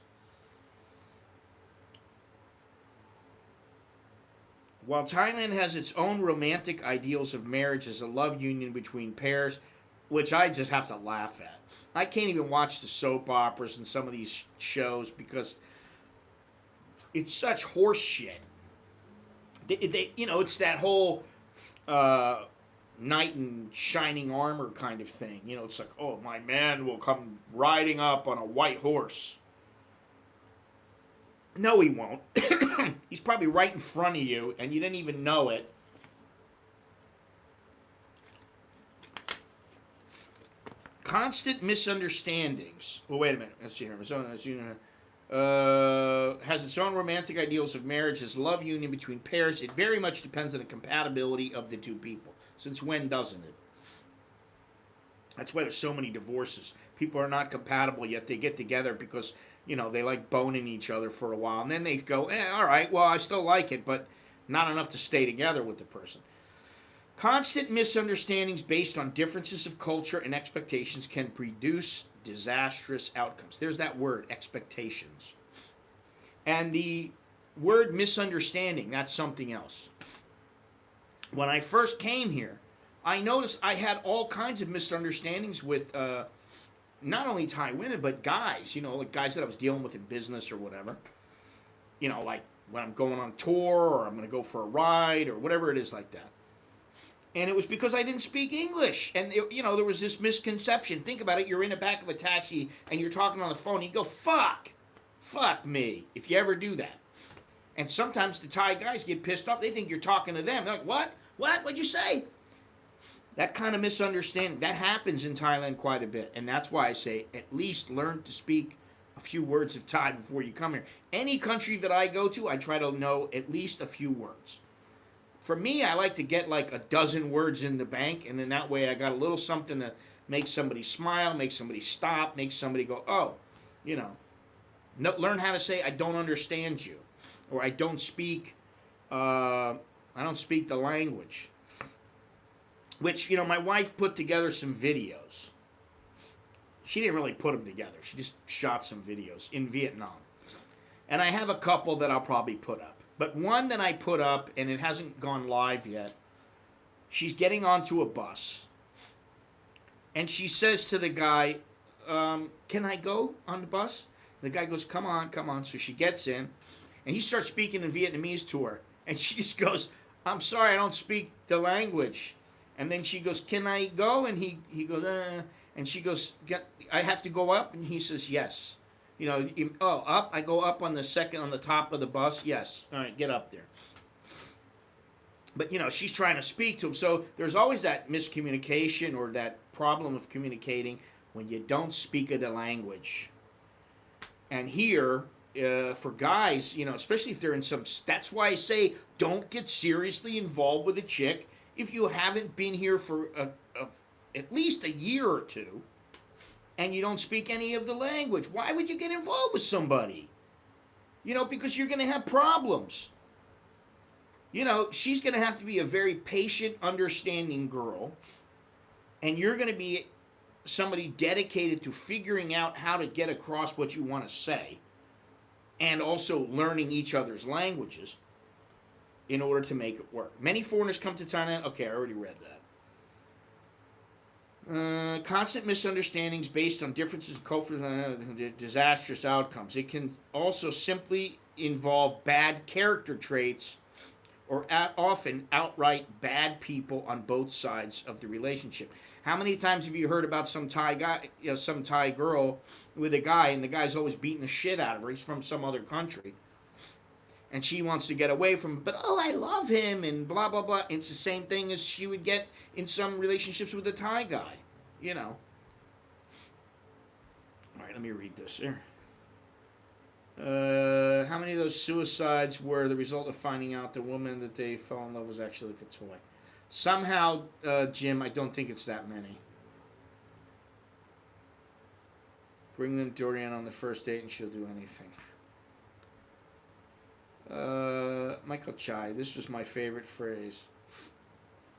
While Thailand has its own romantic ideals of marriage as a love union between pairs, which I just have to laugh at. I can't even watch the soap operas and some of these shows because it's such horse shit. It's that whole knight in shining armor kind of thing. It's like, oh, my man will come riding up on a white horse. No, he won't. He's probably right in front of you, and you didn't even know it. Constant misunderstandings. Well, wait a minute. Let's see here. Has its own romantic ideals of marriage as love union between pairs. It very much depends on the compatibility of the two people. Since when doesn't it? That's why there's so many divorces. People are not compatible, yet they get together because, they like boning each other for a while. And then they go, all right, well, I still like it, but not enough to stay together with the person. Constant misunderstandings based on differences of culture and expectations can produce disastrous outcomes. There's that word, expectations. And the word misunderstanding, that's something else. When I first came here, I noticed I had all kinds of misunderstandings with not only Thai women, but guys, like guys that I was dealing with in business or whatever. Like when I'm going on tour or I'm going to go for a ride or whatever it is like that. And it was because I didn't speak English. And, there was this misconception. Think about it. You're in the back of a taxi and you're talking on the phone. And you go, fuck me, if you ever do that. And sometimes the Thai guys get pissed off. They think you're talking to them. They're like, what? What'd you say? That kind of misunderstanding, that happens in Thailand quite a bit. And that's why I say at least learn to speak a few words of Thai before you come here. Any country that I go to, I try to know at least a few words. For me, I like to get like a dozen words in the bank, and then that way I got a little something to make somebody smile, make somebody stop, make somebody go, oh, learn how to say I don't understand you, or I don't speak the language. Which, my wife put together some videos. She didn't really put them together. She just shot some videos in Vietnam. And I have a couple that I'll probably put up. But one that I put up, and it hasn't gone live yet, she's getting onto a bus. And she says to the guy, can I go on the bus? The guy goes, come on. So she gets in, and he starts speaking in Vietnamese to her. And she just goes, I'm sorry, I don't speak the language. And then she goes, can I go? And he goes, and she goes, I have to go up? And he says, yes. Up? I go up on the top of the bus? Yes. All right, get up there. But, she's trying to speak to him. So there's always that miscommunication or that problem of communicating when you don't speak the language. And here, for guys, especially if they're in that's why I say don't get seriously involved with a chick if you haven't been here for at least a year or two, and you don't speak any of the language. Why would you get involved with somebody? Because you're going to have problems. She's going to have to be a very patient, understanding girl, and you're going to be somebody dedicated to figuring out how to get across what you want to say, and also learning each other's languages in order to make it work. Many foreigners come to Thailand. Okay, I already read that. Constant misunderstandings based on differences in cultures, disastrous outcomes. It can also simply involve bad character traits or often outright bad people on both sides of the relationship. How many times have you heard about some Thai guy, some Thai girl with a guy, and the guy's always beating the shit out of her? He's from some other country. And she wants to get away from him, but I love him, and blah, blah, blah. It's the same thing as she would get in some relationships with a Thai guy, All right, let me read this here. How many of those suicides were the result of finding out the woman that they fell in love was actually a toy? Somehow, Jim, I don't think it's that many. Bring them Dorian on the first date and she'll do anything. Michael Chai, this was my favorite phrase.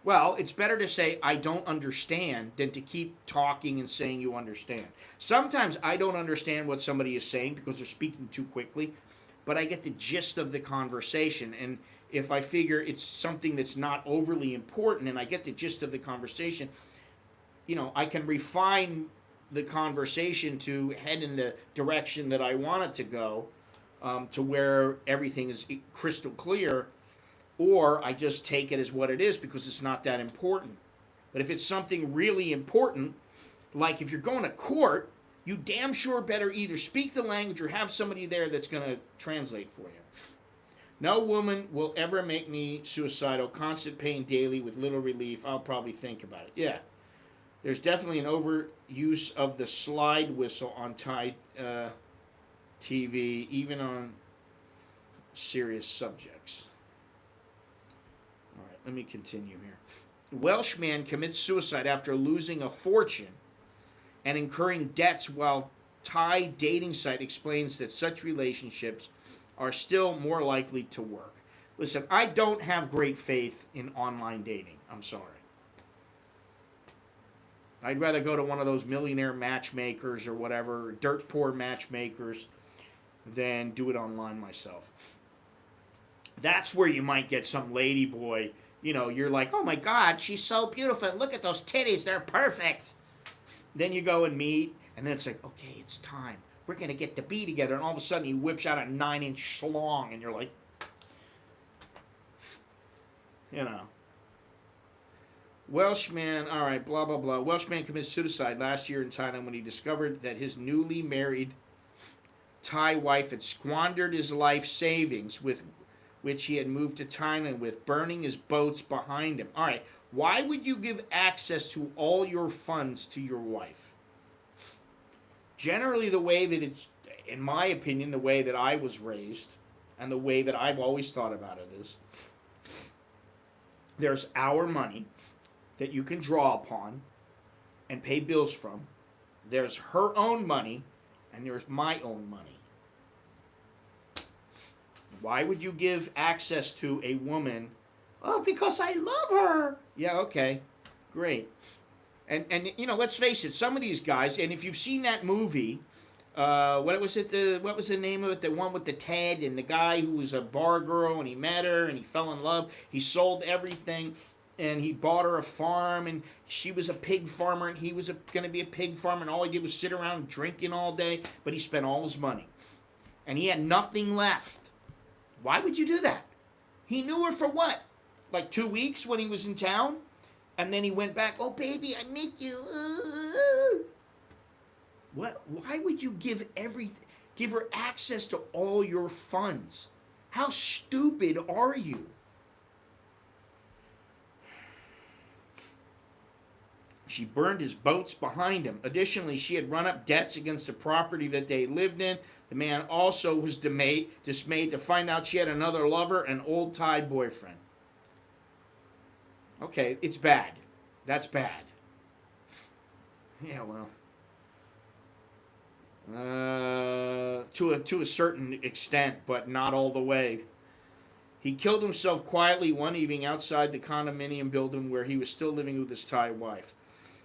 Well, it's better to say I don't understand than to keep talking and saying you understand. Sometimes I don't understand what somebody is saying because they're speaking too quickly, but I get the gist of the conversation. And if I figure it's something that's not overly important and I get the gist of the conversation, I can refine the conversation to head in the direction that I want it to go. To where everything is crystal clear, or I just take it as what it is because it's not that important. But if it's something really important, like if you're going to court, you damn sure better either speak the language or have somebody there that's going to translate for you. No woman will ever make me suicidal, constant pain daily with little relief. I'll probably think about it. Yeah. There's definitely an overuse of the slide whistle on Thai TV, even on serious subjects. All right, let me continue here. Welsh man commits suicide after losing a fortune and incurring debts, while Thai dating site explains that such relationships are still more likely to work. Listen, I don't have great faith in online dating. I'm sorry. I'd rather go to one of those millionaire matchmakers or whatever, dirt poor matchmakers, than do it online myself. That's where you might get some lady boy you're like, oh my God, she's so beautiful. Look at those titties. They're perfect. Then you go and meet, and then it's like, okay, it's time. We're going to get to be together. And all of a sudden he whips out a 9-inch schlong, and you're like, Welshman, all right, blah, blah, blah. Welshman committed suicide last year in Thailand when he discovered that his newly married Thai wife had squandered his life savings with which he had moved to Thailand with, burning his boats behind him. All right, why would you give access to all your funds to your wife? Generally, the way that it's, in my opinion, the way that I was raised and the way that I've always thought about it is, there's our money that you can draw upon and pay bills from. There's her own money, and there's my own money. Why would you give access to a woman? Oh, because I love her. Yeah, okay, great. And let's face it, some of these guys, and if you've seen that movie, what was the name of it? The one with the Ted and the guy who was a bar girl and he met her and he fell in love. He sold everything and he bought her a farm and she was a pig farmer and he was going to be a pig farmer and all he did was sit around drinking all day, but he spent all his money and he had nothing left. Why would you do that? He knew her for what? Like 2 weeks when he was in town? And then he went back, oh baby, I miss you. What? Why would you give her access to all your funds? How stupid are you? She burned his boats behind him. Additionally, she had run up debts against the property that they lived in. The man also was dismayed to find out she had another lover, an old Thai boyfriend. Okay, it's bad. That's bad. Yeah, well. To a certain extent, but not all the way. He killed himself quietly one evening outside the condominium building where he was still living with his Thai wife.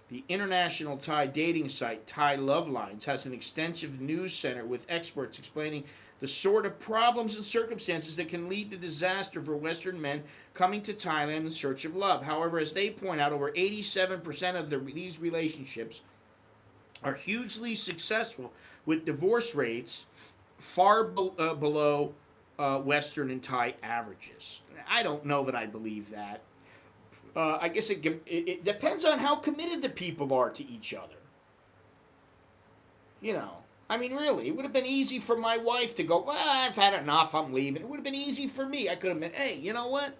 The international Thai dating site Thai Love Lines has an extensive news center with experts explaining the sort of problems and circumstances that can lead to disaster for Western men coming to Thailand in search of love. However, as they point out, over 87% of these relationships are hugely successful, with divorce rates far below Western and Thai averages. I don't know that I believe that. I guess it depends on how committed the people are to each other. I mean, really, it would have been easy for my wife to go, well, I've had enough, I'm leaving. It would have been easy for me. I could have been, hey, you know what?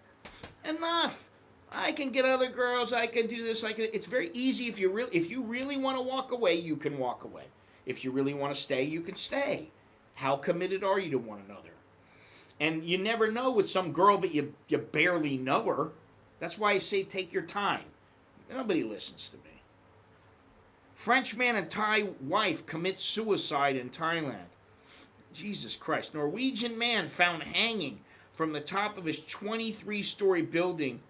Enough. I can get other girls, I can do this, it's very easy. If you really want to walk away, you can walk away. If you really want to stay, you can stay. How committed are you to one another? And you never know with some girl that you barely know her. That's why I say take your time. Nobody listens to me. Frenchman and Thai wife commits suicide in Thailand. Jesus Christ. Norwegian man found hanging from the top of his 23-story building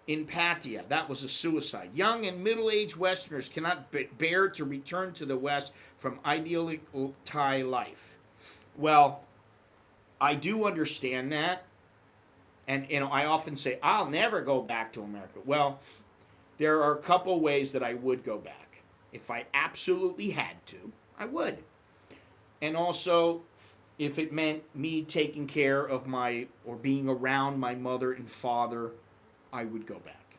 in Pattaya. That was a suicide. Young and middle-aged Westerners cannot bear to return to the West from idyllic Thai life. Well, I do understand that. And, I often say, I'll never go back to America. Well, there are a couple ways that I would go back. If I absolutely had to, I would. And also, if it meant me taking care of or being around my mother and father, I would go back.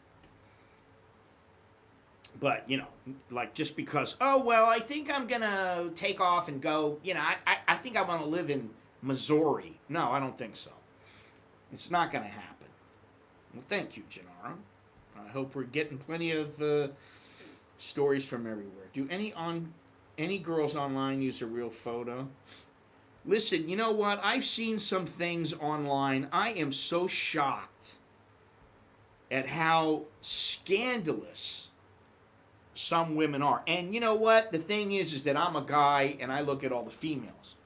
But, like just because, oh, well, I think I'm going to take off and go, I think I want to live in Missouri. No, I don't think so. It's not going to happen. Well, thank you, Gennaro. I hope we're getting plenty of stories from everywhere. Do any girls online use a real photo? Listen, you know what? I've seen some things online. I am so shocked at how scandalous some women are. And you know what? The thing is that I'm a guy and I look at all the females.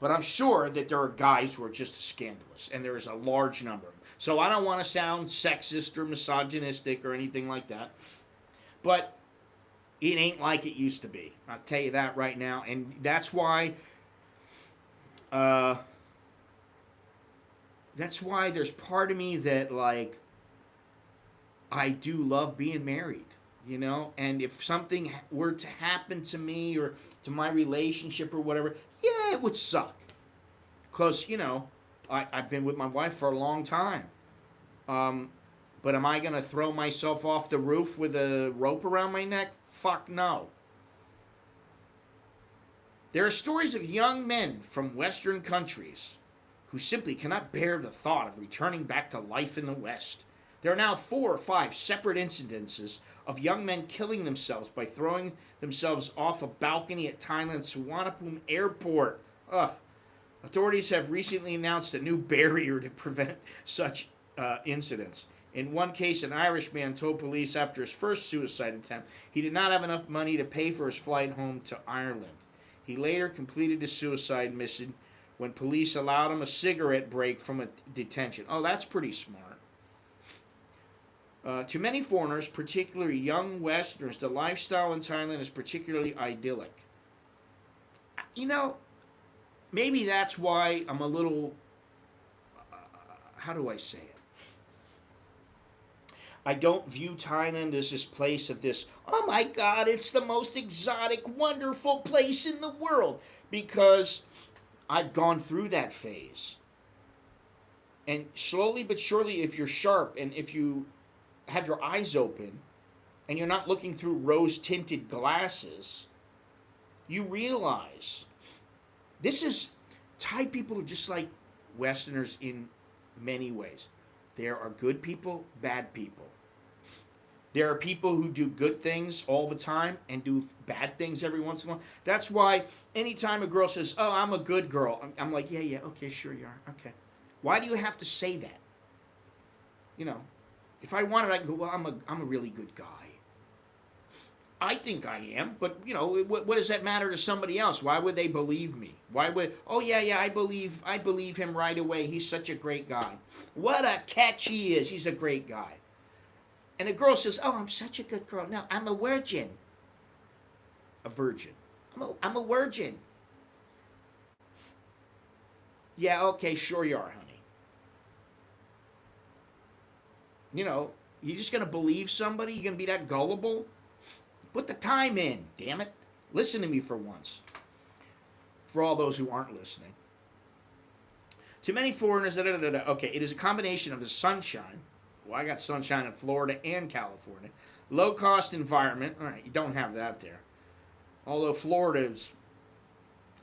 But I'm sure that there are guys who are just scandalous, and there is a large number of them. So I don't want to sound sexist or misogynistic or anything like that. But it ain't like it used to be. I'll tell you that right now. And that's why there's part of me that, like, I do love being married, you know, and if something were to happen to me or to my relationship or whatever, yeah, it would suck. Because, you know, I've been with my wife for a long time. Um, but am I going to throw myself off the roof with a rope around my neck? Fuck no. There are stories of young men from Western countries who simply cannot bear the thought of returning back to life in the West. There are now 4 or 5 separate incidences of young men killing themselves by throwing themselves off a balcony at Thailand's Suvarnabhumi airport. Ugh. Authorities have recently announced a new barrier to prevent such incidents. In one case, an Irishman told police after his first suicide attempt he did not have enough money to pay for his flight home to Ireland. He later completed his suicide mission when police allowed him a cigarette break from a detention. Oh, that's pretty smart. To many foreigners, particularly young Westerners, the lifestyle in Thailand is particularly idyllic. You know, maybe that's why I'm a little. How do I say it? I don't view Thailand as this place of this, oh my God, it's the most exotic, wonderful place in the world. Because I've gone through that phase. And slowly but surely, if you're sharp and if you have your eyes open and you're not looking through rose tinted glasses, you realize this is Thai people are just like Westerners in many ways. There are good people, bad people. There are people who do good things all the time and do bad things every once in a while. That's why anytime a girl says, oh, I'm a good girl, I'm like, yeah, okay, sure you are. Okay. Why do you have to say that? You know, if I wanted, I can go, well, I'm a really good guy. I think I am, but, you know, what does that matter to somebody else? Why would they believe me? Why would, oh, yeah, I believe him right away. He's such a great guy. What a catch he is. He's a great guy. And a girl says, oh, I'm such a good girl. No, I'm a virgin. A virgin. I'm a virgin. Yeah, okay, sure you are, honey. You know, you just going to believe somebody? You're going to be that gullible? Put the time in, damn it. Listen to me for once. For all those who aren't listening. To many foreigners, okay, it is a combination of the sunshine. Well, I got sunshine in Florida and California. Low-cost environment. All right, you don't have that there. Although Florida is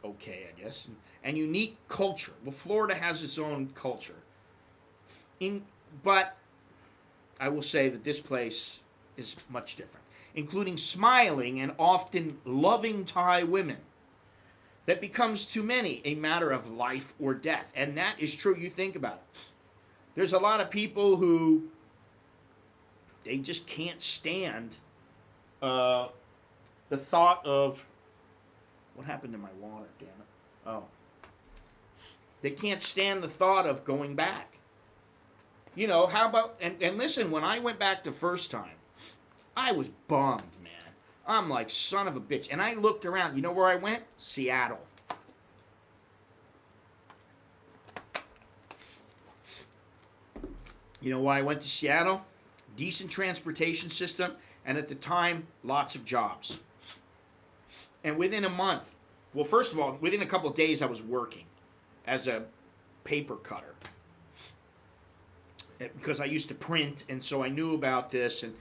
okay, I guess. And unique culture. Well, Florida has its own culture. But I will say that this place is much different, including smiling and often loving Thai women. That becomes to many a matter of life or death. And that is true. You think about it. There's a lot of people who they just can't stand the thought of what happened to my water, damn it. Oh. They can't stand the thought of going back. You know, how about, and listen, when I went back the first time, I was bummed, man. I'm like, son of a bitch. And I looked around. You know where I went? Seattle. You know why I went to Seattle? Decent transportation system, and at the time, lots of jobs. And within a month, well, first of all, within a couple of days, I was working as a paper cutter. Because I used to print, and so I knew about this, and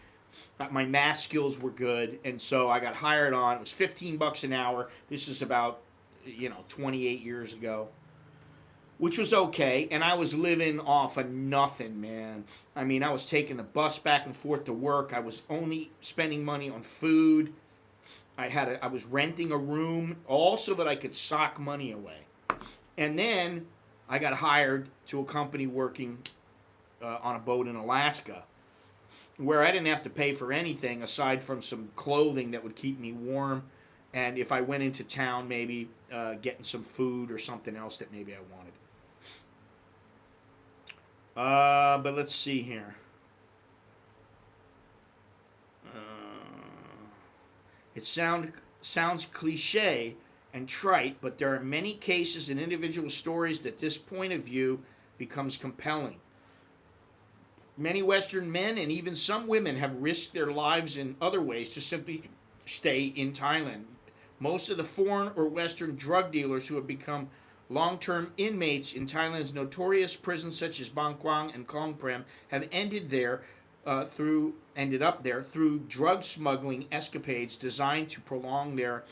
my math skills were good, and so I got hired on. It was $15 an hour. This is about, 28 years ago. Which was okay, and I was living off of nothing, man. I mean, I was taking the bus back and forth to work. I was only spending money on food. I was renting a room, all so that I could sock money away. And then I got hired to a company working on a boat in Alaska, where I didn't have to pay for anything aside from some clothing that would keep me warm. And if I went into town, maybe getting some food or something else that maybe I wanted. But let's see here. It sounds cliche and trite, but there are many cases and individual stories that this point of view becomes compelling. Many Western men and even some women have risked their lives in other ways to simply stay in Thailand. Most of the foreign or Western drug dealers who have become long-term inmates in Thailand's notorious prisons such as Bangkok and Khong Prem have ended up there through drug smuggling escapades designed to prolong their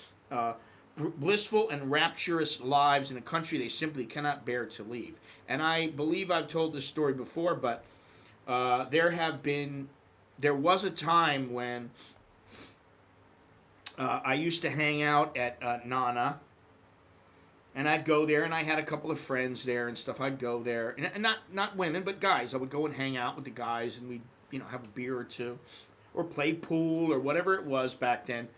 blissful and rapturous lives in a country they simply cannot bear to leave. And I believe I've told this story before, but there was a time when I used to hang out at Nana, and I'd go there, and I had a couple of friends there and stuff. I'd go there, and not women, but guys. I would go and hang out with the guys, and we'd have a beer or two, or play pool or whatever it was back then.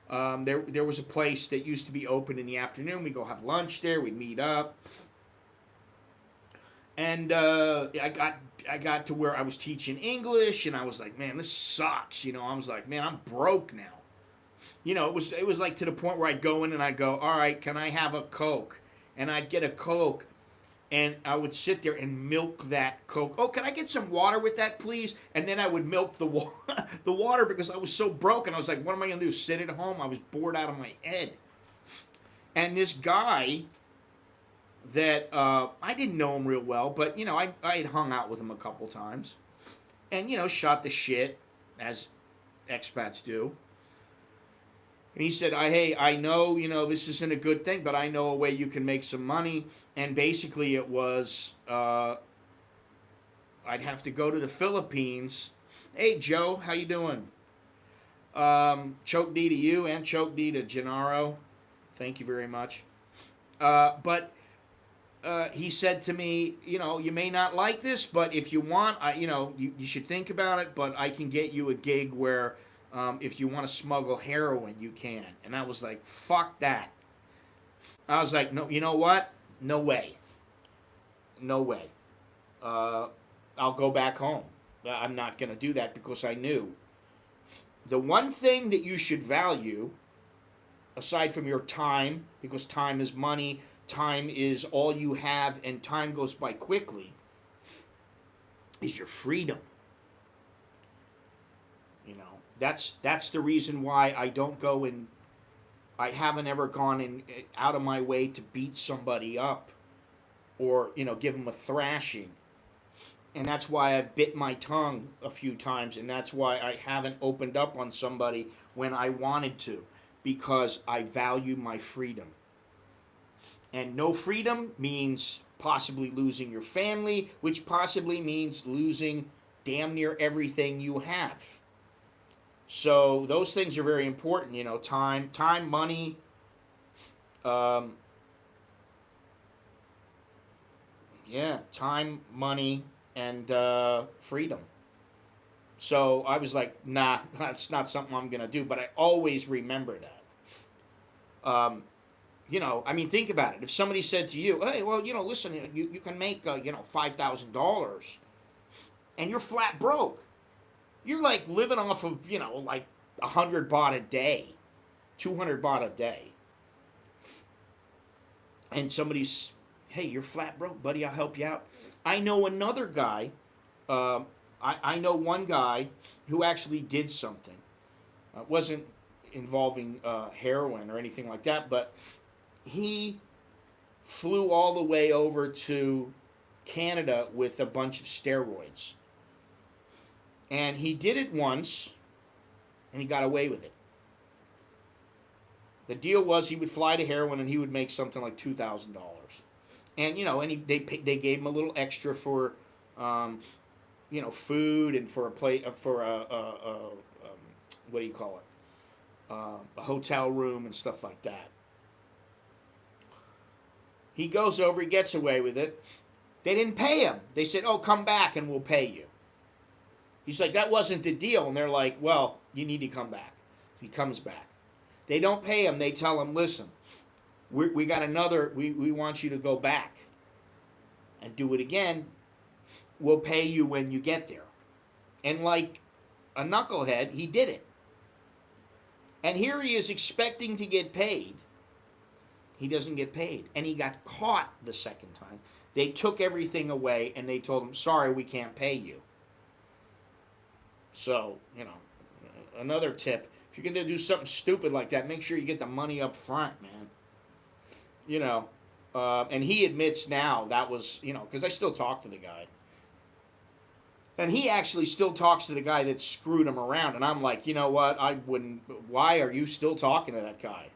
There was a place that used to be open in the afternoon. We'd go have lunch there. We'd meet up. And I got to where I was teaching English, and I was like, man, this sucks. I was like, man, I'm broke now. It was like to the point where I'd go in and I'd go, all right, can I have a Coke? And I'd get a Coke, and I would sit there and milk that Coke. Oh, can I get some water with that, please? And then I would milk the the water because I was so broke, and I was like, what am I going to do, sit at home? I was bored out of my head. And this guy that I didn't know him real well, but I had hung out with him a couple times, and shot the shit as expats do. And he said, "Hey, I know this isn't a good thing, but I know a way you can make some money." And basically, it was I'd have to go to the Philippines. Hey, Joe, how you doing? Choke D to you and choke D to Gennaro. Thank you very much. But he said to me, you may not like this, but if you want, you should think about it. But I can get you a gig where if you want to smuggle heroin, you can. And I was like, fuck that. I was like, no, you know what? No way. No way. I'll go back home. I'm not going to do that because I knew. The one thing that you should value, aside from your time, because time is money, time is all you have, and time goes by quickly, is your freedom. That's the reason why I don't go and I haven't ever gone in out of my way to beat somebody up or give them a thrashing. And that's why I bit my tongue a few times, and that's why I haven't opened up on somebody when I wanted to, because I value my freedom. And no freedom means possibly losing your family, which possibly means losing damn near everything you have. So those things are very important, time, money, time, money, and freedom. So I was like, nah, that's not something I'm going to do, but I always remember that. Think about it. If somebody said to you, hey, well, listen, you can make, $5,000 and you're flat broke. You're like living off of, like 100 baht a day, 200 baht a day. And somebody's, hey, you're flat broke, buddy, I'll help you out. I know another guy, I know one guy who actually did something. It wasn't involving heroin or anything like that, but he flew all the way over to Canada with a bunch of steroids. And he did it once, and he got away with it. The deal was he would fly to heroin, and he would make something like $2,000. And they gave him a little extra for, food and for what do you call it? A hotel room and stuff like that. He goes over, he gets away with it. They didn't pay him. They said, oh, come back and we'll pay you. He's like, that wasn't the deal. And they're like, well, you need to come back. He comes back. They don't pay him. They tell him, listen, we got another, we want you to go back and do it again. We'll pay you when you get there. And like a knucklehead, he did it. And here he is expecting to get paid. He doesn't get paid. And he got caught the second time. They took everything away and they told him, sorry, we can't pay you. So, you know, another tip: if you're gonna do something stupid like that, make sure you get the money up front, man. You know, and he admits now that was, you know, because I still talk to the guy. And he actually still talks to the guy that screwed him around. And I'm like, you know what? I wouldn't. Why are you still talking to that guy?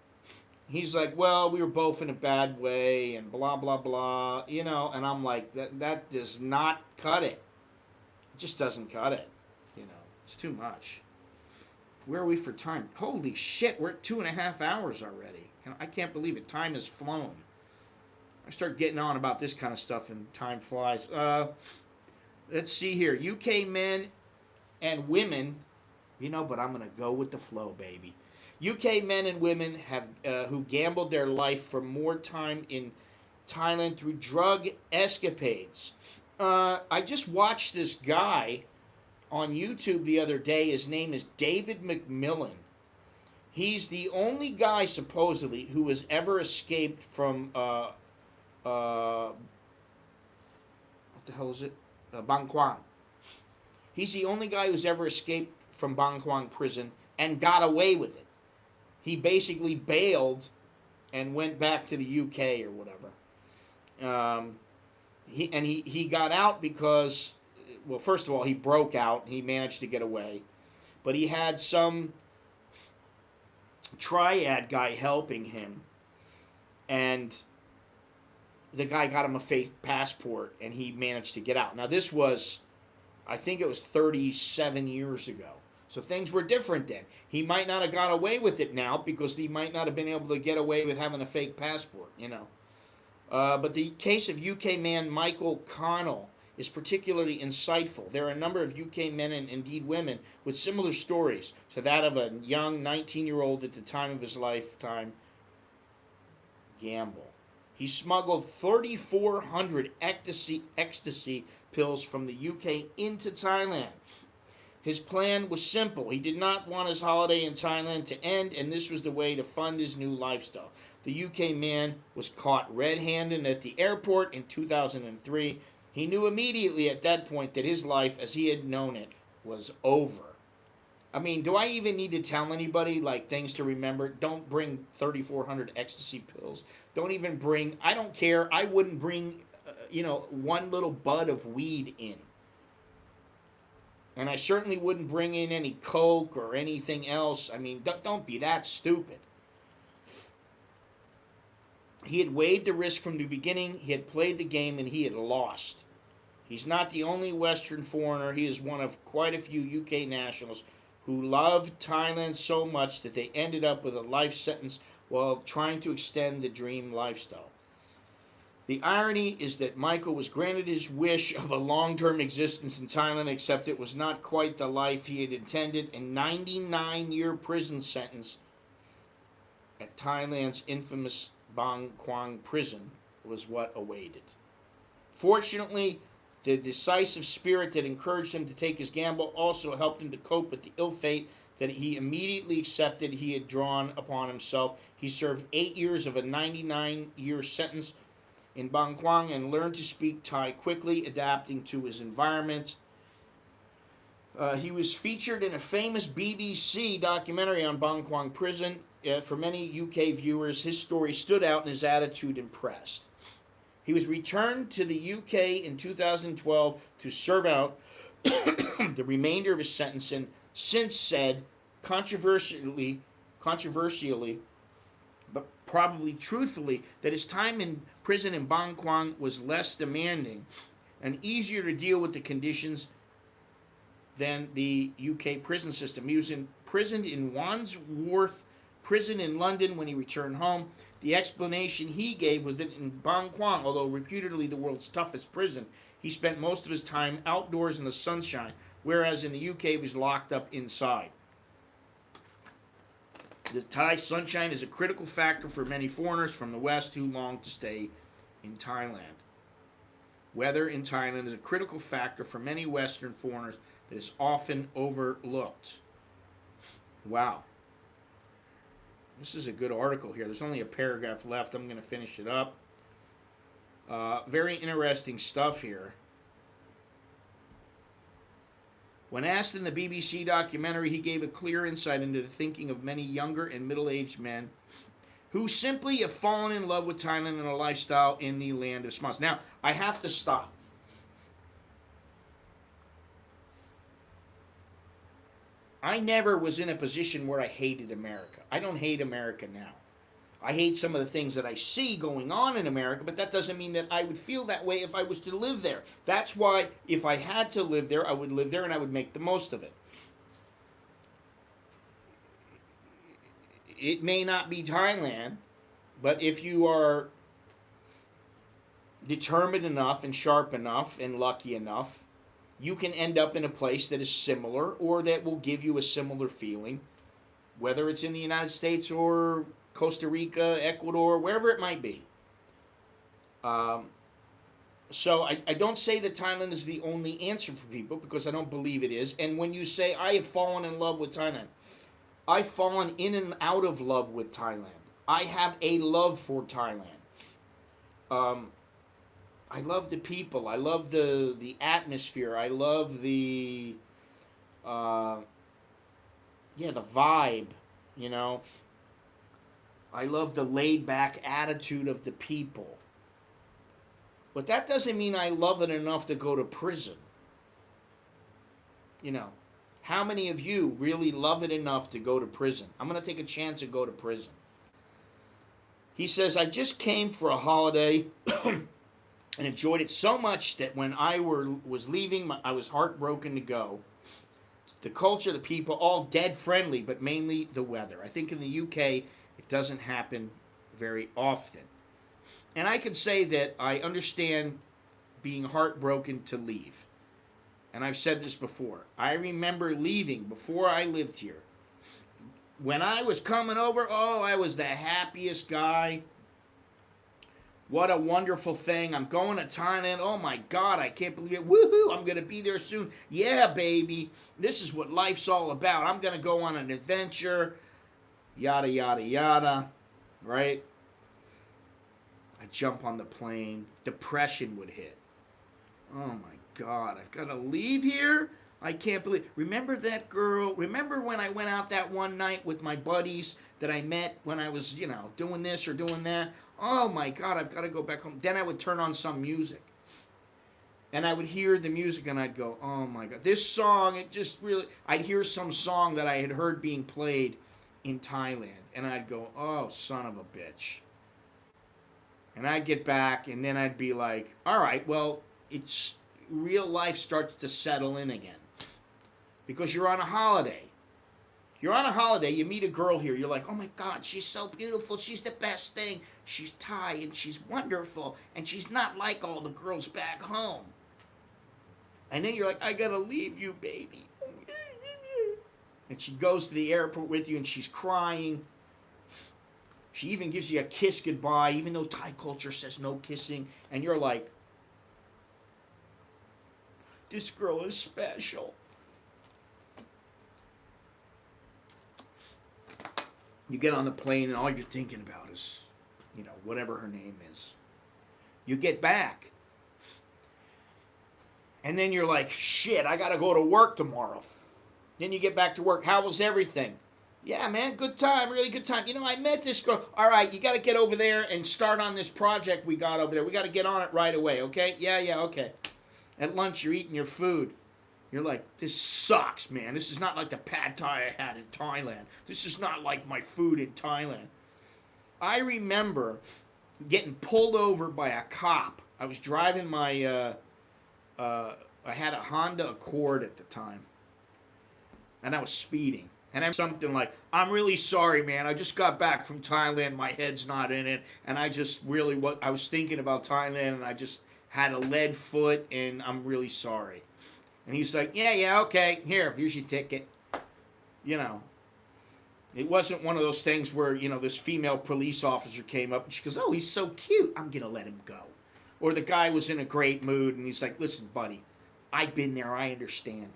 He's like, well, we were both in a bad way and blah, blah, blah. You know, and I'm like, that does not cut it. It just doesn't cut it. You know, it's too much. Where are we for time? Holy shit, we're at 2.5 hours already. I can't believe it. Time has flown. I start getting on about this kind of stuff and time flies. Let's see here. UK men and women, you know, but I'm going to go with the flow, baby. UK men and women have who gambled their life for more time in Thailand through drug escapades. I just watched this guy on YouTube the other day. His name is David McMillan. He's the only guy, supposedly, who has ever escaped from, what the hell is it? Bangkok. He's the only guy who's ever escaped from Bangkok prison and got away with it. He basically bailed and went back to the UK or whatever. He got out because, well, first of all, he broke out. He managed to get away. But he had some triad guy helping him. And the guy got him a fake passport, and he managed to get out. Now, this was, I think it was 37 years ago. So things were different then. He might not have got away with it now because he might not have been able to get away with having a fake passport, you know. But the case of UK man Michael Connell is particularly insightful. There are a number of UK men and indeed women with similar stories to that of a young 19-year-old at the time of his lifetime gamble. He smuggled 3,400 ecstasy pills from the UK into Thailand. His plan was simple. He did not want his holiday in Thailand to end, and this was the way to fund his new lifestyle. The UK man was caught red-handed at the airport in 2003. He knew immediately at that point that his life, as he had known it, was over. I mean, do I even need to tell anybody, like, things to remember? Don't bring 3,400 ecstasy pills. Don't even bring, I don't care, I wouldn't bring, one little bud of weed in. And I certainly wouldn't bring in any coke or anything else. I mean, don't be that stupid. He had weighed the risk from the beginning. He had played the game and he had lost. He's not the only Western foreigner. He is one of quite a few UK nationals who loved Thailand so much that they ended up with a life sentence while trying to extend the dream lifestyle. The irony is that Michael was granted his wish of a long-term existence in Thailand, except it was not quite the life he had intended. A 99-year prison sentence at Thailand's infamous Bangkok prison was what awaited. Fortunately, the decisive spirit that encouraged him to take his gamble also helped him to cope with the ill fate that he immediately accepted he had drawn upon himself. He served 8 years of a 99-year sentence in Bangkok and learned to speak Thai quickly, adapting to his environment. He was featured in a famous BBC documentary on Bangkok prison. For many UK viewers, his story stood out and his attitude impressed. He was returned to the UK in 2012 to serve out the remainder of his sentence and since said, controversially, but probably truthfully, that his time in prison in Bangkok was less demanding and easier to deal with the conditions than the UK prison system. He was imprisoned in Wandsworth Prison in London when he returned home. The explanation he gave was that in Bangkok, although reputedly the world's toughest prison, he spent most of his time outdoors in the sunshine, whereas in the UK he was locked up inside. The Thai sunshine is a critical factor for many foreigners from the West who long to stay in Thailand. Weather in Thailand is a critical factor for many Western foreigners that is often overlooked. Wow. This is a good article here. There's only a paragraph left. I'm going to finish it up. Very interesting stuff here. When asked in the BBC documentary, he gave a clear insight into the thinking of many younger and middle-aged men who simply have fallen in love with Thailand and a lifestyle in the land of smiles. Now, I have to stop. I never was in a position where I hated America. I don't hate America now. I hate some of the things that I see going on in America, but that doesn't mean that I would feel that way if I was to live there. That's why if I had to live there, I would live there and I would make the most of it. It may not be Thailand, but if you are determined enough and sharp enough and lucky enough, you can end up in a place that is similar or that will give you a similar feeling, whether it's in the United States or Costa Rica, Ecuador, wherever it might be. So I don't say that Thailand is the only answer for people because I don't believe it is. And when you say, I have fallen in love with Thailand, I've fallen in and out of love with Thailand. I have a love for Thailand. I love the people. I love the atmosphere. I love the vibe, you know. I love the laid-back attitude of the people. But that doesn't mean I love it enough to go to prison. You know, how many of you really love it enough to go to prison? I'm going to take a chance and go to prison. He says, I just came for a holiday and enjoyed it so much that when I was leaving, I was heartbroken to go. The culture, the people, all dead friendly, but mainly the weather. I think in the UK, it doesn't happen very often. And I can say that I understand being heartbroken to leave. And I've said this before. I remember leaving before I lived here. When I was coming over, I was the happiest guy. What a wonderful thing. I'm going to Thailand. Oh my God, I can't believe it. Woohoo, I'm going to be there soon. Yeah, baby. This is what life's all about. I'm going to go on an adventure. Yada, yada, yada. Right? I jump on the plane. Depression would hit. Oh my God, I've got to leave here? I can't believe. Remember that girl? Remember when I went out that one night with my buddies that I met when I was, doing this or doing that? Oh my God, I've got to go back home. Then I would turn on some music. And I would hear the music and I'd go, oh my God. This song, it just really... I'd hear some song that I had heard being played in Thailand. And I'd go, oh, son of a bitch. And I'd get back and then I'd be like, all right, well, it's... real life starts to settle in again. Because you're on a holiday. You're on a holiday, you meet a girl here, you're like, oh my God, she's so beautiful, she's the best thing. She's Thai and she's wonderful, and she's not like all the girls back home. And then you're like, I gotta leave you, baby. And she goes to the airport with you and she's crying. She even gives you a kiss goodbye, even though Thai culture says no kissing. And you're like, this girl is special. You get on the plane and all you're thinking about is, whatever her name is. You get back. And then you're like, shit, I got to go to work tomorrow. Then you get back to work. How was everything? Yeah, man, good time, really good time. I met this girl. All right, you got to get over there and start on this project we got over there. We got to get on it right away, okay? Yeah, okay. At lunch, you're eating your food. You're like, this sucks, man. This is not like the pad thai I had in Thailand. This is not like my food in Thailand. I remember getting pulled over by a cop. I was driving my, I had a Honda Accord at the time. And I was speeding. And I'm something like, I'm really sorry, man. I just got back from Thailand. My head's not in it. And I just really, I was thinking about Thailand and I just had a lead foot and I'm really sorry. And he's like, yeah, okay, here's your ticket. It wasn't one of those things where, this female police officer came up and she goes, oh, he's so cute, I'm going to let him go. Or the guy was in a great mood and he's like, listen, buddy, I've been there, I understand.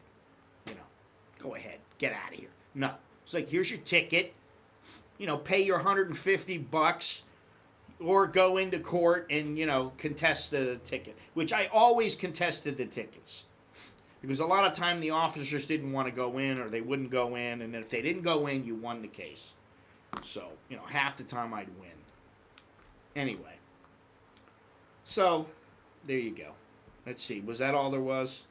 Go ahead, get out of here. No. It's like, here's your ticket. Pay your $150 or go into court and, contest the ticket. Which I always contested the tickets. Because a lot of time the officers didn't want to go in or they wouldn't go in, and if they didn't go in, you won the case. So, half the time I'd win. Anyway. So, there you go. Let's see. Was that all there was?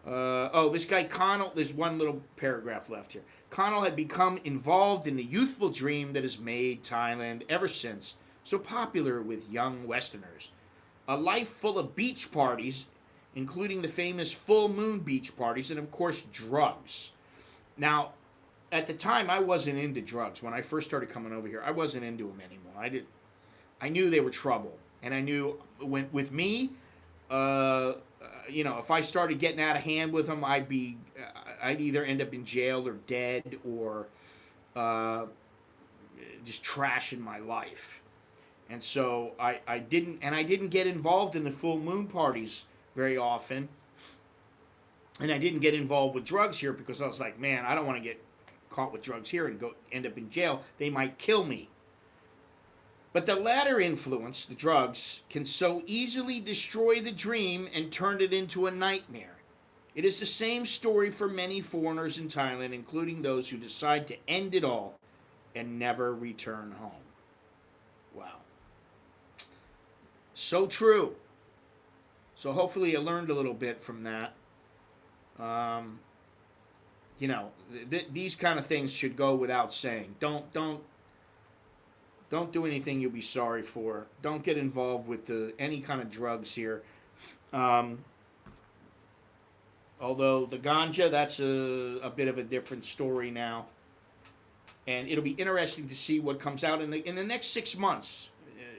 This guy Connell, there's one little paragraph left here. Connell had become involved in the youthful dream that has made Thailand ever since so popular with young Westerners. A life full of beach parties, including the famous full moon beach parties, and of course drugs. Now, at the time, I wasn't into drugs. When I first started coming over here, I wasn't into them anymore. I knew they were trouble, and I knew with me, if I started getting out of hand with them, I'd either end up in jail or dead or just trashing my life. And so I didn't get involved in the full moon parties very often. And I didn't get involved with drugs here because I was like, man, I don't want to get caught with drugs here and go end up in jail. They might kill me. But the latter influence, the drugs, can so easily destroy the dream and turn it into a nightmare. It is the same story for many foreigners in Thailand, including those who decide to end it all and never return home. Wow. So true. So hopefully you learned a little bit from that. These kind of things should go without saying. Don't do anything you'll be sorry for. Don't get involved with any kind of drugs here. Although the ganja, that's a bit of a different story now. And it'll be interesting to see what comes out in the next 6 months.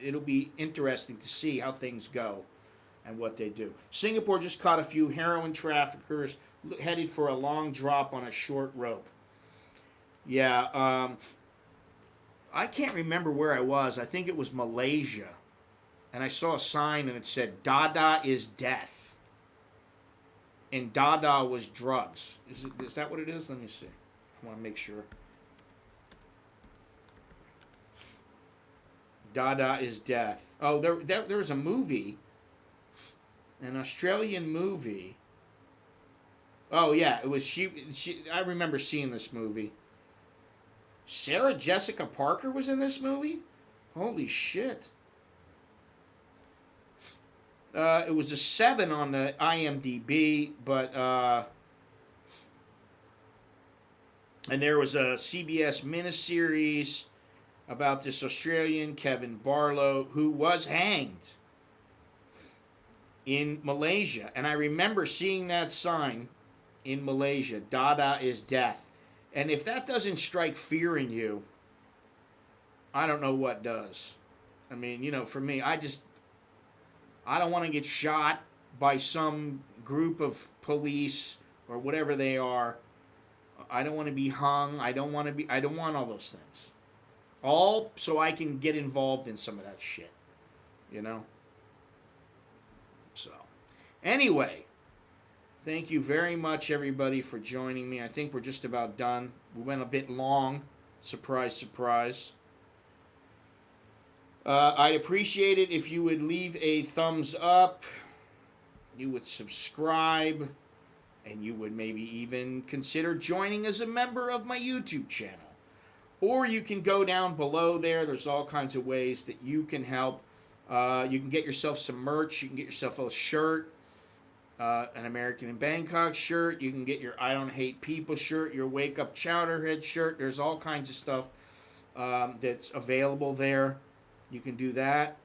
It'll be interesting to see how things go and what they do. Singapore just caught a few heroin traffickers headed for a long drop on a short rope. Yeah, I can't remember where I was. I think it was Malaysia. And I saw a sign and it said, Dada is death. And Dada was drugs. Is that what it is? Let me see. I want to make sure. Dada is death. Oh, there was a movie. An Australian movie. Oh, yeah. It was she. I remember seeing this movie. Sarah Jessica Parker was in this movie? Holy shit. It was a 7 on the IMDb, but and there was a CBS miniseries about this Australian Kevin Barlow who was hanged in Malaysia. And I remember seeing that sign in Malaysia, Dada is death. And if that doesn't strike fear in you, I don't know what does. I mean, for me, I don't want to get shot by some group of police or whatever they are. I don't want to be hung. I don't want all those things. All so I can get involved in some of that shit. So, anyway, thank you very much, everybody, for joining me. I think we're just about done. We went a bit long. Surprise, surprise. I'd appreciate it if you would leave a thumbs up, you would subscribe, and you would maybe even consider joining as a member of my YouTube channel. Or you can go down below there. There's all kinds of ways that you can help. You can get yourself some merch. You can get yourself a shirt, an American in Bangkok shirt. You can get your I Don't Hate People shirt, your Wake Up Chowderhead shirt. There's all kinds of stuff that's available there. You can do that.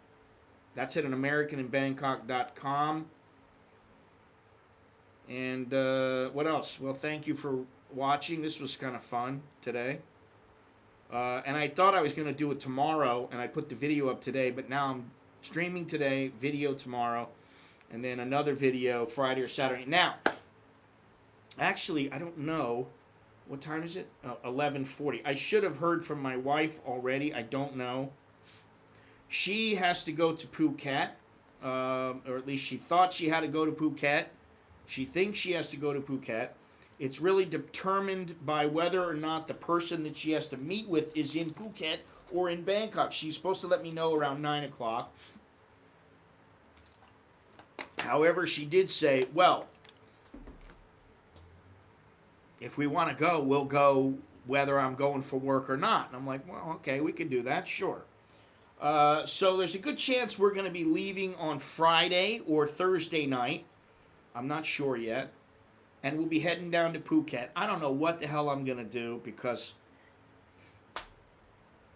That's at AmericanInBangkok.com. And what else? Well, thank you for watching. This was kind of fun today. And I thought I was going to do it tomorrow, and I put the video up today, but now I'm streaming today, video tomorrow, and then another video Friday or Saturday. Now, actually, I don't know. What time is it? 11:40. I should have heard from my wife already. I don't know. She has to go to Phuket, or at least she thought she had to go to Phuket. She thinks she has to go to Phuket. It's really determined by whether or not the person that she has to meet with is in Phuket or in Bangkok. She's supposed to let me know around 9 o'clock. However, she did say, well, if we want to go, we'll go whether I'm going for work or not. And I'm like, well, okay, we can do that, sure. So there's a good chance we're going to be leaving on Friday or Thursday night. I'm not sure yet. And we'll be heading down to Phuket. I don't know what the hell I'm going to do because,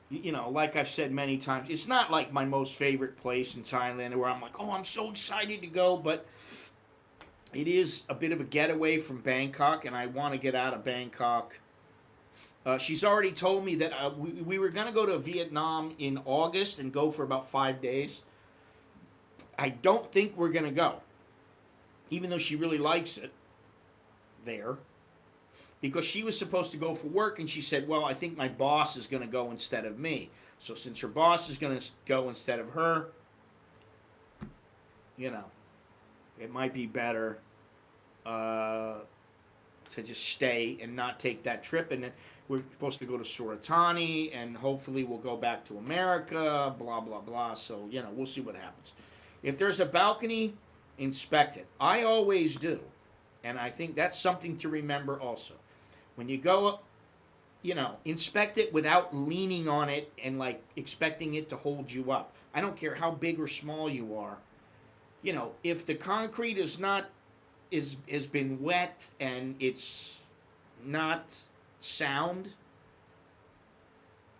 you know, like I've said many times, it's not like my most favorite place in Thailand where I'm like, oh, I'm so excited to go. But it is a bit of a getaway from Bangkok, and I want to get out of Bangkok. She's already told me that we were going to go to Vietnam in August and go for about 5 days. I don't think we're going to go, even though she really likes it there, because she was supposed to go for work, and she said, well, I think my boss is going to go instead of me. So since her boss is going to go instead of her, you know, it might be better to just stay and not take that trip. And then we're supposed to go to Suratani, and hopefully we'll go back to America, blah, blah, blah. So, you know, we'll see what happens. If there's a balcony, inspect it. I always do. And I think that's something to remember also. When you go up, you know, inspect it without leaning on it and like expecting it to hold you up. I don't care how big or small you are. You know, if the concrete is not has been wet and it's not sound,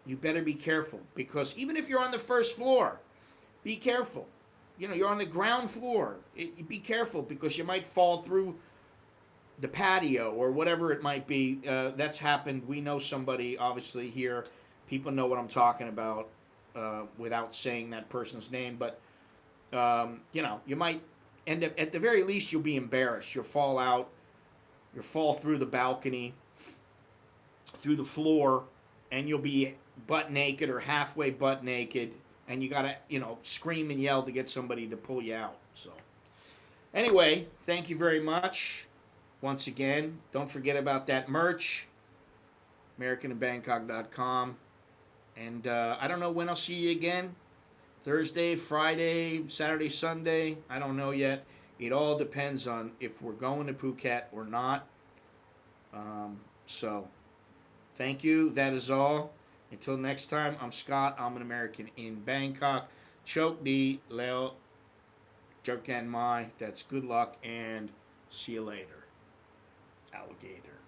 you better be careful, because even if you're on the first floor, be careful. You know, you're on the ground floor. Be careful, because you might fall through the patio or whatever it might be. That's happened. We know somebody, obviously, here. People know what I'm talking about without saying that person's name. But, you know, you might end up, at the very least, you'll be embarrassed. You'll fall out. You'll fall through the balcony, through the floor, and you'll be butt naked or halfway butt naked. And you got to, you know, scream and yell to get somebody to pull you out. So, anyway, thank you very much. Once again, don't forget about that merch, AmericanInBangkok.com. And I don't know when I'll see you again. Thursday, Friday, Saturday, Sunday. I don't know yet. It all depends on if we're going to Phuket or not. So, thank you. That is all. Until next time, I'm Scott. I'm an American in Bangkok. Chok di leo Jokan mai. That's good luck, and see you later, alligator.